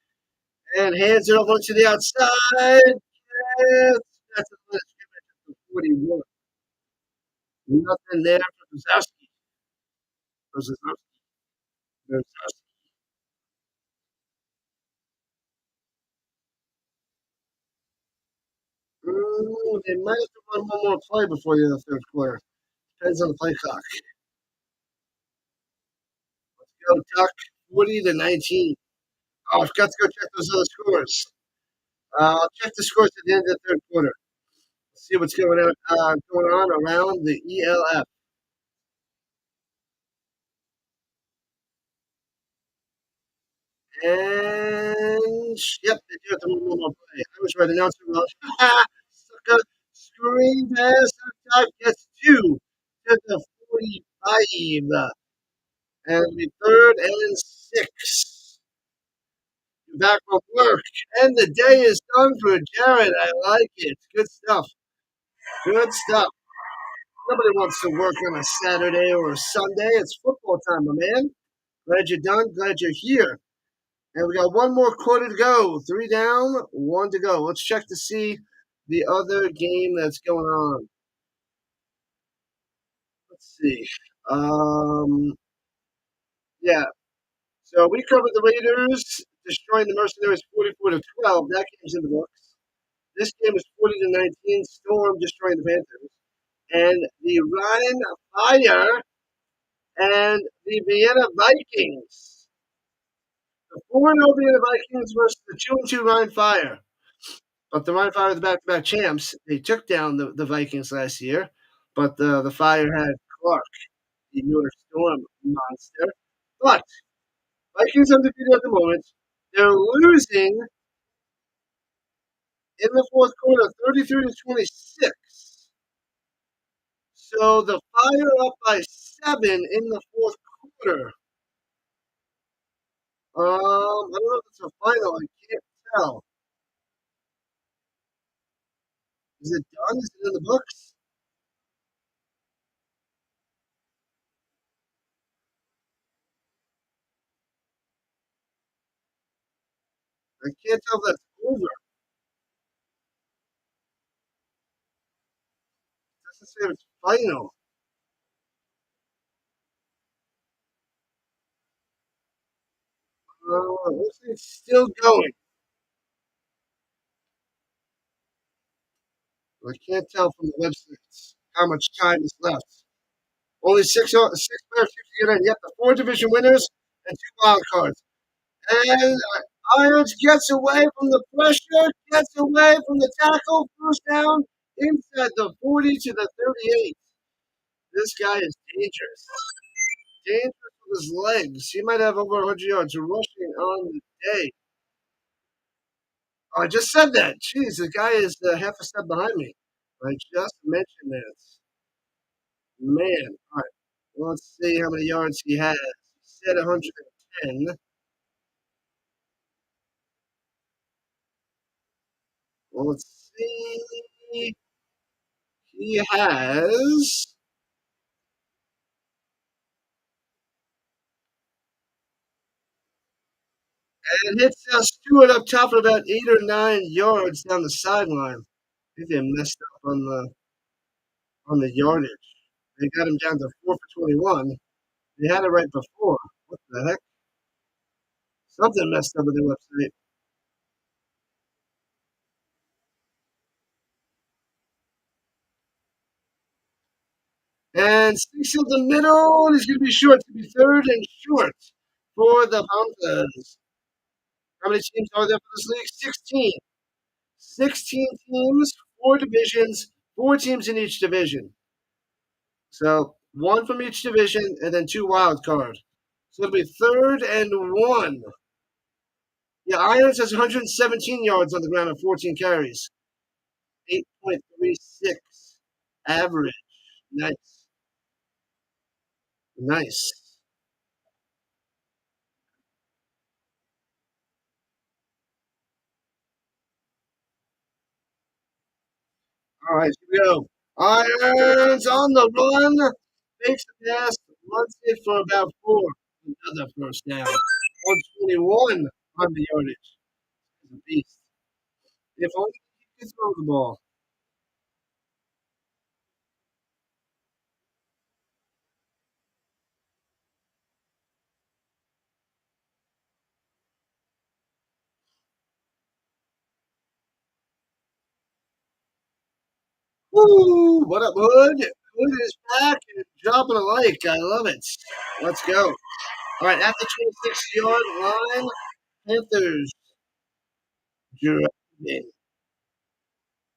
and hands it over to the outside. Yes, that's a good scrimmage at the 41. Nothing there for Brzezowski. Brzezowski. They might have to run one more play before the end of the third quarter. Depends on the play clock. Go Duck, 40-19. Oh, I forgot to go check those other scores. I'll check the scores at the end of the third quarter. See what's going on around the e.l.f. And yep, they do have to move one more play. I was right, announcer wrong. Sucker, screen pass up top gets two to the 45. And we third and 6. Back from work. And the day is done for Jared. I like it. Good stuff. Good stuff. Nobody wants to work on a Saturday or a Sunday. It's football time, my man. Glad you're done. Glad you're here. And we got one more quarter to go. 3 down, 1 to go. Let's check to see the other game that's going on. Let's see. Yeah. So we covered the Raiders destroying the Mercenaries 44-12. That game's in the books. This game is 40-19. Storm destroying the Panthers. And the Rhino Fire and the Vienna Vikings. The 4-0 Vienna Vikings versus the 2-2 Rhine Fire. But the Rhine Fire are the back-to-back champs. They took down the Vikings last year, but the Fire had Clark, the Nordic Storm monster. But Vikings undefeated at the moment. They're losing in the fourth quarter, 33-26. So the Fire up by 7 in the fourth quarter. I don't know if it's a final. I can't tell. Is it done? Is it in the books? I can't tell if that's over. It doesn't say if it's final. Looks like it's still going. I can't tell from the websites how much time is left. Only six players to get in. Yep, the 4 division winners and 2 wild cards. And Irons gets away from the pressure, gets away from the tackle, first down inside the 40 to the 38. This guy is dangerous. Dangerous with his legs. He might have over 100 yards rushing on the day. Oh, I just said that. Jeez, the guy is half a step behind me. I just mentioned that. Man. All right. Well, let's see how many yards he has. He said 110. Well, let's see. He has. And hits Stewart up top at about 8 or 9 yards down the sideline. I think they messed up on the yardage. They got him down to 4 for 21. They had it right before. What the heck? Something messed up with their website. And six in the middle. He's going to be short. It's going to be third and short for the Panthers. How many teams are there for this league? 16. 16 teams, four divisions, four teams in each division. So one from each division and then two wild card. So it'll be third and one. Yeah, Irons has 117 yards on the ground and 14 carries. 8.36 average. Nice. Nice. All right, here we go. Irons on the run. Fakes the pass. Runs it for about four. Another first down. 121 on the yardage. He's a beast. If only he could throw the ball. Woo! What up, Hood? Hood is back and dropping a like. I love it. Let's go. All right, at the 26-yard line, Panthers driving.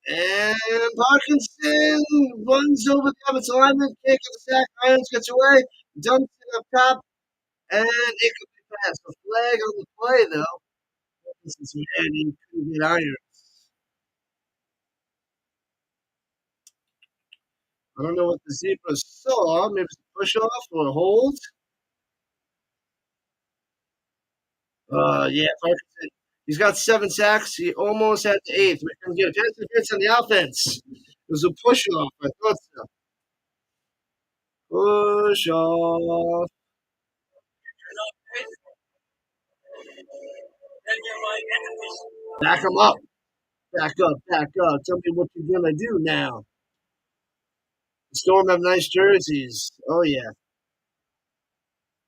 And Parkinson runs over the offensive lineman, can't get the sack. Irons gets away, dumps it up top, and it could be passed. A flag on the play, though. Parkinson's mad he couldn't get Irons. I don't know what the zebra saw. Maybe it's a push off or a hold. Yeah, Parkinson. He's got 7 sacks. He almost had the eighth. We couldn't get a chance to hits on the offense. It was a push off. I thought so. Push off. Back him up. Back up. Back up. Tell me what you're gonna do now. The Storm have nice jerseys. Oh yeah.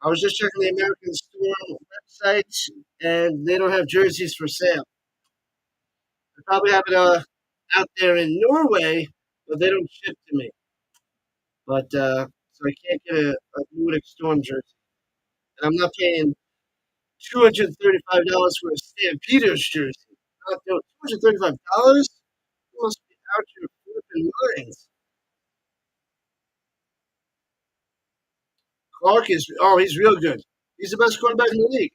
I was just checking the American Storm website, and they don't have jerseys for sale. They probably have it out there in Norway, but they don't ship to me. But so I can't get a Nordic Storm jersey, and I'm not paying $235 for a Stampeders jersey. Not $235. You must be out your flipping minds. Clark is he's real good. He's the best quarterback in the league.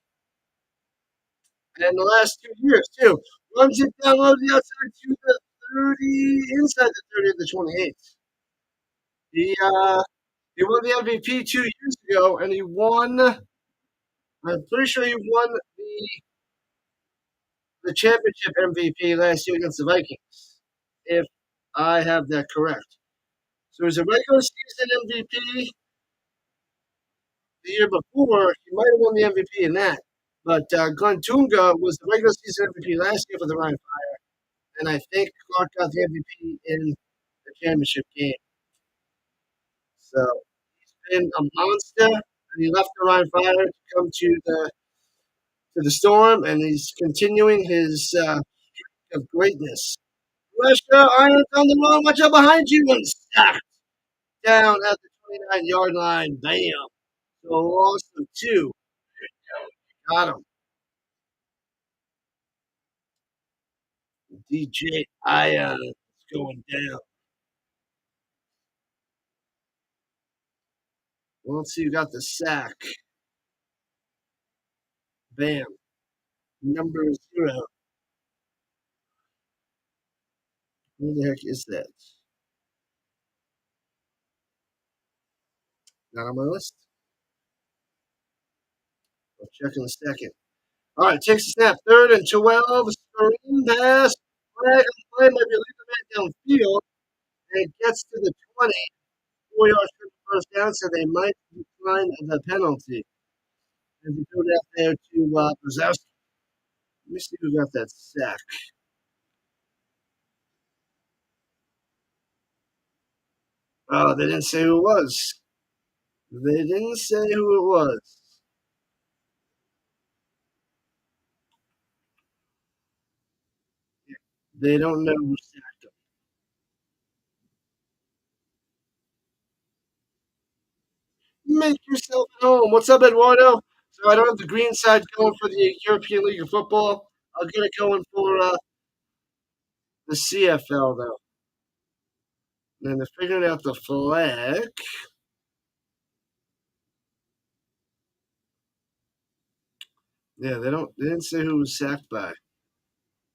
And the last 2 years too. Runs it down low to the outside to the 30, inside the 30 of the 28. He he won the MVP 2 years ago, and he won. I'm pretty sure he won the championship MVP last year against the Vikings, if I have that correct. So it was a regular season MVP the year before. He might have won the MVP in that. But Glenn Tunga was the regular season MVP last year for the Rhino, and I think Clark got the MVP in the championship game. So he's been a monster, and he left the Rhino Fire to come to the Storm, and he's continuing his of greatness. Pressure, Irons on the run, watch out behind you, and sacked down at the 29-yard line. Bam. So loss of two. Got him. DJ Irons going down. Well, let's see who got the sack. Bam. Number 0. Who the heck is that? Not on my list. I'll check in a second. All right, takes a snap. Third and 12. Screen pass. Flag on the play. Might be a lead man downfield. And it gets to the 20. 4 yards for the first down, so they might decline the penalty. And we go down there to Brzezowski. Let me see who got that sack. Oh, they didn't say who it was. They didn't say who it was. They don't know who sacked him. Make yourself at home. What's up, Eduardo? So I don't have the green side going for the European League of Football. I'll get it going for the CFL though. And they're figuring out the flag. Yeah, they don't. They didn't say who was sacked by.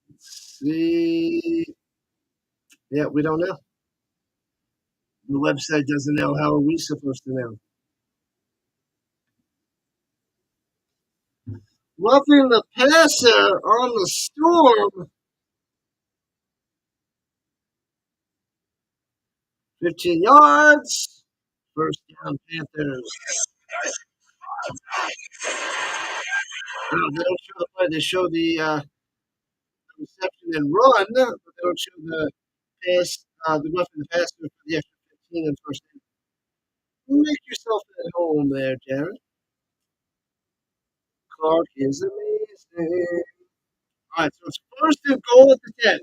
Let's see. Yeah, we don't know. The website doesn't know. How are we supposed to know? Roughing the passer on the Storm. 15 yards. First down, Panthers. They don't show the play. They show the reception and run, but they don't show the pass, the roughing the passer for the extra 15 and first down. Make yourself at home there, Jared. Clark is amazing. All right, so it's first and goal at the 10.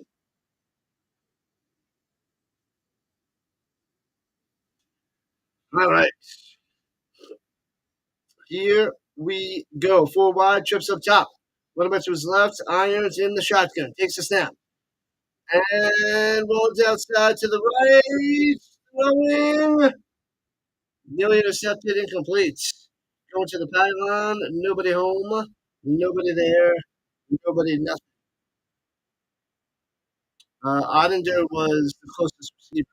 All right, here we go. Four wide, trips up top. Running to his left, irons in the shotgun. Takes a snap. And rolls outside to the right. Throwing. Nearly intercepted, incomplete. Going to the pylon. Nobody home. Nobody there. Nobody, nothing. Ottinger was the closest receiver.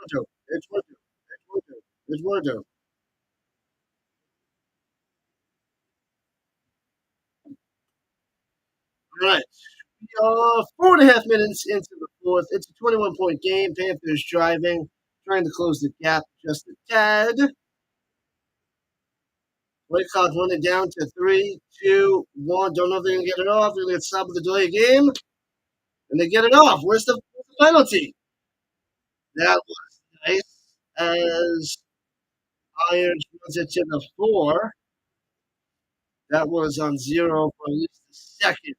Eduardo. Eduardo. Eduardo. Eduardo. All right. We are 4.5 minutes into the fourth. It's a 21-point game. Panthers driving, trying to close the gap just a tad. Play clock running down to 3, 2, 1. Don't know if they're going to get it off. They're going to get stopped with the delay game. And they get it off. Where's the penalty? That was nice as Irons runs it to the 4. That was on 0 for at least a second.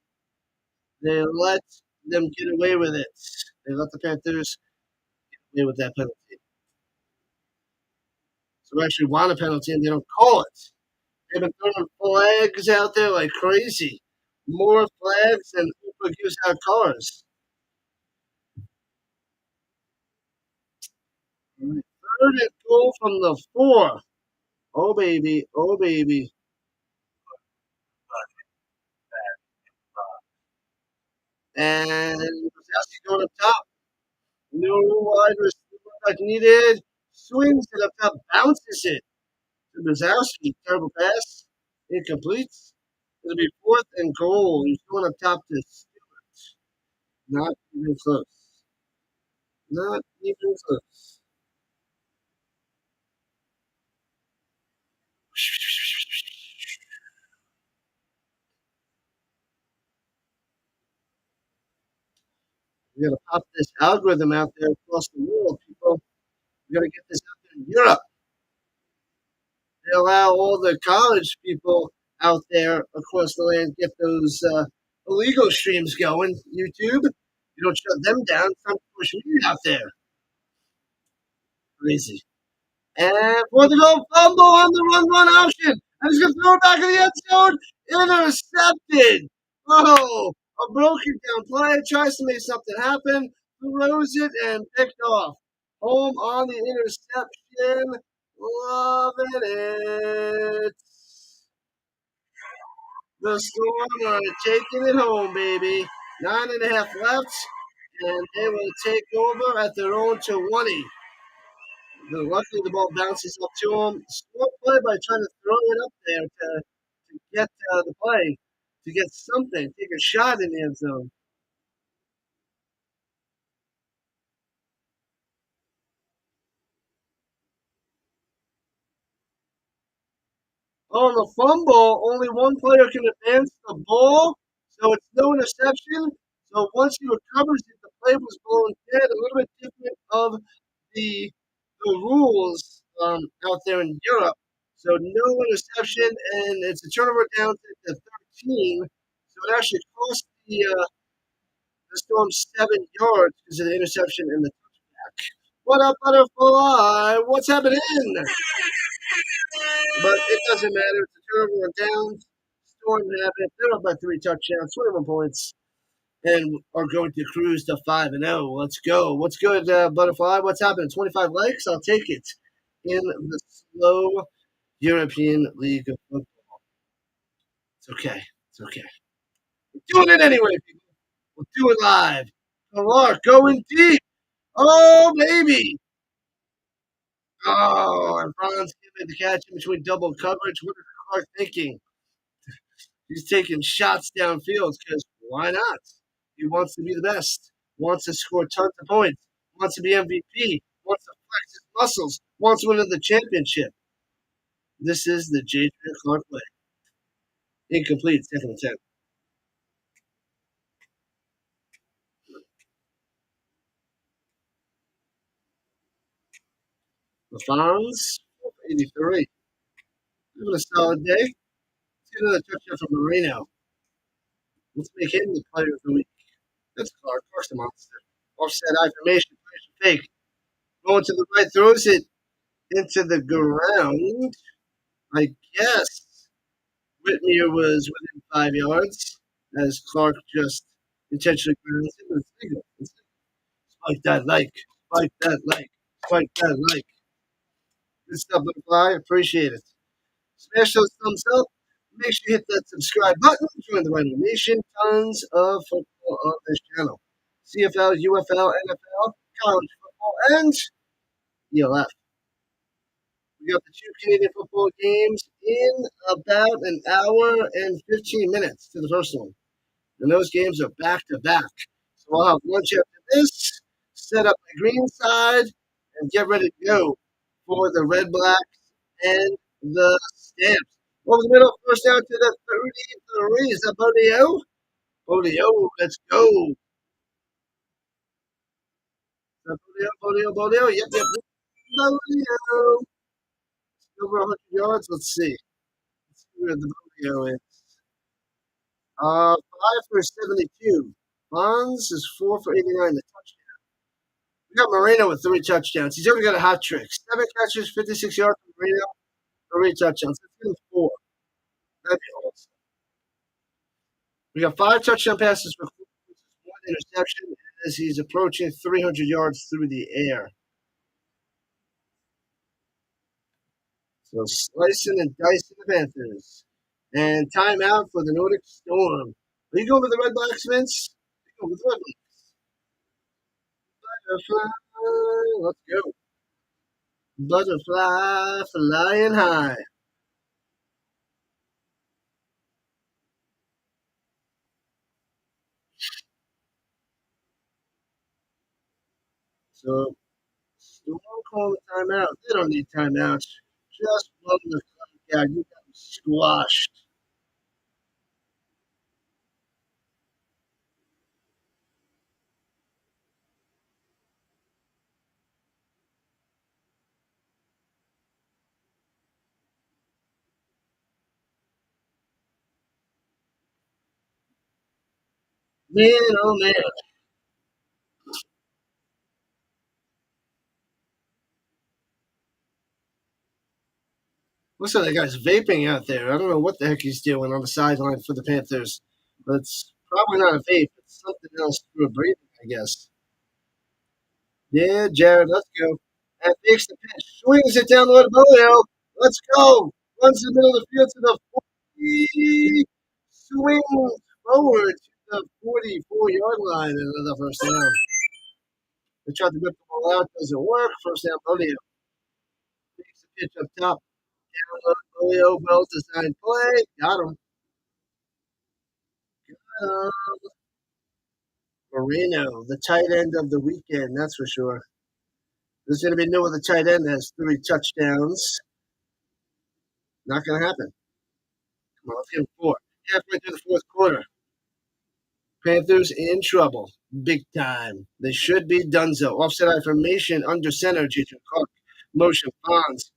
They let them get away with it. They let the Panthers get away with that penalty. So we actually want a penalty and they don't call it. They've been throwing flags out there like crazy. More flags than Uber gives out cars. Third and goal from the 4. Oh baby, oh baby. And Wazowski going up top. No wide receiver like needed. Swings it up top, bounces it to Wazowski. Terrible pass. Incomplete. It'll be fourth and goal. He's going up top to Stewart. Not even close. Not even close. We got to pop this algorithm out there across the world, people. We got to get this out there in Europe. They allow all the college people out there across the land get those illegal streams going. YouTube, you don't shut them down. Some social media out there. Crazy. And for the goal, fumble on the run option. And he's going to throw it back in the end zone. Intercepted. Oh, a broken down play. Tries to make something happen. Throws it and picked off. Home on the interception. Loving it. The Storm are taking it home, baby. 9.5 left. And they will take over at their own 20. Luckily, the ball bounces up to him. Smart play by trying to throw it up there to get the play, to get something, take a shot in the end zone. On the fumble, only one player can advance the ball, so it's no interception. So once he recovers it, the play was blown dead. A little bit different of the rules out there in Europe. So no interception, and it's a turnover down to 13. So it actually cost the Storm 7 yards because of the interception and the touchback. What up, butterfly? What's happening? But it doesn't matter. It's a turnover on downs. Storm have it. They're up by 3 touchdowns, 21 points, and are going to cruise to 5-0. Let's go. What's good, butterfly? What's happening? 25 likes? I'll take it. In the slow European League of Football. It's okay. It's okay. We're doing it anyway, people. We'll do it live. Clark going deep. Oh, baby. Oh, and Franz giving the catch in between double coverage. What is Clark thinking? He's taking shots downfield because why not? He wants to be the best, wants to score tons of points, wants to be MVP, wants to flex his muscles, wants to win the championship. This is the J. Clark way. Incomplete, second attempt. The Fonz, 83. Having a solid day. Let's get another touchdown from Marino. Let's make him the player of the week. That's Clark. Clark's the monster. Offset I formation, fake. Going to the right, throws it into the ground. I guess Whitmere was within 5 yards as Clark just intentionally grounds it. It's legal. It's legal. Spike that like. Spike that like. Spike that like. Good stuff, Butterfly. Appreciate it. Smash those thumbs up. Make sure you hit that subscribe button. Join the Rhino Nation. Tons of football on this channel. CFL, UFL, NFL, college football, and e.l.f. We got the 2 Canadian football games in about an hour and 15 minutes to the first one. And those games are back to back. So I'll have lunch after this, set up my green side, and get ready to go for the Red Blacks and the Stamps. Over the middle, first down to the 33. Is that Bodeo? Bodeo, let's go. Is that Bodeo? Yep. Bodeo. Over 100 yards. Let's see. Let's see where the Bodeo is. 5 for 72. Bonds is 4 for 89. The touchdown. We got Moreno with 3 touchdowns. He's already got a hot trick. 7 catches, 56 yards for Moreno, 3 touchdowns. That's been 4. That'd be awesome. We got 5 touchdown passes for 1 interception as he's approaching 300 yards through the air. So slicing and dicing the Panthers. And timeout for the Nordic Storm. Are you going with the Red Blacks, Vince? Are you going with the Red Blacks? Butterfly, let's go. Butterfly flying high. So Storm calling the timeout. They don't need timeouts. Just blow the fuck out. You got them squashed. Man, oh man. Looks like that guy's vaping out there. I don't know what the heck he's doing on the sideline for the Panthers. But it's probably not a vape. It's something else through a breathing, I guess. Yeah, Jared, let's go. And makes the pitch. Swings it down the middle. Let's go. Runs in the middle of the field to the 40. Swings forward to the 44-yard line. And another first down. They tried to whip the ball out. Doesn't work. First down, Bolio. Makes the pitch up top. Down low, Bolio. Well designed play. Got him. Marino, the tight end of the weekend, that's for sure. There's going to be no other tight end that has 3 touchdowns. Not going to happen. Come on, let's get him 4. Halfway through the fourth quarter. Panthers in trouble. Big time. They should be donezo. Offset I formation under center. J.J. Clark. Motion. Bonds.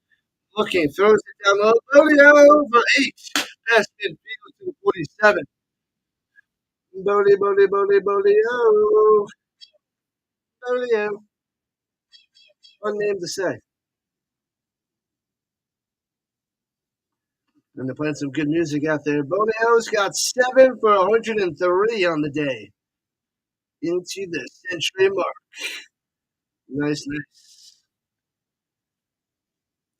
Looking. Throws it down low. Bolio for 8. Pass midfield to the 47. Bolio. Bolio. One name to say. And they're playing some good music out there. Bolio's got 7 for 103 on the day. Into the century mark. Nice, nice.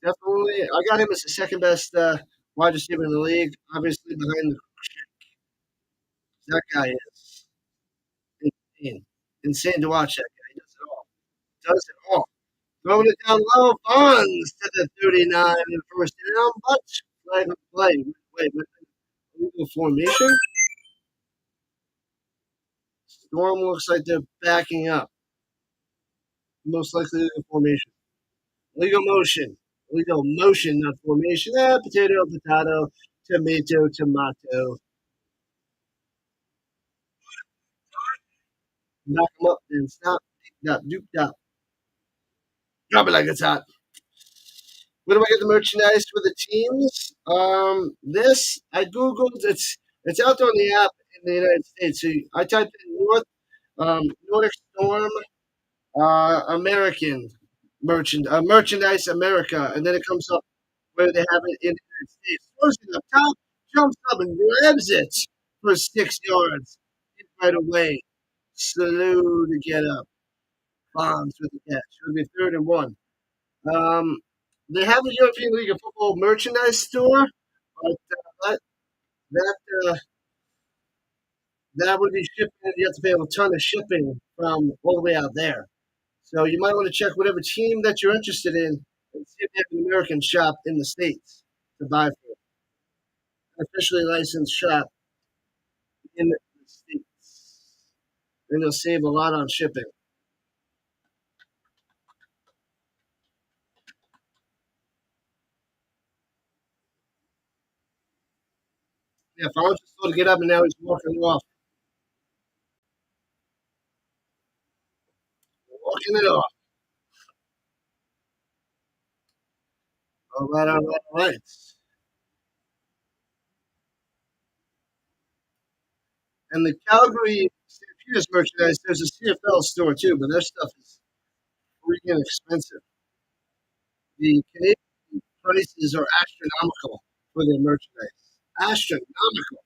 Definitely. I got him as the second best wide receiver in the league. Obviously, behind that guy is insane. Insane to watch that guy. He does it all. Does it all. Throwing it down low. Bonds to the 39 in the first down, but flag on play. Wait. Legal formation. Storm looks like they're backing up. Most likely legal formation. Legal motion. Legal motion, not formation. Potato, tomato. Knock them up, then stop. Doop. Drop it like it's hot. Where do I get the merchandise for the teams? This I googled. It's out there on the app in the United States. So I typed in Nordic Storm, American merchandise America, and then it comes up where they have it in the United States. Throws it up top, jumps up and grabs it for 6 yards right away. Slow to get up. Bombs with the catch. It'll be 3rd and 1. Um, they have a European League of Football merchandise store, but that that would be shipping. You have to pay a ton of shipping from all the way out there. So you might want to check whatever team that you're interested in and see if they have an American shop in the States to buy from. An officially licensed shop in the States. And you'll save a lot on shipping. Yeah, Fonz was told to get up and now he's walking off. Walking it off. All right. And the Calgary Stampeders merchandise, there's a CFL store too, but their stuff is freaking expensive. The Canadian prices are astronomical for their merchandise. Astronomical.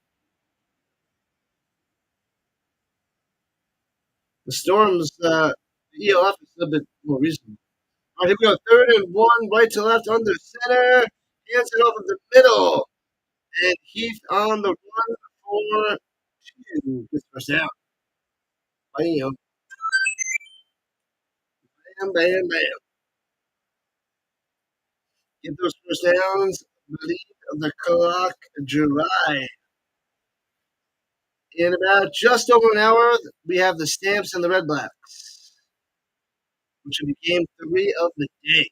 The Storm's e.l.f. is a little bit more reasonable. All right, here we go. 3rd and 1, right to left, under center. Hands it over the middle. And Heath on the run for 2. Gets first down. Bam. Bam. Get those first downs. Leave the clock dry. In about just over an hour, we have the Stamps and the Red Blacks, which will be game 3 of the day.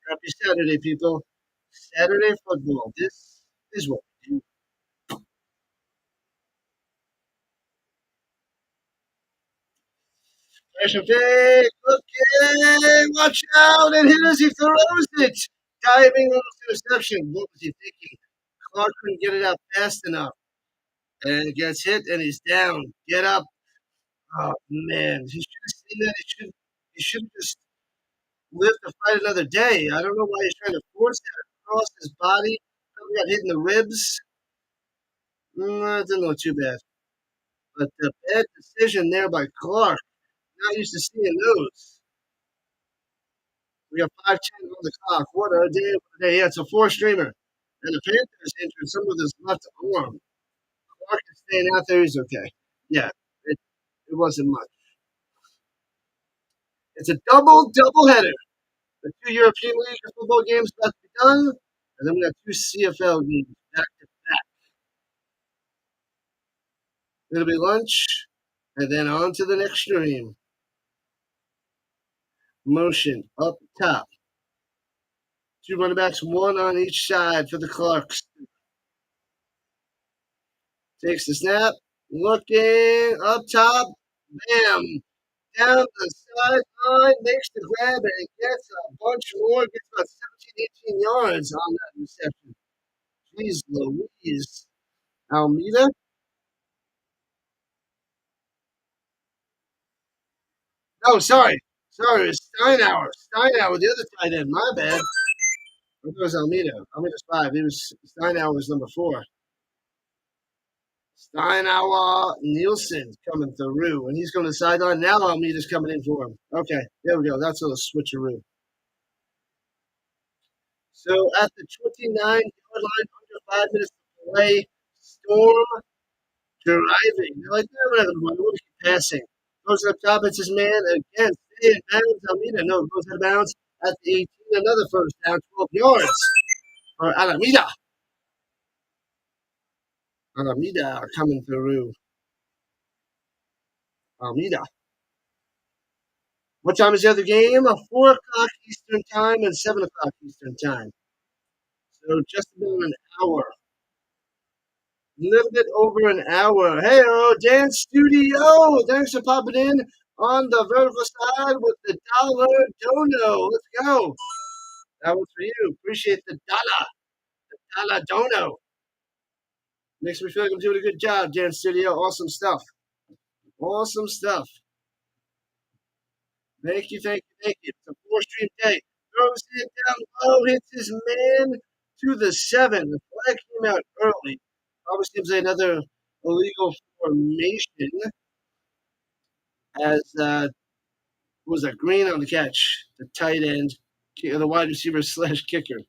Happy Saturday, people. Saturday football. This is what we do. Flash and fake. Okay. Watch out. And hit as he throws it. Diving almost interception. What was he thinking? Clark couldn't get it out fast enough. And it gets hit and he's down. Get up. Oh man. He should have seen that. He should have just lived to fight another day. I don't know why he's trying to force that across his body. Probably got hit in the ribs. It didn't look too bad. But the bad decision there by Clark. Not used to seeing those. We got 5:10 on the clock. What a day! What a day! Yeah, it's a 4 streamer. And the Panthers injured some of his left arm. Clark is staying out there. He's okay. Yeah, it wasn't much. It's a double header. The 2 European League of football games about to be done, and then we got 2 CFL games back to back. It'll be lunch, and then on to the next stream. Motion up top. 2 running backs, 1 on each side for the Clarks. Takes the snap. Looking up top. Bam. Down the sideline. Makes the grab and gets a bunch more. Gets about 17, 18 yards on that reception. Jeez Louise. Almeida. Oh, sorry. Sorry, it's Steinauer. Steinauer, the other tight end. My bad. I thought it was Almeida. Almeida's 5. He was Steinauer was number 4. Steinauer Nielsen coming through, and he's going to the sideline. Now Almeida's coming in for him. Okay, there we go. That's a little switcheroo. So at the 29-yard line, under 5 minutes to play, Storm driving. They're like, no, we're not going to run. We'll keep passing. Goes up top. It's his man again. Stay in bounds. Almeida, no, goes out of bounds at the 18. Another first down, 12 yards for Alameda. Alameda coming through. Alameda. What time is the other game? 4 o'clock Eastern time and 7 o'clock Eastern time. So just about an hour. A little bit over an hour. Hey, Dance Studio. Thanks for popping in on the vertical side with the dollar dono. Let's go. That was for you. Appreciate the dollar dono. Makes me feel like I'm doing a good job, Dance Studio. Awesome stuff. Awesome stuff. Thank you, thank you, thank you. It's a 4-stream day. Throws it down low, hits his man to the 7. The flag came out early. Probably seems like another illegal formation as was a green on the catch, the tight end, the wide receiver slash kicker.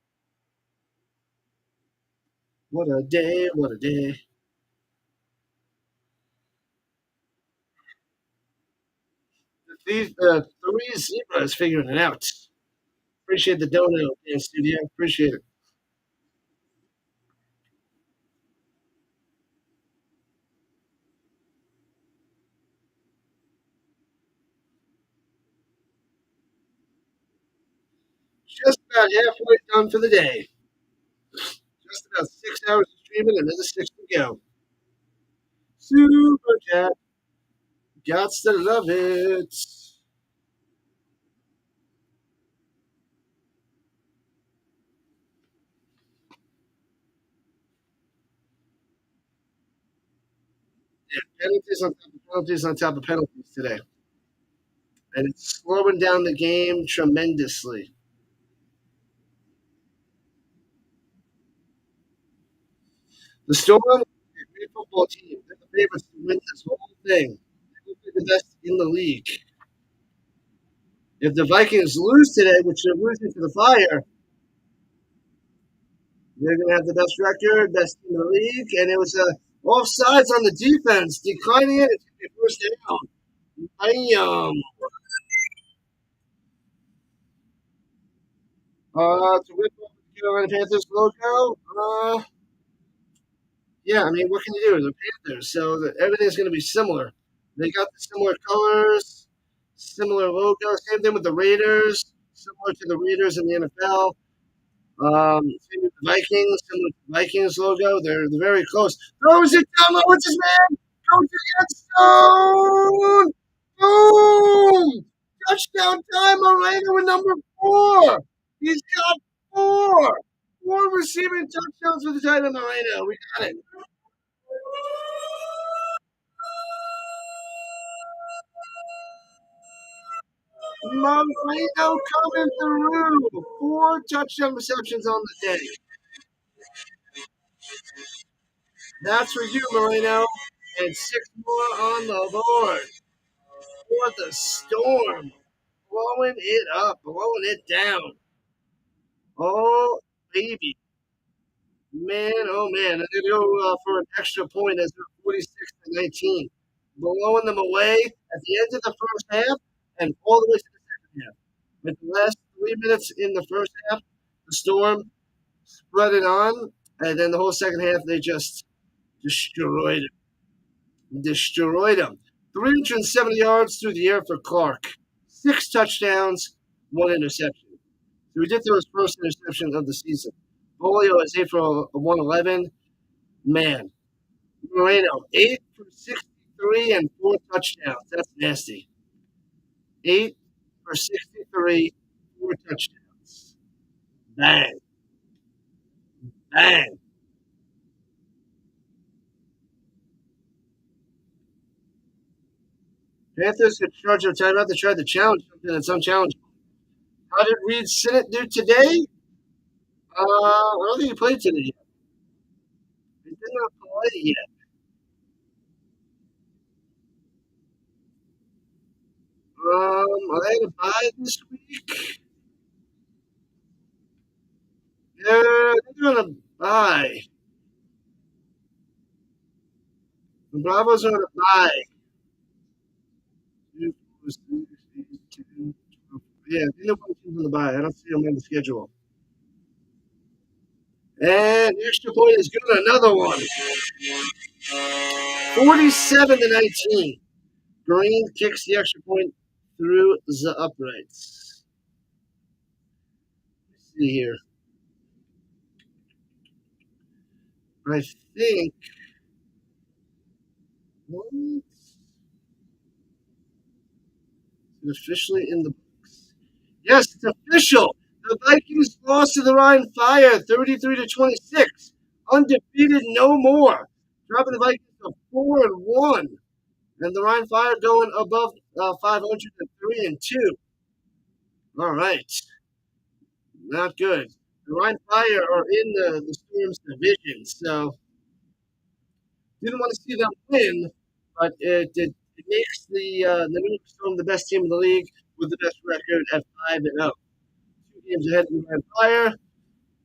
What a day, what a day. These 3 zebras figuring it out. Appreciate the dono, Dan Studio. Appreciate it. Just about halfway done for the day. Just about 6 hours of streaming, another 6 to go. Super chat. Gots to love it. Yeah, penalties on top of penalties today. And it's slowing down the game tremendously. The Storm is a great football team. They're the favorites to win this whole thing. They will be the best in the league. If the Vikings lose today, which they're losing to the Fire, they're going to have the best record, best team in the league. And it was offsides on the defense, declining it. It's going to be first down. To rip off the Carolina Panthers logo. Yeah, I mean, what can you do? The Panthers, so everything's going to be similar. They got the similar colors, similar logo. Same thing with the Raiders, similar to the Raiders in the NFL. Same with the Vikings, similar to the Vikings logo. They're very close. Throws it down low. What's his man? Goes to the end zone. Boom! Touchdown time. Moreno with number 4. He's got 4. 4 receiving touchdowns for the tight end Moreno. We got it. Moreno coming through. 4 touchdown receptions on the day. That's for you, Moreno. And 6 more on the board for the Storm. Blowing it up, blowing it down. Oh, baby. Man, oh, man. They're going to go for an extra point as they're 46-19. Blowing them away at the end of the first half and all the way to the second half. With the last 3 minutes in the first half, the Storm spread it on, and then the whole second half, they just destroyed him. Destroyed him. 370 yards through the air for Clark. 6 touchdowns, 1 interception. So he did throw his first interception of the season. Bolio is 8 for 111. Man, Moreno, 8 for 63 and 4 touchdowns. That's nasty. 8 for 63, 4 touchdowns. Bang, bang. Panthers could charge their timeout to try to challenge something that's unchallengable. How did Reed Sinnott do today? I don't think he played today yet. He did not play yet. Are they going to buy this week? They're going to buy. The Bravos are going to buy. Yeah, I think the one team's going to buy. I don't see them on the schedule. And the extra point is good. Another one. 47 to 19. Green kicks the extra point through the uprights. Let's see here. I think it's officially in the books. Yes, it's official. The Vikings lost to the Rhine Fire 33 to 26. Undefeated no more. Dropping the Vikings to 4-1. And the Rhine Fire going above 500 at 3-2. All right. Not good. The Rhine Fire are in the Storm's division, so didn't want to see them win, but it makes the Nordic Storm the best team in the league with the best record at 5-0. 2 games ahead of the Rhine Fire,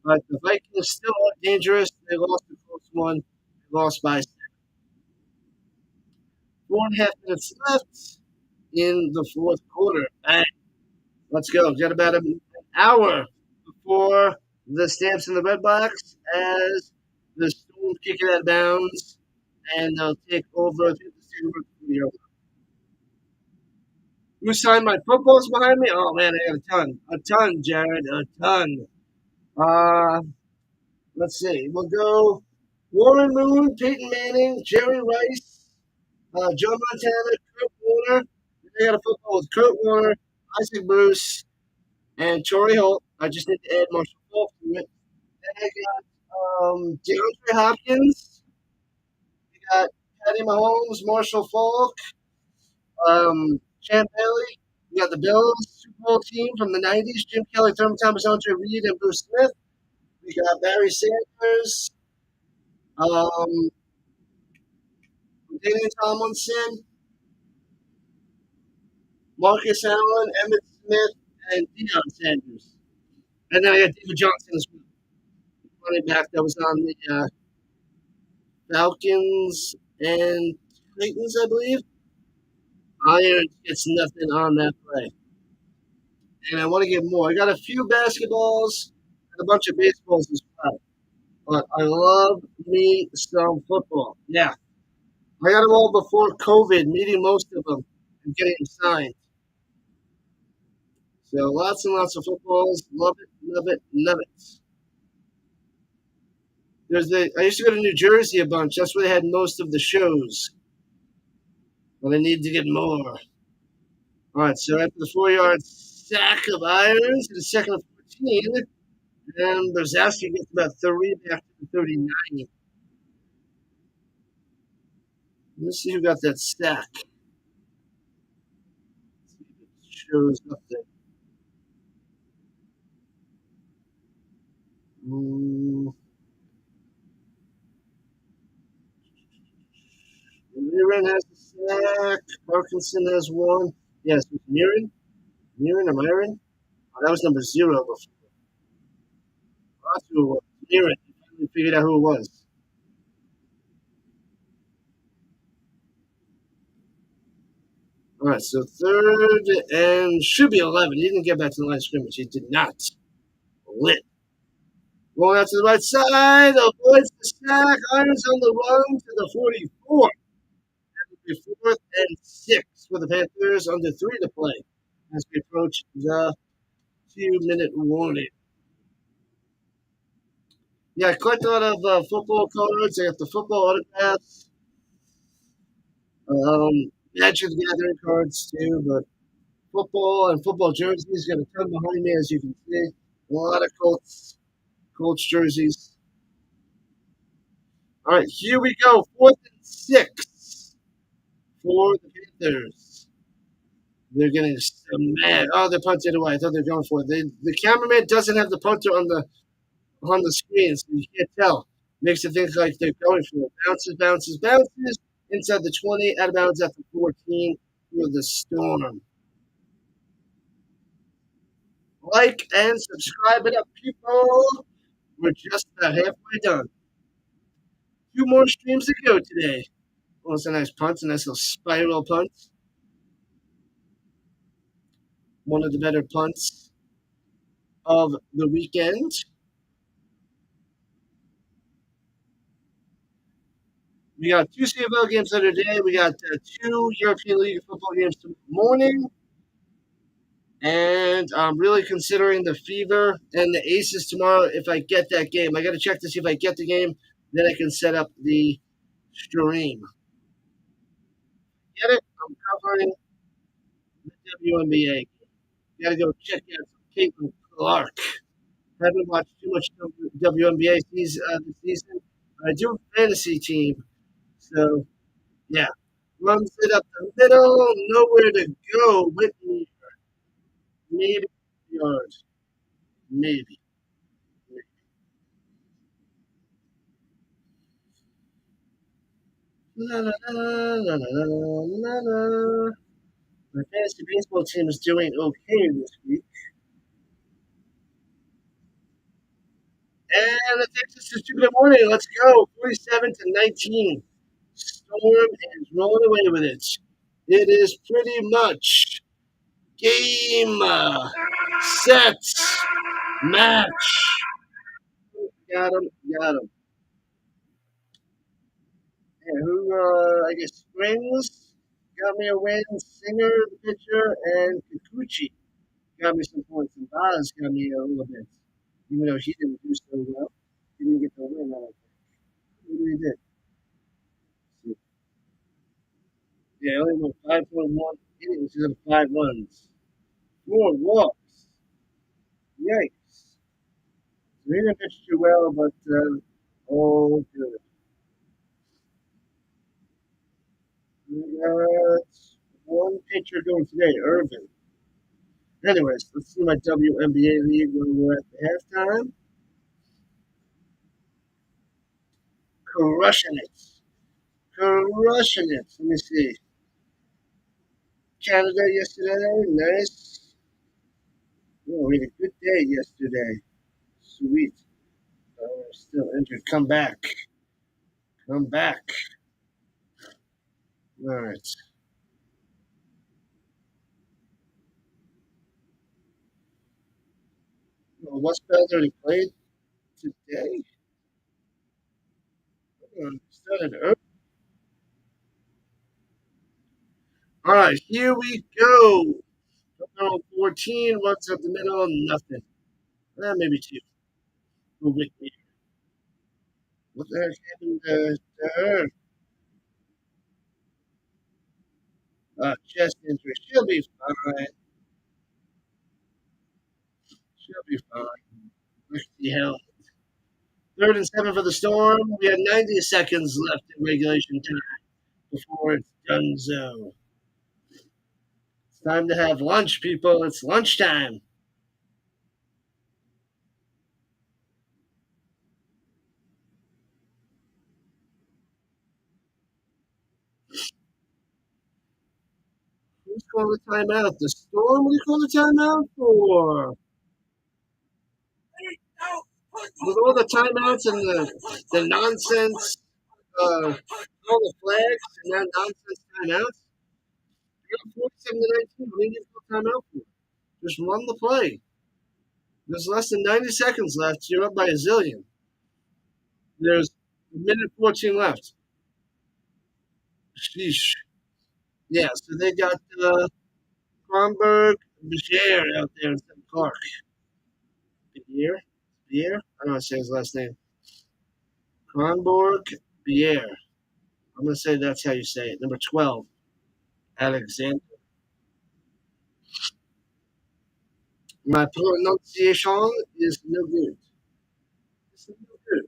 but the Vikings still are dangerous. They lost a close one. They lost by 4.5 minutes left in the fourth quarter. Bang. Let's go. Got about an hour before the Stamps in the red box as the Storm kick it out of bounds, and they'll take over. Who signed my footballs behind me? Oh man, I got a ton, Jared, a ton. Uh, let's see. We'll go Warren Moon, Peyton Manning, Jerry Rice, Joe Montana, Kurt Warner. They got a football with Kurt Warner, Isaac Bruce, and Torrey Holt. I just need to add Marshall Falk to it. Then I got DeAndre Hopkins. We got Patty Mahomes, Marshall Falk, Champ Bailey. We got the Bills Super Bowl team from the 90s, Jim Kelly, Thurman Thomas, Andre Reed, and Bruce Smith. We got Barry Sanders, Daniel Tomlinson, Marcus Allen, Emmett Smith, and Deion Sanders. And then I got David Johnson as well, running back that was on the Falcons and Titans, I believe. Iron gets nothing on that play. And I want to get more. I got a few basketballs and a bunch of baseballs as well. But I love me some football. Yeah. I got them all before COVID, meeting most of them and getting them signed. So lots and lots of footballs. Love it, love it, love it. I used to go to New Jersey a bunch. That's where they had most of the shows. But I need to get more. All right, so after the 4-yard sack of Irons, to the second and 14, and Brzezowski gets about 3 back to the 39. Let's see who got that sack. Let's see if it shows up there. Mirren has the sack. Parkinson has one. Yes, it's Mirren. Mirren or Myron? Oh, that was number 0 before. That's who it was. Mirren. We figured out who it was. All right, so third and should be 11. He didn't get back to the line of scrimmage. He did not. Lit. Going out to the right side, avoids the sack. Irons on the run to the 44. That would be 4th and 6 for the Panthers, under 3 to play as we approach the 2-minute warning. Yeah, I collected a lot of football cards. I got the football autographs. Magic the Gathering cards too, but football and football jerseys got a ton behind me, as you can see. A lot of Colts jerseys. All right, here we go. 4th and 6 for the Panthers. They're getting some mad. Oh, they punted away. I thought they were going for it. The cameraman doesn't have the punter on the screen, so you can't tell. Makes it think like they're going for it. Bounces, bounces, bounces. Inside the 20, out of bounds at the 14 for the Storm. Like and subscribe it up, people. We're just about halfway done. Two more streams to go today. Oh, it's a nice punt, a nice little spiral punt. One of the better punts of the weekend. We got two CFL games later today. We got two European League of Football games tomorrow morning. And I'm really considering the Fever and the Aces tomorrow if I get that game. I got to check to see if I get the game. Then I can set up the stream. Get it? I'm covering the WNBA. Got to go check out Caitlin Clark. Haven't watched too much WNBA this season. I do a fantasy team. So, yeah. Runs it up the middle. Nowhere to go with me. Maybe yards. Maybe. La la la la la la la. My fantasy baseball team is doing okay this week. And the Texas Distributed Morning, let's go. 47-19. Storm is rolling away with it. It is pretty much game, set, match. Got him, got him. Yeah, who, I guess Springs got me a win. Singer, the pitcher, and Kikuchi got me some points. And Baz got me a little bit, even though he didn't do so well. He didn't get the win, I don't think. Maybe he did. Yeah, he only went 5.1 innings instead of 5 runs. 4 walks. Yikes. So he didn't pitch too well, but all good. We got one pitcher going today, Irvin. Anyways, let's see my WNBA league when we're at the halftime. Crushing it. Crushing it. Let me see. Canada yesterday. Nice. Oh, we had a good day yesterday. Sweet. Still injured. Come back. Come back. All right. Well, what's better to play today? Started early. All right, here we go. 14 runs up the middle, nothing. Maybe two. Who with me? What the heck happened to her? Chest injury. She'll be fine. She'll be fine. What the hell? 3rd and 7 for the Storm. We had 90 seconds left in regulation time before it's done so. It's time to have lunch, people. It's lunchtime. Who's calling the timeout? The Storm? What are you calling the timeout for? With all the timeouts and the nonsense, all the flags and that nonsense timeouts, you're up 47-19. What do you need to call timeout for? Just run the play. There's less than 90 seconds left. You're up by a zillion. There's a minute 14 left. Sheesh. Yeah, so they got Kronberg, Bier out there instead of Clark. Bier? Bier? I don't know how to say his last name. Kronborg, Bier. I'm going to say that's how you say it. Number 12, Alexander. My pronunciation is no good. It's no good.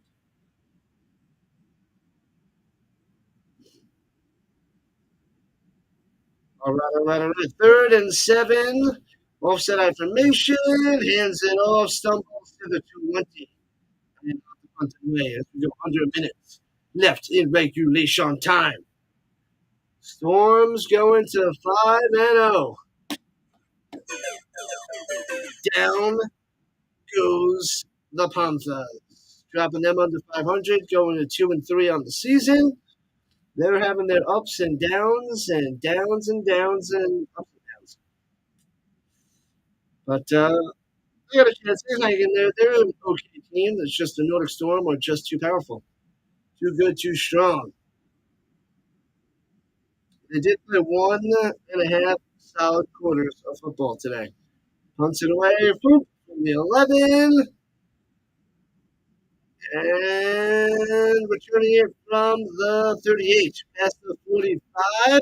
All right, all right, all right. Third and 7. Offset formation. Hands it off. Stumbles to the 220. And off the punt away as we go under a minute left in regulation time. Storm's going to 5-0. Down goes the Panthers. Dropping them under 500, going to 2-3 on the season. They're having their ups and downs and downs and downs and ups and downs. But they got a chance. They're hanging there. They're an okay team. It's just the Nordic Storm are just too powerful. Too good, too strong. They did play 1.5 solid quarters of football today. Punts it away from the 11. And returning it from the 38. Past the 45. Where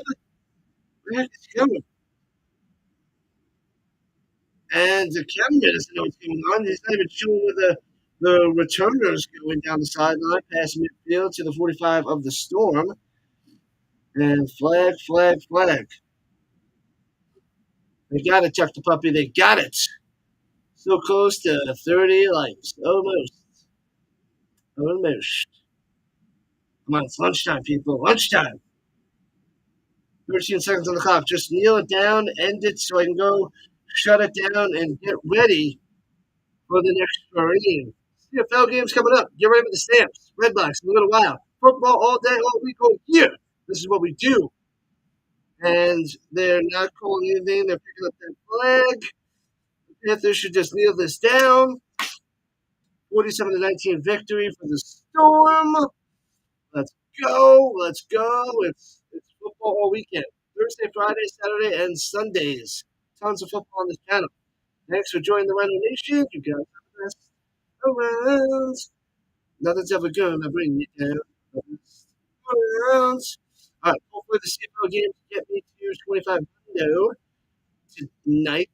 the heck is he going? And the camera doesn't know what's going on. He's not even showing where the returners going down the sideline, past midfield to the 45 of the Storm. And flag, flag, flag. They got it, Chuck the Puppy. They got it. So close to 30 likes. Almost. Almost. Come on, it's lunchtime, people. Lunchtime. 13 seconds on the clock. Just kneel it down, end it so I can go shut it down and get ready for the next game. CFL game's coming up. Get ready with the stamps. Red Box in a little while. Football all day, all week, all year. This is what we do. And they're not calling anything. They're picking up that flag. The Panthers should just kneel this down. 47-19 victory for the Storm. Let's go. Let's go. It's football all weekend. Thursday, Friday, Saturday, and Sundays. Tons of football on this channel. Thanks for joining the Rhino Nation. You guys are the best around. Nothing's ever going to bring you down. Around. All right, hopefully the CFL games get me to 25 window tonight.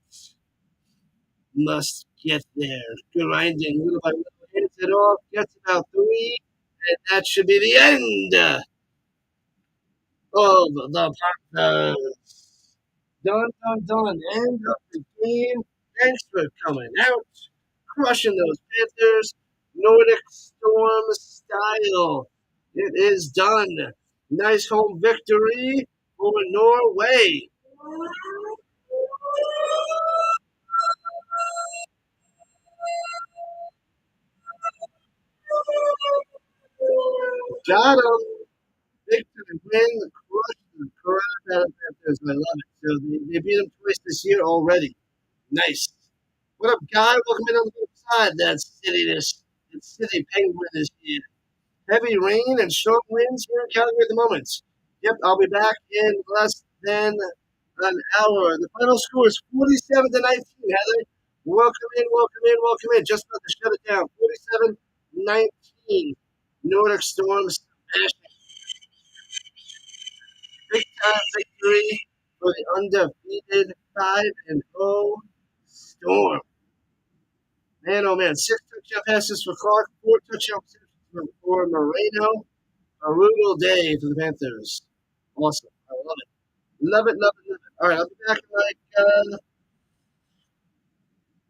Must get there. Grinding little by little. Hits it off. Gets about 3. And that should be the end of the Panthers. Done, done, done. End of the game. Thanks for coming out. Crushing those Panthers. Nordic Storm style. It is done. Nice home victory for Norway. Got him. Big time win. Crushed the crap out of Panthers. I love it. So they beat them twice this year already. Nice. What up, Guy? Welcome in on the other side. That city penguin is here. Heavy rain and strong winds here in Calgary at the moment. Yep, I'll be back in less than an hour. The final score is 47-19, Heather. Welcome in, welcome in, welcome in. Just about to shut it down. 47-19. Nordic Storm smashing. Big time victory for the undefeated 5-0 Storm. Man, oh man, 6 touchdown passes for Clark, 4 touchdown passes for Moreno. A brutal day for the Panthers. Awesome. I love it. Love it, love it, love it. All right, I'll be back in like a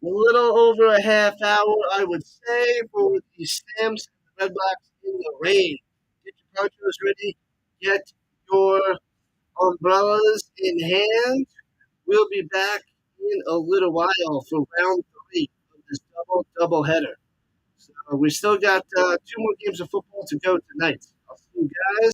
little over a half hour, I would say, for the Stamps and the Red Blacks in the rain. Get your ponchos ready. Get your umbrellas in hand. We'll be back in a little while for round 3 of this double header. So we still got 2 more games of football to go tonight. I'll see you guys.